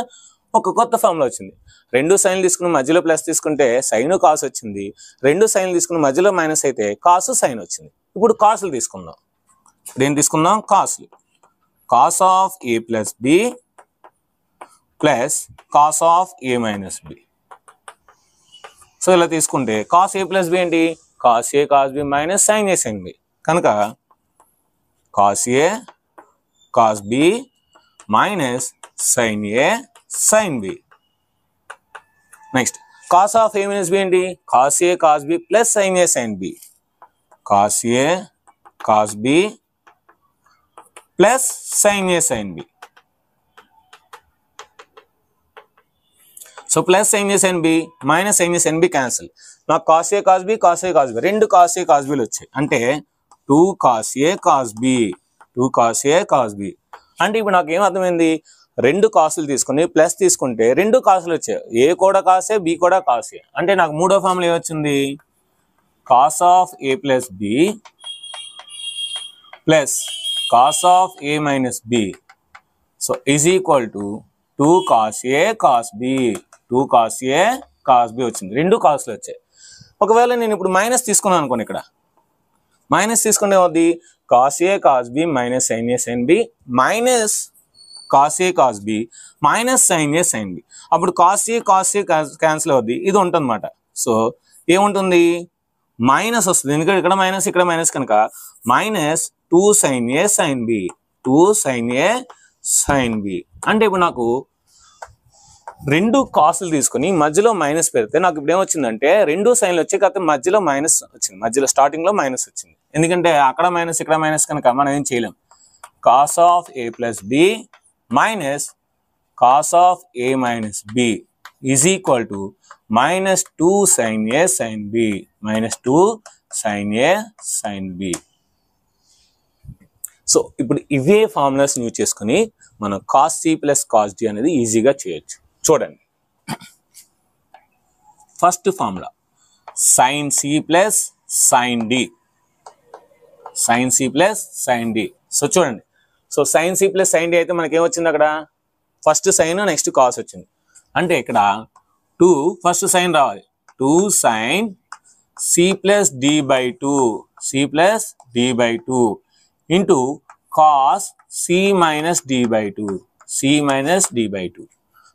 ఒక కొత్త ఫార్ములా వచ్చింది. రెండు సైన్లు తీసుకుని మధ్యలో ప్లస్ తీసుకుంటే సైన్ కాస్ వచ్చింది, రెండు సైన్లు తీసుకుని మధ్యలో మైనస్ అయితే కాస్ సైన్ వచ్చింది. ఇప్పుడు కాసులు తీసుకుందాం. ఇప్పుడు ఏం తీసుకుందాం? కాసులు. Cos of A plus B plus cos of a minus B. So ఇలా తీసుకుంటే కాస్ ఏ ప్లస్ బి ఏంటి? కాస్ ఏ కాస్ బి మైనస్ సైన్ ఏ సైన్ బి. కనుక cos A cos B minus sine A sine b. Next cos of a minus b ఏంటి? Cos ఏ cos B plus sine ఏ sine B. Cos ఏ cos B plus sine ఏ sine B. So plus sine ఏ sine b minus sine ఏ sine b cancel. నాకు cos ఏ cos B, cos ఏ cos b, రెండు cos ఏ కాస్ బిలు వచ్చాయి. అంటే 2 cos a cos b, 2 cos a cos b. అంటే ఇప్పుడు నాకు ఏం అర్థమైంది? రెండు కాసులు తీసుకుని ప్లస్ తీసుకుంటే రెండు కాసులు వచ్చాయి. ఏ కూడా కాసే, బి కూడా కాసే. అంటే నాకు మూడో ఫార్ములా ఏమొచ్చింది? Cos of A plus B plus cos of a minus B. So is equal to 2 cos a cos b, 2 cos a cos b వచ్చింది. రెండు కాసులు వచ్చాయి. ఒకవేళ నేను ఇప్పుడు మైనస్ తీసుకున్నాను అనుకోండి, ఇక్కడ మైనస్ తీసుకుంటే అవుద్ది కాస్ ఏ కాస్ బి మైనస్ సైన్ ఏ సైన్ బి మైనస్ కాస్ ఏ కాస్ బి మైనస్ సైన్ ఏ సైన్ బి. అప్పుడు కాస్ ఏ క్యాన్సిల్ అవుద్ది, ఇది ఉంటుంది అన్నమాట. సో ఏముంటుంది? మైనస్ వస్తుంది, ఎందుకంటే ఇక్కడ మైనస్ ఇక్కడ మైనస్ కనుక minus 2 sin a sin b, 2 sin a sin b. అంటే ఇప్పుడు నాకు రెండు కాసులు తీసుకొని మధ్యలో మైనస్ పెడితే నాకు ఇప్పుడు ఏమొచ్చిందంటే రెండు సైన్లు వచ్చాయి, కాకపోతే మధ్యలో మైనస్ వచ్చింది. మధ్యలో స్టార్టింగ్ లో మైనస్ వచ్చింది, ఎందుకంటే అక్కడ మైనస్ ఇక్కడ మైనస్ కనుక మనం ఏం చేయలేం. Cos of A plus b minus cos of a minus b is equal to minus 2 sin a sin b, minus 2 sin a sin b. So ఇప్పుడు ఇవే ఫార్ములాస్ యూజ్ చేసుకుని మనం cos C plus cos d అనేది ఈజీగా చేయొచ్చు. చూడండి, first formula sine c plus sine d, sine c plus sine d. So చూడండి, so sine c plus sine d అయితే మనకి ఏమొచ్చింది? అక్కడ ఫస్ట్ సైన్ నెక్స్ట్ కాస్ వచ్చింది. అంటే ఇక్కడ 2 ఫస్ట్ సైన్ రావాలి, 2 sin c plus d by 2 c plus d by 2 into cos c minus d by 2 c minus d by 2.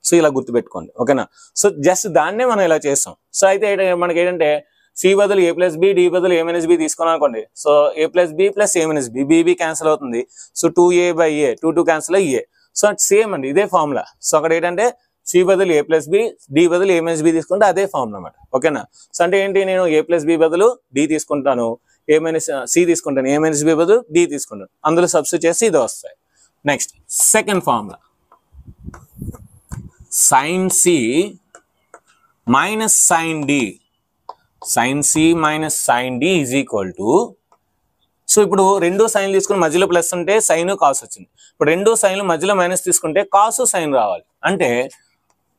So ఇలా గుర్తుపెట్టుకోండి, ఓకేనా. సో జస్ట్ దాన్నే మనం ఇలా చేస్తాం. సో అయితే మనకి ఏంటంటే సి బదులు a ప్లస్ బి, డి బదులు a మైనస్ బి తీసుకున్నాం అనుకోండి. So a plus B plus a minus b, b cancel అవుతుంది. So 2a by a, 2 cancel అయ్యే. సో సేమ్ అండి, ఇదే ఫార్ములా. సో అక్కడ ఏంటంటే సి బదులు a ప్లస్ బి, డి బదులు a మైనస్ బి తీసుకుంటే అదే ఫార్ములా అన్నమాట, ఓకేనా. సో అంటే ఏంటి, నేను a ప్లస్ బి బదులు డి తీసుకుంటాను, a మైనస్ సి తీసుకుంటాను, a మైనస్ బి బదులు డి తీసుకుంటాను, అందులో సబ్స్టిట్యూట్ చేసి ఇది వస్తాయి. Next second formula, sin c minus sin d, sin c minus sin d is equal to, so ఇప్పుడు రెండు సైన్లు తీసుకుని మధ్యలో ప్లస్ ఉంటే సైన్ కాస్ వచ్చింది. ఇప్పుడు రెండు సైన్లు మధ్యలో మైనస్ తీసుకుంటే కాసు సైన్ రావాలి. అంటే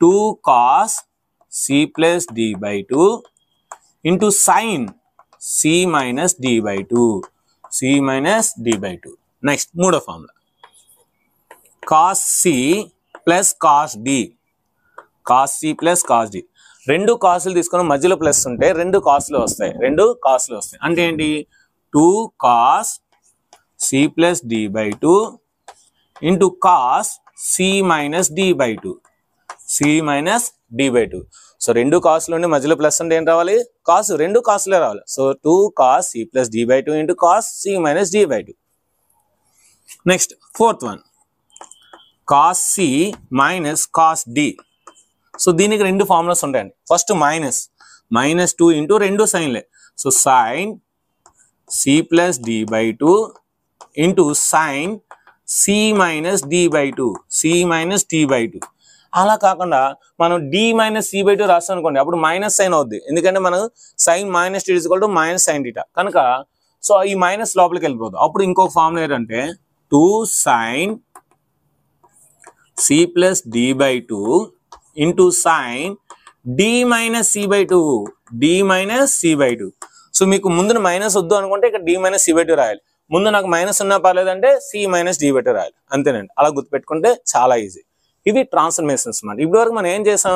2 cos c plus d by 2 into sin c minus d by 2, c minus d by 2. Next మూడో formula, cos c plus cos d, cos c plus cos d. రెండు కాసులు తీసుకుని మధ్యలో ప్లస్ ఉంటే రెండు కాసులు వస్తాయి, రెండు కాసులు వస్తాయి. అంటే ఏంటి, 2 cos c plus d by 2 into cos c minus d by 2, c minus d by 2. So రెండు కాసులు ఉండి మధ్యలో ప్లస్ ఉంటే ఏం రావాలి, కాసు, రెండు కాసులే రావాలి. So 2 cos c plus d by 2 into cos c minus d by 2. Next fourth one, cos c minus cos d. So దీనికి రెండు ఫార్ములాస్ ఉంటాయండి. ఫస్ట్ -2 ఇంటూ రెండు సైన్లే. So sin c plus d by 2 into sin c minus d by 2, c minus d by 2. అలా కాకుండా మనం d minus c by 2 రాస్తాం అనుకోండి, అప్పుడు మైనస్ సైన్ అవుద్ది. ఎందుకంటే మనం sin minus t equal to minus sin θ కనుక సో ఈ మైనస్ లోపలికి వెళ్ళిపోతుంది. అప్పుడు ఇంకొక ఫార్ములా ఏంటంటే 2 sin c plus d by 2 into sin d minus c by 2, d minus c by 2. So మీకు ముందు మైనస్ వద్దు అనుకుంటే ఇక్కడ d minus c by 2 రాయాలి. ముందు నాకు మైనస్ ఉన్నా పర్లేదంటే c minus d by 2 రాయాలి, అంతేనండి. అలా గుర్తుపెట్టుకుంటే చాలా ఈజీ. ఇవి ట్రాన్స్ఫర్మేషన్స్ అన్నమాట. ఇప్పటి వరకు మనం ఏం చేసాం,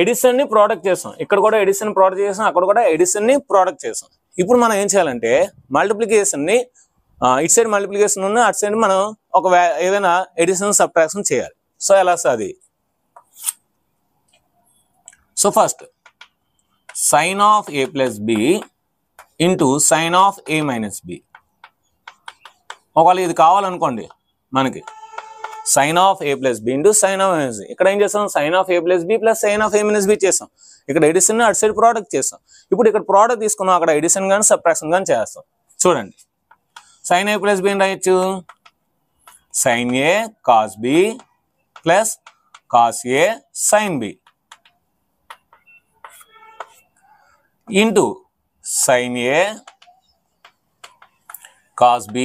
ఎడిషన్ ని ప్రోడక్ట్ చేసాం, ఇక్కడ కూడా ఎడిషన్ ప్రోడక్ట్ చేసాం, అక్కడ కూడా ఎడిషన్ ని ప్రోడక్ట్ చేసాం. ఇప్పుడు మనం ఏం చేయాలంటే మల్టిప్లికేషన్ ని ఇటు సైడ్ మల్టిప్లికేషన్ ఉన్న అటు సైడ్ మనం ఒక ఏదైనా ఎడిషన్ సబ్ట్రాక్షన్ చేయాలి. సో ఎలా అది, so first sin of a plus b into sin of a minus b. ఒకవేళ ఇది కావాలనుకోండి మనకి sin of a plus b into sin of a minus b. ఇక్కడ ఏం చేస్తాం, sin of a plus b plus sin of a minus b చేస్తాం. ఇక్కడ edition అటు side product చేస్తాం. ఇప్పుడు ఇక్కడ ప్రోడక్ట్ తీసుకున్నాం, అక్కడ ఎడిషన్ కానీ సబ్ట్రాక్షన్ కానీ చేస్తాం. చూడండి, sin a plus b ఏం రాయొచ్చు, sin a cos b plus cos a sin b into sin a cos b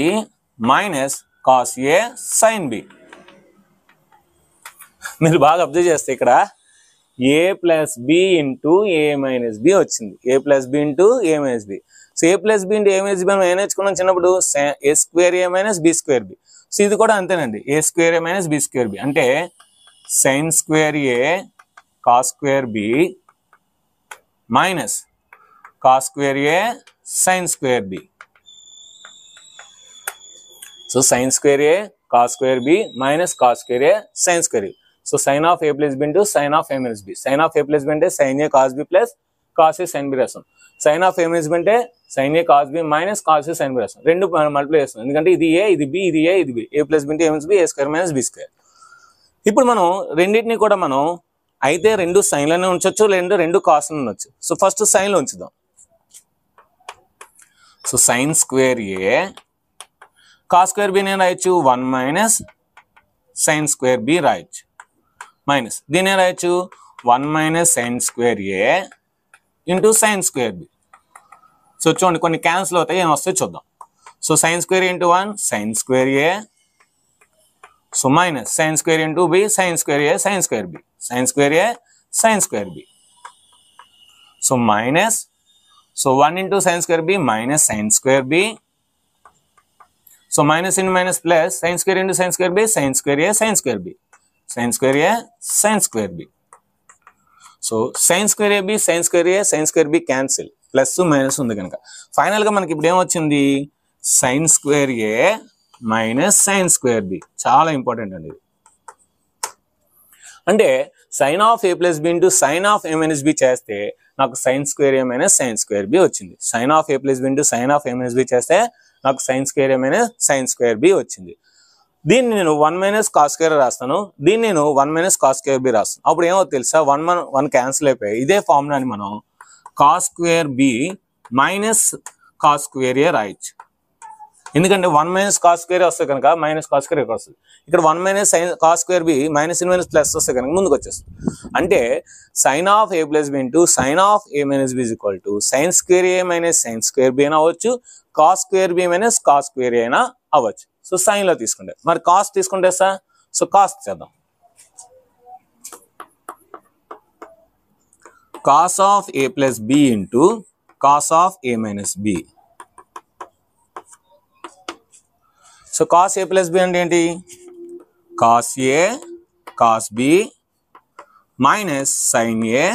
minus cos a sin b. మీరు బాగా అబ్జర్వ్ చేస్తే ఇక్కడ a plus b into a minus b వచ్చింది, a plus b into a minus b. So a plus b into a minus b మనం ఏం నేర్చుకున్నాం చిన్నప్పుడు, a square a minus b square b. So ఇది కూడా అంతేనండి, a square a minus b square b అంటే sin square a cos square b minus cos square a sin square b. So sin square a cos square b minus cos square a sin square b. So sin of a plus b into sin of a minus b. sin of a plus b అంటే sin a cos b plus cos a sin b రాస్తాం. sin of a minus b అంటే sin a cos b minus cos a sin b రాస్తాం. రెండు multiply చేస్తాం, ఎందుకంటే ఇది a ఇది b, ఇది a ఇది b. a plus b into a minus b, a square minus b square. ఇప్పుడు మనం రెండింటిని కూడా మనం అయితే రెండు సైన్లనే ఉంచవచ్చు, రెండు కాస్లను ఉంచవచ్చు. సో ఫస్ట్ సైన్లో ఉంచుదాం. So sin square a cos square b నేను రాయొచ్చు 1 మైనస్ sin స్క్వేర్ b రాయొచ్చు, మైనస్ దీని రాయొచ్చు 1 minus sin square a into sin square b. So చూడండి కొన్ని క్యాన్సిల్ అవుతాయి, ఏం వస్తాయి చూద్దాం. So sin square into 1 sin square a, so minus sin square into b sin square a sin square b, sin square a sin square b. So minus, so 1 into sin square b minus sin square b. So minus into minus plus sin square into sin square b sin square a sin square b. sin square A, sin square B. So sin square AB, sin square A, sin square B cancel, plus minus ఉంది కనుక ఫైనల్గా మనకి ఇప్పుడు ఏమొచ్చింది, sin square A minus sin square B. చాలా important అండి ఇది. అంటే sin of A plus B into sin of A minus B చేస్తే నాకు sin square A minus sin square B వచ్చింది. sin of A plus B into sin of A minus B చేస్తే నాకు sin square A minus sin square B వచ్చింది. దీన్ని నేను 1 minus cos square రాస్తాను, దీన్ని నేను 1 మైనస్ కాస్ స్క్వేర్ బి రాస్తాను. అప్పుడు ఏమో తెలుసా, 1 క్యాన్సిల్ అయిపోయాయి. ఇదే ఫార్ములాని మనం cos square b minus cos square a రాయొచ్చు. ఎందుకంటే 1 మైనస్ కాస్ స్క్వేర్ వస్తే కనుక మైనస్ కాస్ స్క్వేర్ ఇక్కడ వస్తుంది. ఇక్కడ 1 minus sine cos square b minus ఇన్మైనస్ ప్లస్ వస్తే కనుక ముందుకు వచ్చేస్తుంది. అంటే sine of A plus B into sine of a minus b is equal to sine square a minus sine square b అయినా అవ్వచ్చు, cos square b minus cos square a అయినా అవ్వచ్చు. సో సైన్లో తీసుకుంటే, మరి కాస్ట్ తీసుకుంటే సార్, సో కాస్ట్ చేద్దాం. Cos of A plus B into cos of a minus B. So cos A plus B అంటే ఏంటి, cos A cos B minus sine A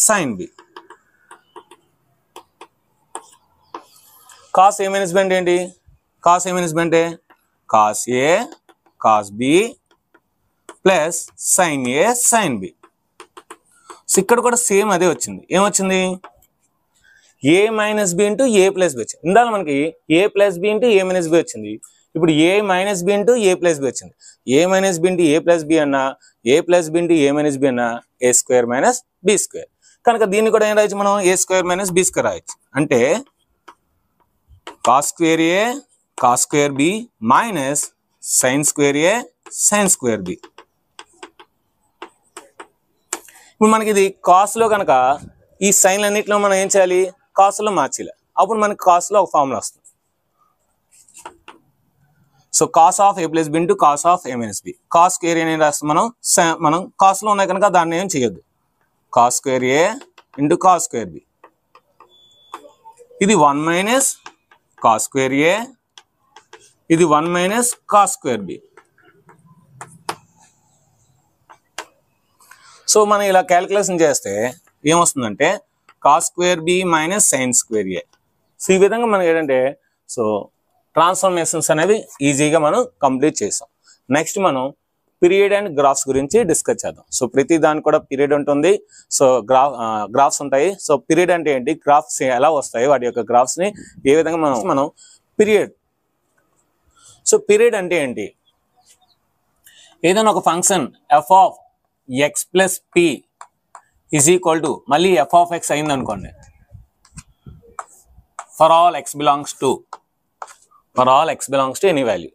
sine B. Cos a minus b అంటే ఏంటి, cos a minus b అంటే cos ఏ cos B plus sine ఏ sine B. So ఇక్కడ కూడా same అదే వచ్చింది. ఏమొచ్చింది, a minus b into a plus b వచ్చింది. ఇందాక మనకి a plus B into A minus b వచ్చింది. ఇప్పుడు a minus b into a plus b వచ్చింది. ఏ minus b into a plus b అన్నా, a plus B into A minus b అన్నా a square minus B square. కనుక దీన్ని కూడా ఏం రాయొచ్చు మనం, a square minus B square రాయొచ్చు. అంటే cos square A cos square b minus sine square a sine square b. ఇప్పుడు మనకి ఇది కాస్లో కనుక ఈ సైన్లు అన్నింటిలో మనం ఏం చేయాలి, కాస్లో మార్చాలి. అప్పుడు మనకి కాస్లో ఒక ఫార్ములా వస్తుంది. So cos of A plus B into cos of a minus B. Cos square a రాస్తాం మనం కాస్లో ఉన్నాయి కనుక దాన్ని ఏం చేయొద్దు. Cos square a into cos square b. ఇది 1 మైనస్ కాస్ స్క్వేర్ ఏ, ఇది 1 minus cos square b. So మనం ఇలా క్యాలిక్యులేషన్ చేస్తే ఏమొస్తుందంటే cos square b minus sine square ఏ. సో ఈ విధంగా మనకి ఏంటంటే సో ట్రాన్స్ఫర్మేషన్స్ అనేవి ఈజీగా మనం కంప్లీట్ చేసాం. నెక్స్ట్ మనం పీరియడ్ అండ్ గ్రాఫ్స్ గురించి డిస్కస్ చేద్దాం. సో ప్రతి దానికి కూడా పీరియడ్ ఉంటుంది, సో గ్రాఫ్స్ ఉంటాయి. సో పీరియడ్ అంటే ఏంటి, గ్రాఫ్స్ ఎలా వస్తాయి, వాటి యొక్క గ్రాఫ్స్ని ఏ విధంగా మనం పీరియడ్. సో పీరియడ్ అంటే ఏంటి, ఏదైనా ఒక function F of x plus P is equal to మళ్ళీ ఎఫ్ ఆఫ్ ఎక్స్ అయింది అనుకోండి, for all X belongs to any value.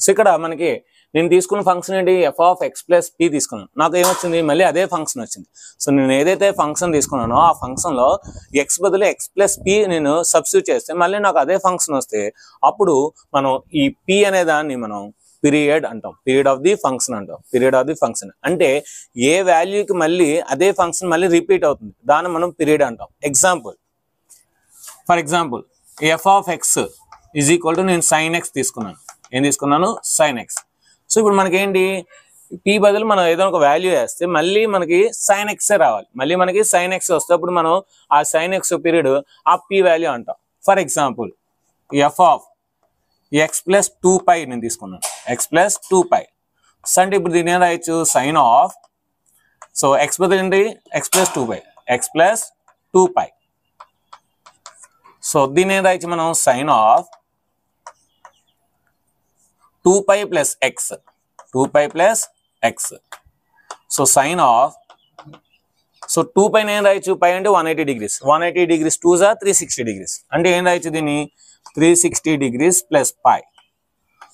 So ఇక్కడ మనకి నేను తీసుకున్న ఫంక్షన్ ఏంటి, F of x plus P తీసుకున్నాను. నాకు ఏమొచ్చింది, మళ్ళీ అదే ఫంక్షన్ వచ్చింది. సో నేను ఏదైతే ఫంక్షన్ తీసుకున్నానో ఆ ఫంక్షన్లో ఎక్స్ బదులు ఎక్స్ ప్లస్ పి నేను సబ్స్టిట్యూట్ చేస్తే మళ్ళీ నాకు అదే ఫంక్షన్ వస్తే అప్పుడు మనం ఈ పి అనే దాన్ని మనం పీరియడ్ అంటాం, పీరియడ్ ఆఫ్ ది ఫంక్షన్ అంటాం. పీరియడ్ ఆఫ్ ది ఫంక్షన్ అంటే ఏ వాల్యూకి మళ్ళీ అదే ఫంక్షన్ మళ్ళీ రిపీట్ అవుతుంది, దాన్ని మనం పీరియడ్ అంటాం. For example f of X is equal to నేను సైన్ ఎక్స్ తీసుకున్నాను. ఏం తీసుకున్నాను, సైన్ ఎక్స్. సో ఇప్పుడు మనకి ఏంటి, పీ బదులు మనం ఏదైనా ఒక వాల్యూ వేస్తే మళ్ళీ మనకి సైన్ ఎక్సే రావాలి. మళ్ళీ మనకి సైన్ ఎక్స్ వస్తే అప్పుడు మనం ఆ సైన్ ఎక్స్ పీరియడ్ ఆ పీ వాల్యూ అంటాం. For example f of x plus 2π నేను తీసుకున్నాను, ఎక్స్ ప్లస్ 2π. సో అంటే ఇప్పుడు దీని ఏం రాయొచ్చు, సైన్ ఆఫ్, సో ఎక్స్ బదులు ఏంటి, x plus 2π, x plus 2π. So దీని ఏం రాయొచ్చు మనం, sine of 2π plus x, 2π plus x. So sine of, so 2π ఏం రాయొచ్చు, పై అంటే 180 డిగ్రీస్, 180 డిగ్రీస్ 2 జా 360 డిగ్రీస్. అంటే ఏం రాయొచ్చు దీన్ని, 360 డిగ్రీస్ ప్లస్ π.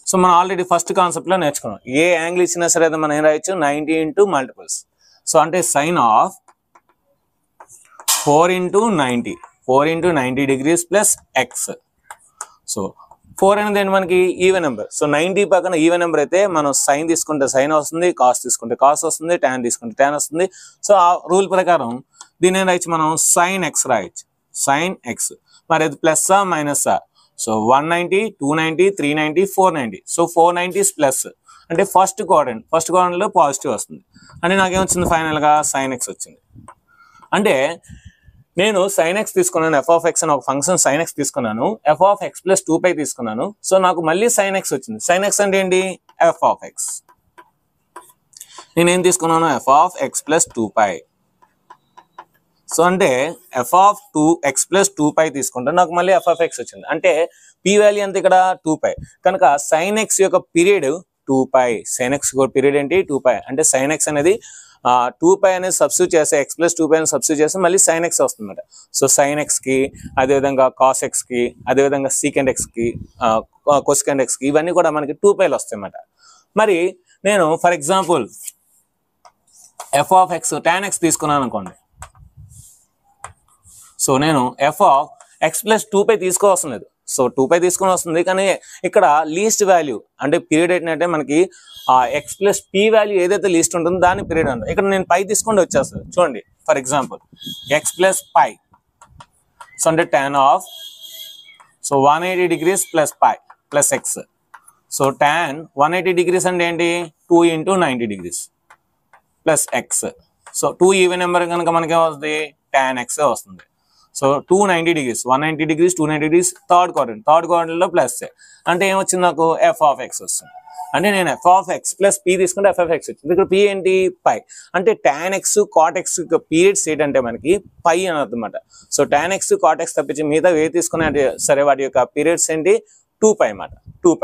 సో మనం ఆల్రెడీ ఫస్ట్ కాన్సెప్ట్లో నేర్చుకున్నాం, ఏ యాంగిల్ ఇచ్చినా సరే మనం ఏం రాయొచ్చు, 90 ఇంటూ మల్టిపుల్స్. సో అంటే sine of 4 into 90 degrees plus x. సో 4 అనేది ఏంటి మనకి ఈవెన్ నెంబర్. సో 90 పక్కన ఈవెన్ నెంబర్ అయితే మనం సైన్ తీసుకుంటే సైన్ వస్తుంది, కాస్ తీసుకుంటే కాస్ వస్తుంది, ట్యాన్ తీసుకుంటే ట్యాన్ వస్తుంది. సో ఆ రూల్ ప్రకారం దీని ఏం రాయొచ్చు మనం, సైన్ ఎక్స్ రాయొచ్చు, సైన్ ఎక్స్. మరి అది ప్లస్సా మైనస్సా, సో 190, 290, 390, 490. సో 490 ప్లస్ అంటే ఫస్ట్ క్వాడ్రంట్లో పాజిటివ్ వస్తుంది. అంటే నాకేమొచ్చింది ఫైనల్గా sin x వచ్చింది. అంటే నేను sin x తీసుకున్నాను, f of x అని ఒక ఫంక్షన్ sin x తీసుకున్నాను, f of x plus 2π తీసుకున్నాను. సో నాకు మళ్ళీ sin x వచ్చింది. sin x అంటే ఏంటి? f of x. నేనేం తీసుకున్నాను? f of x plus 2π. So అంటే f of 2x plus 2π తీసుకుంటే నాకు మళ్ళీ f of x వచ్చింది. అంటే p వాల్యూ ఎంత ఇక్కడ? 2π. కనుక sin x యొక్క పీరియడ్ 2π. sin x పీరియడ్ ఏంటి? 2π. అంటే sin x అనేది 2π అనేది సబ్స్టిట్యూట్ చేస్తే x plus 2π అని సబ్స్టిట్యూట్ చేస్తే మళ్ళీ sin x వస్తుందన్నమాట. సో sin xకి, అదేవిధంగా cos xకి, అదేవిధంగా secant xకి, cosecant xకి ఇవన్నీ కూడా మనకి 2πలు వస్తాయి అన్నమాట. మరి నేను for example f of x tan x తీసుకున్నాను అనుకోండి. సో నేను f of x plus 2π తీసుకోవాల్సిన లేదు. సో 2π తీసుకుని వస్తుంది, కానీ ఇక్కడ లీస్ట్ వాల్యూ అంటే పీరియడ్ ఏంటంటే మనకి x ప్లస్ p వాల్యూ ఏదైతే లీస్ట్ ఉంటుందో దాని పీరియడ్ అంటారు. ఇక్కడ నేను పై తీసుకుంటే వచ్చేస్తుంది. చూడండి for example x plus pi. So అంటే tan of 180 degrees plus pi plus x. So tan 180 degrees అంటే ఏంటి? 2 into 90 degrees plus x. So 2 even number కనుక మనకి వస్తుంది tan x వస్తుంది. So 290 degrees, 190 degrees, 290 degrees third క్వాడ్రంట్లో ప్లస్ అంటే ఏమొచ్చింది నాకు? f of x వస్తుంది. అంటే నేను f of x plus p తీసుకుంటే f of x వచ్చింది. ఇక్కడ p ఏంటి? పై. అంటే tan x cot x periods ఏంటంటే మనకి పై అని అన్నమాట. So tan x cot x తప్పించి మిగతా ఏ తీసుకునే సరే వాటి యొక్క పీరియడ్స్ ఏంటి? 2π అన్నమాట. 2π.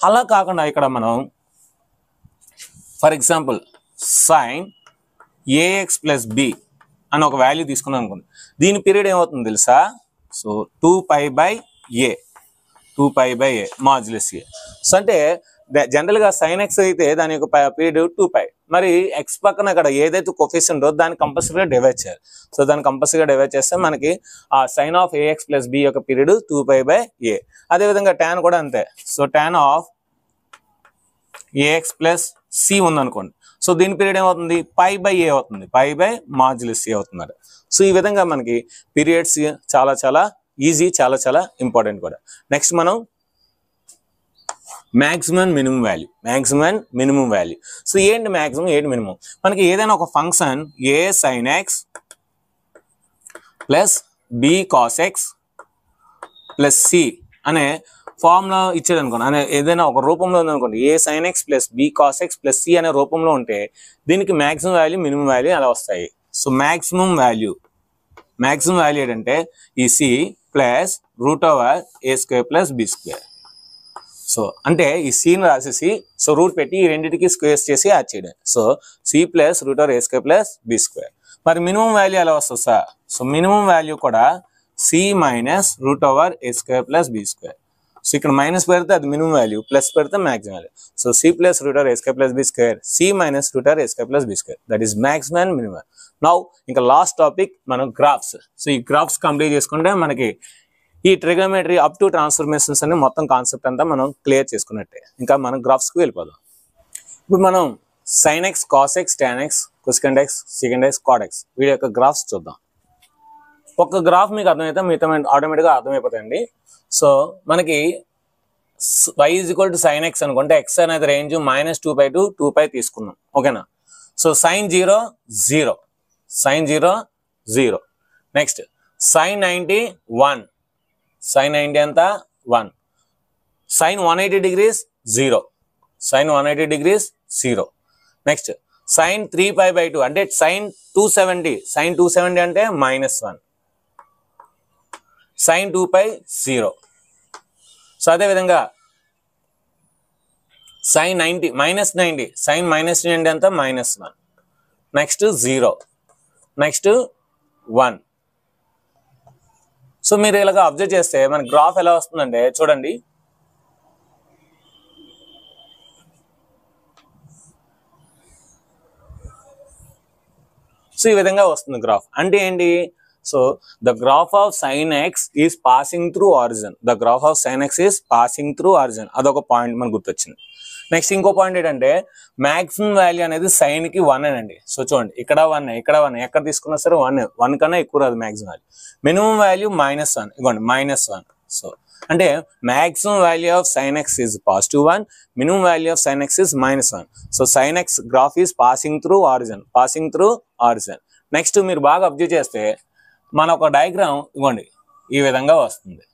అలా కాకుండా ఇక్కడ మనం for example sin ax plus b అని ఒక వాల్యూ తీసుకున్నాం అనుకోండి. దీని పీరియడ్ ఏమవుతుంది తెలుసా? So 2π/a modulus a. So అంటే జనరల్గా sin x అయితే దాని యొక్క పీరియడ్ 2π. మరి x పక్కన అక్కడ ఏదైతే కోఎఫిషియంట్ ఉందో దాన్ని కంపల్సరీగా డివైడ్ చేయాలి. సో దాన్ని కంపల్సరీగా డివైడ్ చేస్తే మనకి ఆ sin of ax plus b యొక్క పీరియడ్ 2π/a. అదేవిధంగా tan కూడా అంతే. So tan of ax plus c ఉందనుకోండి. సో దీని పీరియడ్ ఏమవుతుంది? π/a అవుతుంది. π/మాడ్యులస్ a అవుతుంది. సో ఈ విధంగా మనకి పీరియడ్స్ చాలా ఈజీ, చాలా ఇంపార్టెంట్ కూడా. నెక్స్ట్ మనం మ్యాక్సిమం మినిమం వాల్యూ. సో ఏంటి మ్యాక్సిమం, ఏంటి మినిమం? మనకి ఏదైనా ఒక function a sin x plus b cos x plus c అనే ఫార్ములా ఇచ్చేది అనుకోండి, అనే ఏదైనా ఒక రూపంలో ఉందనుకోండి, a sin x plus b cos x plus c అనే రూపంలో ఉంటే దీనికి మ్యాక్సిమం వాల్యూ, మినిమం వాల్యూ అలా వస్తాయి. సో మ్యాక్సిమం వాల్యూ ఏంటంటే ఈ c plus √a² plus b². So అంటే ఈ cని రాసేసి సో రూట్ పెట్టి ఈ రెండింటికి స్క్వేర్స్ చేసి యాడ్ చేయడం. So c plus √a² plus b². మరి మినిమం వాల్యూ ఎలా వస్తుంది సార్? సో మినిమం వాల్యూ కూడా c minus √a² plus b². So ఇక్కడ మైనస్ పెడితే అది మినిమం వాల్యూ, ప్లస్ పెడితే maximum value. So c plus √a² plus b², c minus √a² plus b². That is maximum and minimum. Now ఇంకా last topic మనం graphs. So ఈ graphs complete చేసుకుంటే మనకి ఈ ట్రిగోనోమెట్రీ అప్ టు ట్రాన్స్ఫర్మేషన్స్ అనే మొత్తం concept అంతా మనం క్లియర్ చేసుకున్నట్టే. ఇంకా మనం గ్రాఫ్స్కి వెళ్ళిపోదాం. ఇప్పుడు మనం sin x, cos x, tan x, cosecant x, secant x, cot x వీటి యొక్క గ్రాఫ్స్ చూద్దాం. ఒక గ్రాఫ్ మీకు అర్థమైతే మిగతా ఆటోమేటిక్గా అర్థమైపోతాయండి. సో మనకి y = sin x అనుకుంటే x అనేది రేంజ్ -2π to 2π తీసుకున్నాం, ఓకేనా? So sin 0 0, sin 0 next sin 90 1, sin 90 ఎంత 1, sin 180 degrees 0, sin 180 degrees 0. Next sin 3π/2 అంటే sin 270 అంటే -1, sin 2π 0. సో అదేవిధంగా sin 90 -90, sin -90 అంతా -1, నెక్స్ట్ 0, నెక్స్ట్ 1. సో మీరు ఇలాగా అబ్జర్వ్ చేస్తే మన గ్రాఫ్ ఎలా వస్తుందంటే చూడండి, సో ఈ విధంగా వస్తుంది గ్రాఫ్. అంటే ఏంటి? So the graph of sin x is passing through origin. అదొక పాయింట్ మనకు గుర్తొచ్చింది. నెక్స్ట్ ఇంకో పాయింట్ ఏంటంటే మాక్సిమం వాల్యూ అనేది సైన్ కి 1 అండి. సో చూడండి ఇక్కడ 1, ఇక్కడ 1, ఎక్కడ తీసుకున్నా సరే 1 కన్నా ఎక్కువ రాదు మాక్సిమం వాల్యూ. మినిమం వాల్యూ -1, ఇవ్వండి -1. సో అంటే maximum value of sin x is positive 1, minimum value of sin x is -1. So sin x graph is passing through origin. Next మీరు బాగా అబ్జర్వ్ చేస్తే మన ఒక డయాగ్రామ్ ఇవ్వండి ఈ విధంగా వస్తుంది,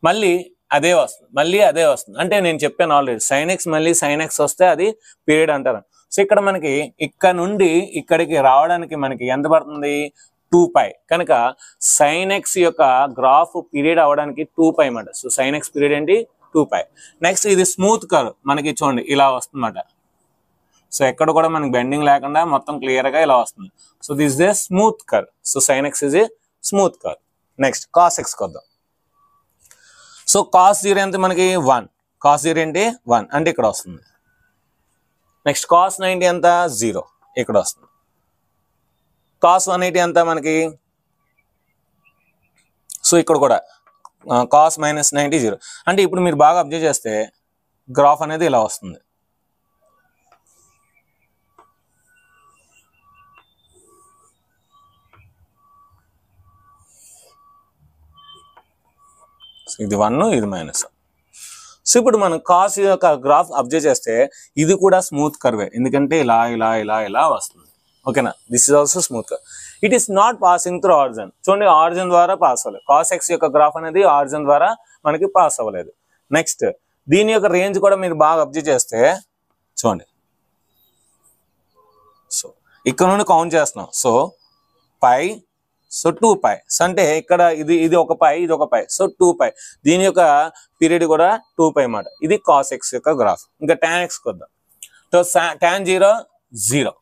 మళ్ళీ అదే వస్తుంది. అంటే నేను చెప్పాను ఆల్రెడీ sin x మళ్ళీ sin x వస్తే అది పీరియడ్ అంటారు. సో ఇక్కడ మనకి ఇక్కడ నుండి ఇక్కడికి రావడానికి మనకి ఎంత పడుతుంది 2π. కనుక sin x యొక్క గ్రాఫ్ పీరియడ్ అవడానికి 2π అన్నమాట. సో sin x పీరియడ్ ఏంటి 2π. నెక్స్ట్ ఇది స్మూత్ కర్వ్ మనకి చూడండి ఇలా వస్తుందన్నమాట. సో ఎక్కడ కూడా మనకి బెండింగ్ లేకుండా మొత్తం క్లియర్గా ఇలా వస్తుంది. So this is a smooth curve. So sin x is a smooth curve. Next cos x కొద్దాం. సో cos 0 ఎంత మనకి 1, cos 0 ఏంటి 1 అంటే ఇక్కడ వస్తుంది. నెక్స్ట్ cos 90 ఎంత 0 ఇక్కడ వస్తుంది. cos 180 ఎంత మనకి, సో ఇక్కడ కూడా cos -90 0. అంటే ఇప్పుడు మీరు బాగా అబ్జర్వ్ చేస్తే గ్రాఫ్ అనేది ఇలా వస్తుంది. ఇది 1 ఇది -1. సో ఇప్పుడు మనం కాస్ యొక్క గ్రాఫ్ అబ్జర్వ్ చేస్తే ఇది కూడా స్మూత్ కర్వే, ఎందుకంటే ఇలా వస్తుంది. ఓకేనా, this is also smooth curve. It is not passing through origin. చూడండి ఆరిజిన్ ద్వారా పాస్ అవ్వలేదు. కాస్ ఎక్స్ యొక్క గ్రాఫ్ అనేది ఆరిజిన్ ద్వారా మనకి పాస్ అవ్వలేదు. నెక్స్ట్ దీని యొక్క రేంజ్ కూడా మీరు బాగా అబ్జర్వ్ చేస్తే చూడండి. సో ఇక్కడ నుండి కౌంట్ చేస్తున్నాం. సో పై, సో 2π. అంటే ఇక్కడ ఇది ఒక π, ఇది ఒక π, సో 2π. దీని యొక్క పీరియడ్ కూడా 2π అన్నమాట. ఇది cos x యొక్క గ్రాఫ్. ఇంకా tan x కొద్దాం. సో tan 0 0,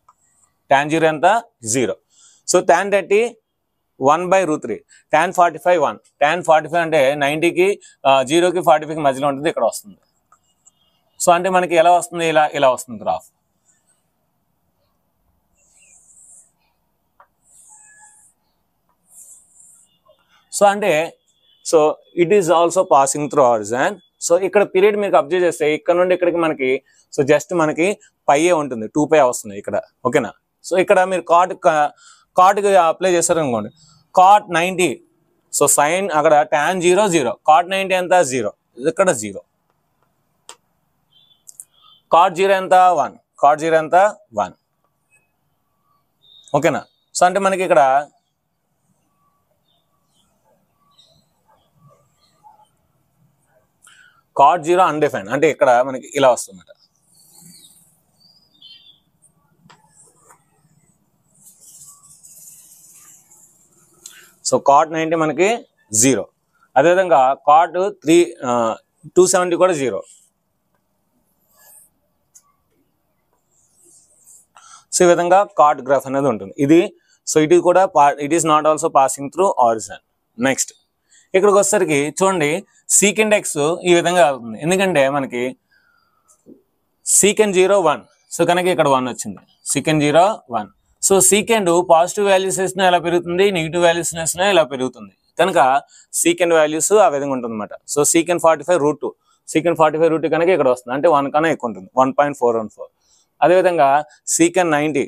tan 0 ఎంత 0. So tan 30 1/√3, tan 45 1. tan 45 అంటే 90కి 0కి 45కి మధ్యలో ఉంటుంది, ఇక్కడ వస్తుంది. సో అంటే మనకి ఎలా వస్తుంది, ఇలా వస్తుంది గ్రాఫ్. సో అంటే so it is also passing through origin. So ఇక్కడ పీరియడ్ మీకు అబ్జర్వ్ చేస్తే ఇక్కడ నుండి ఇక్కడికి మనకి సో జస్ట్ మనకి పైయే ఉంటుంది, 2π వస్తుంది ఇక్కడ. ఓకేనా, సో ఇక్కడ మీరు కాట్కి అప్లై చేస్తారు అనుకోండి, cot 90. సో సైన్ అక్కడ tan 0 0, cot 90 ఎంత 0, ఇక్కడ 0. cot 0 ఎంత 1, cot 0 ఎంత 1. ఓకేనా, సో అంటే మనకి ఇక్కడ cot 0 అన్డిఫైన్డ్, అంటే ఇక్కడ మనకి ఇలా వస్తుందన్నమాట. సో cot 90 మనకి 0. అదేవిధంగా cot 270 కూడా 0. సో ఈ విధంగా cot గ్రాఫ్ అనేది ఉంటుంది. ఇది సో ఇట్ ఈస్ కూడా it is not also passing through origin. Next ఇక్కడికి వచ్చేసరికి చూడండి secant x ఈ విధంగా అవుతుంది, ఎందుకంటే మనకి secant 0 1. సో కనుక ఇక్కడ 1 వచ్చింది, secant 0 1. So secant positive values వేసినా ఎలా పెరుగుతుంది, నెగిటివ్ వాల్యూస్ వేసినా ఇలా పెరుగుతుంది. కనుక secant వాల్యూస్ ఆ విధంగా ఉంటుంది అనమాట. సో secant 45√2, secant 45√2 కనుక ఇక్కడ వస్తుంది, అంటే 1 కన్నా ఎక్కువ ఉంటుంది, 1.414. అదేవిధంగా secant 90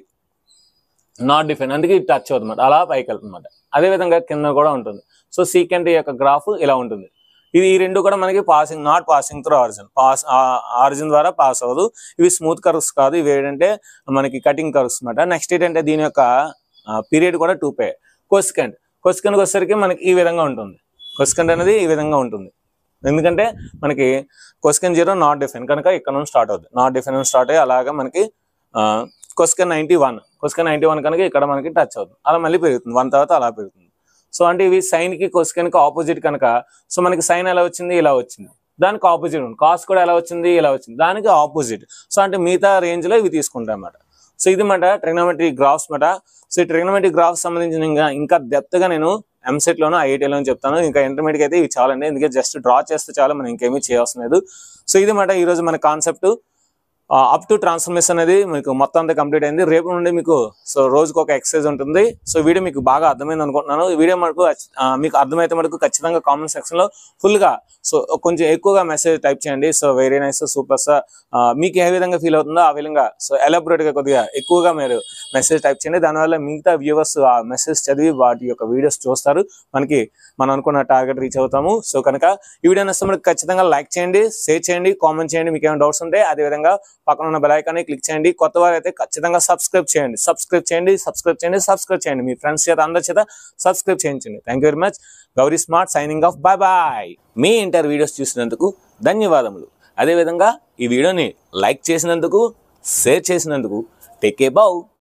నాట్ డిఫైన్, అందుకే ఇది టచ్ అవుతుంది అనమాట, అలా పైకి వెళ్తుంది అనమాట. అదేవిధంగా కింద కూడా ఉంటుంది. సో secant యొక్క గ్రాఫ్ ఇలా ఉంటుంది. ఇది ఈ రెండు కూడా మనకి నాట్ పాసింగ్ త్రూ ఆరిజిన్ ద్వారా పాస్ అవ్వదు. ఇవి స్మూత్ కర్వ్స్ కాదు, ఇవి ఏంటంటే మనకి కటింగ్ కర్వ్స్ అనమాట. నెక్స్ట్ ఏంటంటే దీని యొక్క పీరియడ్ కూడా 2π. కొసికెంట్ వచ్చేసరికి మనకి ఈ విధంగా ఉంటుంది. కొసికెంట్ అనేది ఈ విధంగా ఉంటుంది, ఎందుకంటే మనకి కొసికెంట్ 0 నాట్ డిఫైన్ కనుక ఇక్కడ నుంచి స్టార్ట్ అవుతుంది. నాట్ డిఫైన్ స్టార్ట్ అయ్యి అలాగా మనకి కొసికెంట్ 91 కనుక ఇక్కడ మనకి టచ్ అవుతుంది, అలా మళ్ళీ పెరుగుతుంది, 1 తర్వాత అలా పెరుగుతుంది. సో అంటే ఇవి సైన్కి కొసికెన్కి ఆపోజిట్ కనుక సో మనకి సైన్ ఎలా వచ్చింది, ఇలా వచ్చింది, దానికి ఆపోజిట్ ఉంది. కాస్ కూడా ఎలా వచ్చింది, ఇలా వచ్చింది, దానికి ఆపోజిట్. సో అంటే మిగతా రేంజ్లో ఇవి తీసుకుంటాం అన్నమాట. సో ఇది మాట ట్రిగ్నోమెట్రిక్ గ్రాఫ్స్ మాట. సో ఈ ట్రిగ్నోమెట్రిక్ గ్రాఫ్స్ సంబంధించిన ఇంకా డెప్త్గా నేను ఎంసెట్లోనూ ఐఐటీలోనూ చెప్తాను. ఇంకా ఇంటర్మీడియట్ అయితే ఇవి చాలండి, ఎందుకంటే జస్ట్ డ్రా చేస్తే చాలా, మనం ఇంకేమీ చేయవలసిన లేదు. సో ఇది మాట ఈరోజు మన కాన్సెప్ట్. అప్ టు ట్రాన్స్ఫర్మేషన్ అనేది మీకు మొత్తం అంతా కంప్లీట్ అయింది. రేపు నుండి మీకు సో రోజుకు ఒక ఎక్సర్సైజ్ ఉంటుంది. సో వీడియో మీకు బాగా అర్థమైంది అనుకుంటున్నాను. ఈ వీడియో మీకు అర్థమైతే మటుకు ఖచ్చితంగా కామెంట్ సెక్షన్లో ఫుల్గా సో కొంచెం ఎక్కువగా మెసేజ్ టైప్ చేయండి. So very nice, super sir, మీకు ఏ విధంగా ఫీల్ అవుతుందో ఆ విధంగా సో ఎలాబొరేట్గా కొద్దిగా ఎక్కువగా మీరు మెసేజ్ టైప్ చేయండి. దానివల్ల మిగతా వ్యూవర్స్ ఆ మెసేజ్ చదివి వాటి యొక్క వీడియోస్ చూస్తారు. మనం అనుకున్న టార్గెట్ రీచ్ అవుతాము. సో కనుక ఈ వీడియో నచ్చితే మనకు ఖచ్చితంగా లైక్ చేయండి, షేర్ చేయండి, కామెంట్ చేయండి. మీకు ఏమైనా డౌట్స్ ఉంటే అదేవిధంగా పక్కన ఉన్న బెల్ ఐకాన్ని క్లిక్ చేయండి. కొత్త వారు అయితే ఖచ్చితంగా సబ్స్క్రైబ్ చేయండి. మీ ఫ్రెండ్స్ చేత అందరి చేత సబ్స్క్రైబ్ చేయించండి. Thank you very much. Gauri smart signing off. Bye bye. మీ ఇంటర్ వీడియోస్ చూసినందుకు ధన్యవాదములు. అదేవిధంగా ఈ వీడియోని లైక్ చేసినందుకు, షేర్ చేసినందుకు టేక్ ఏ బౌ.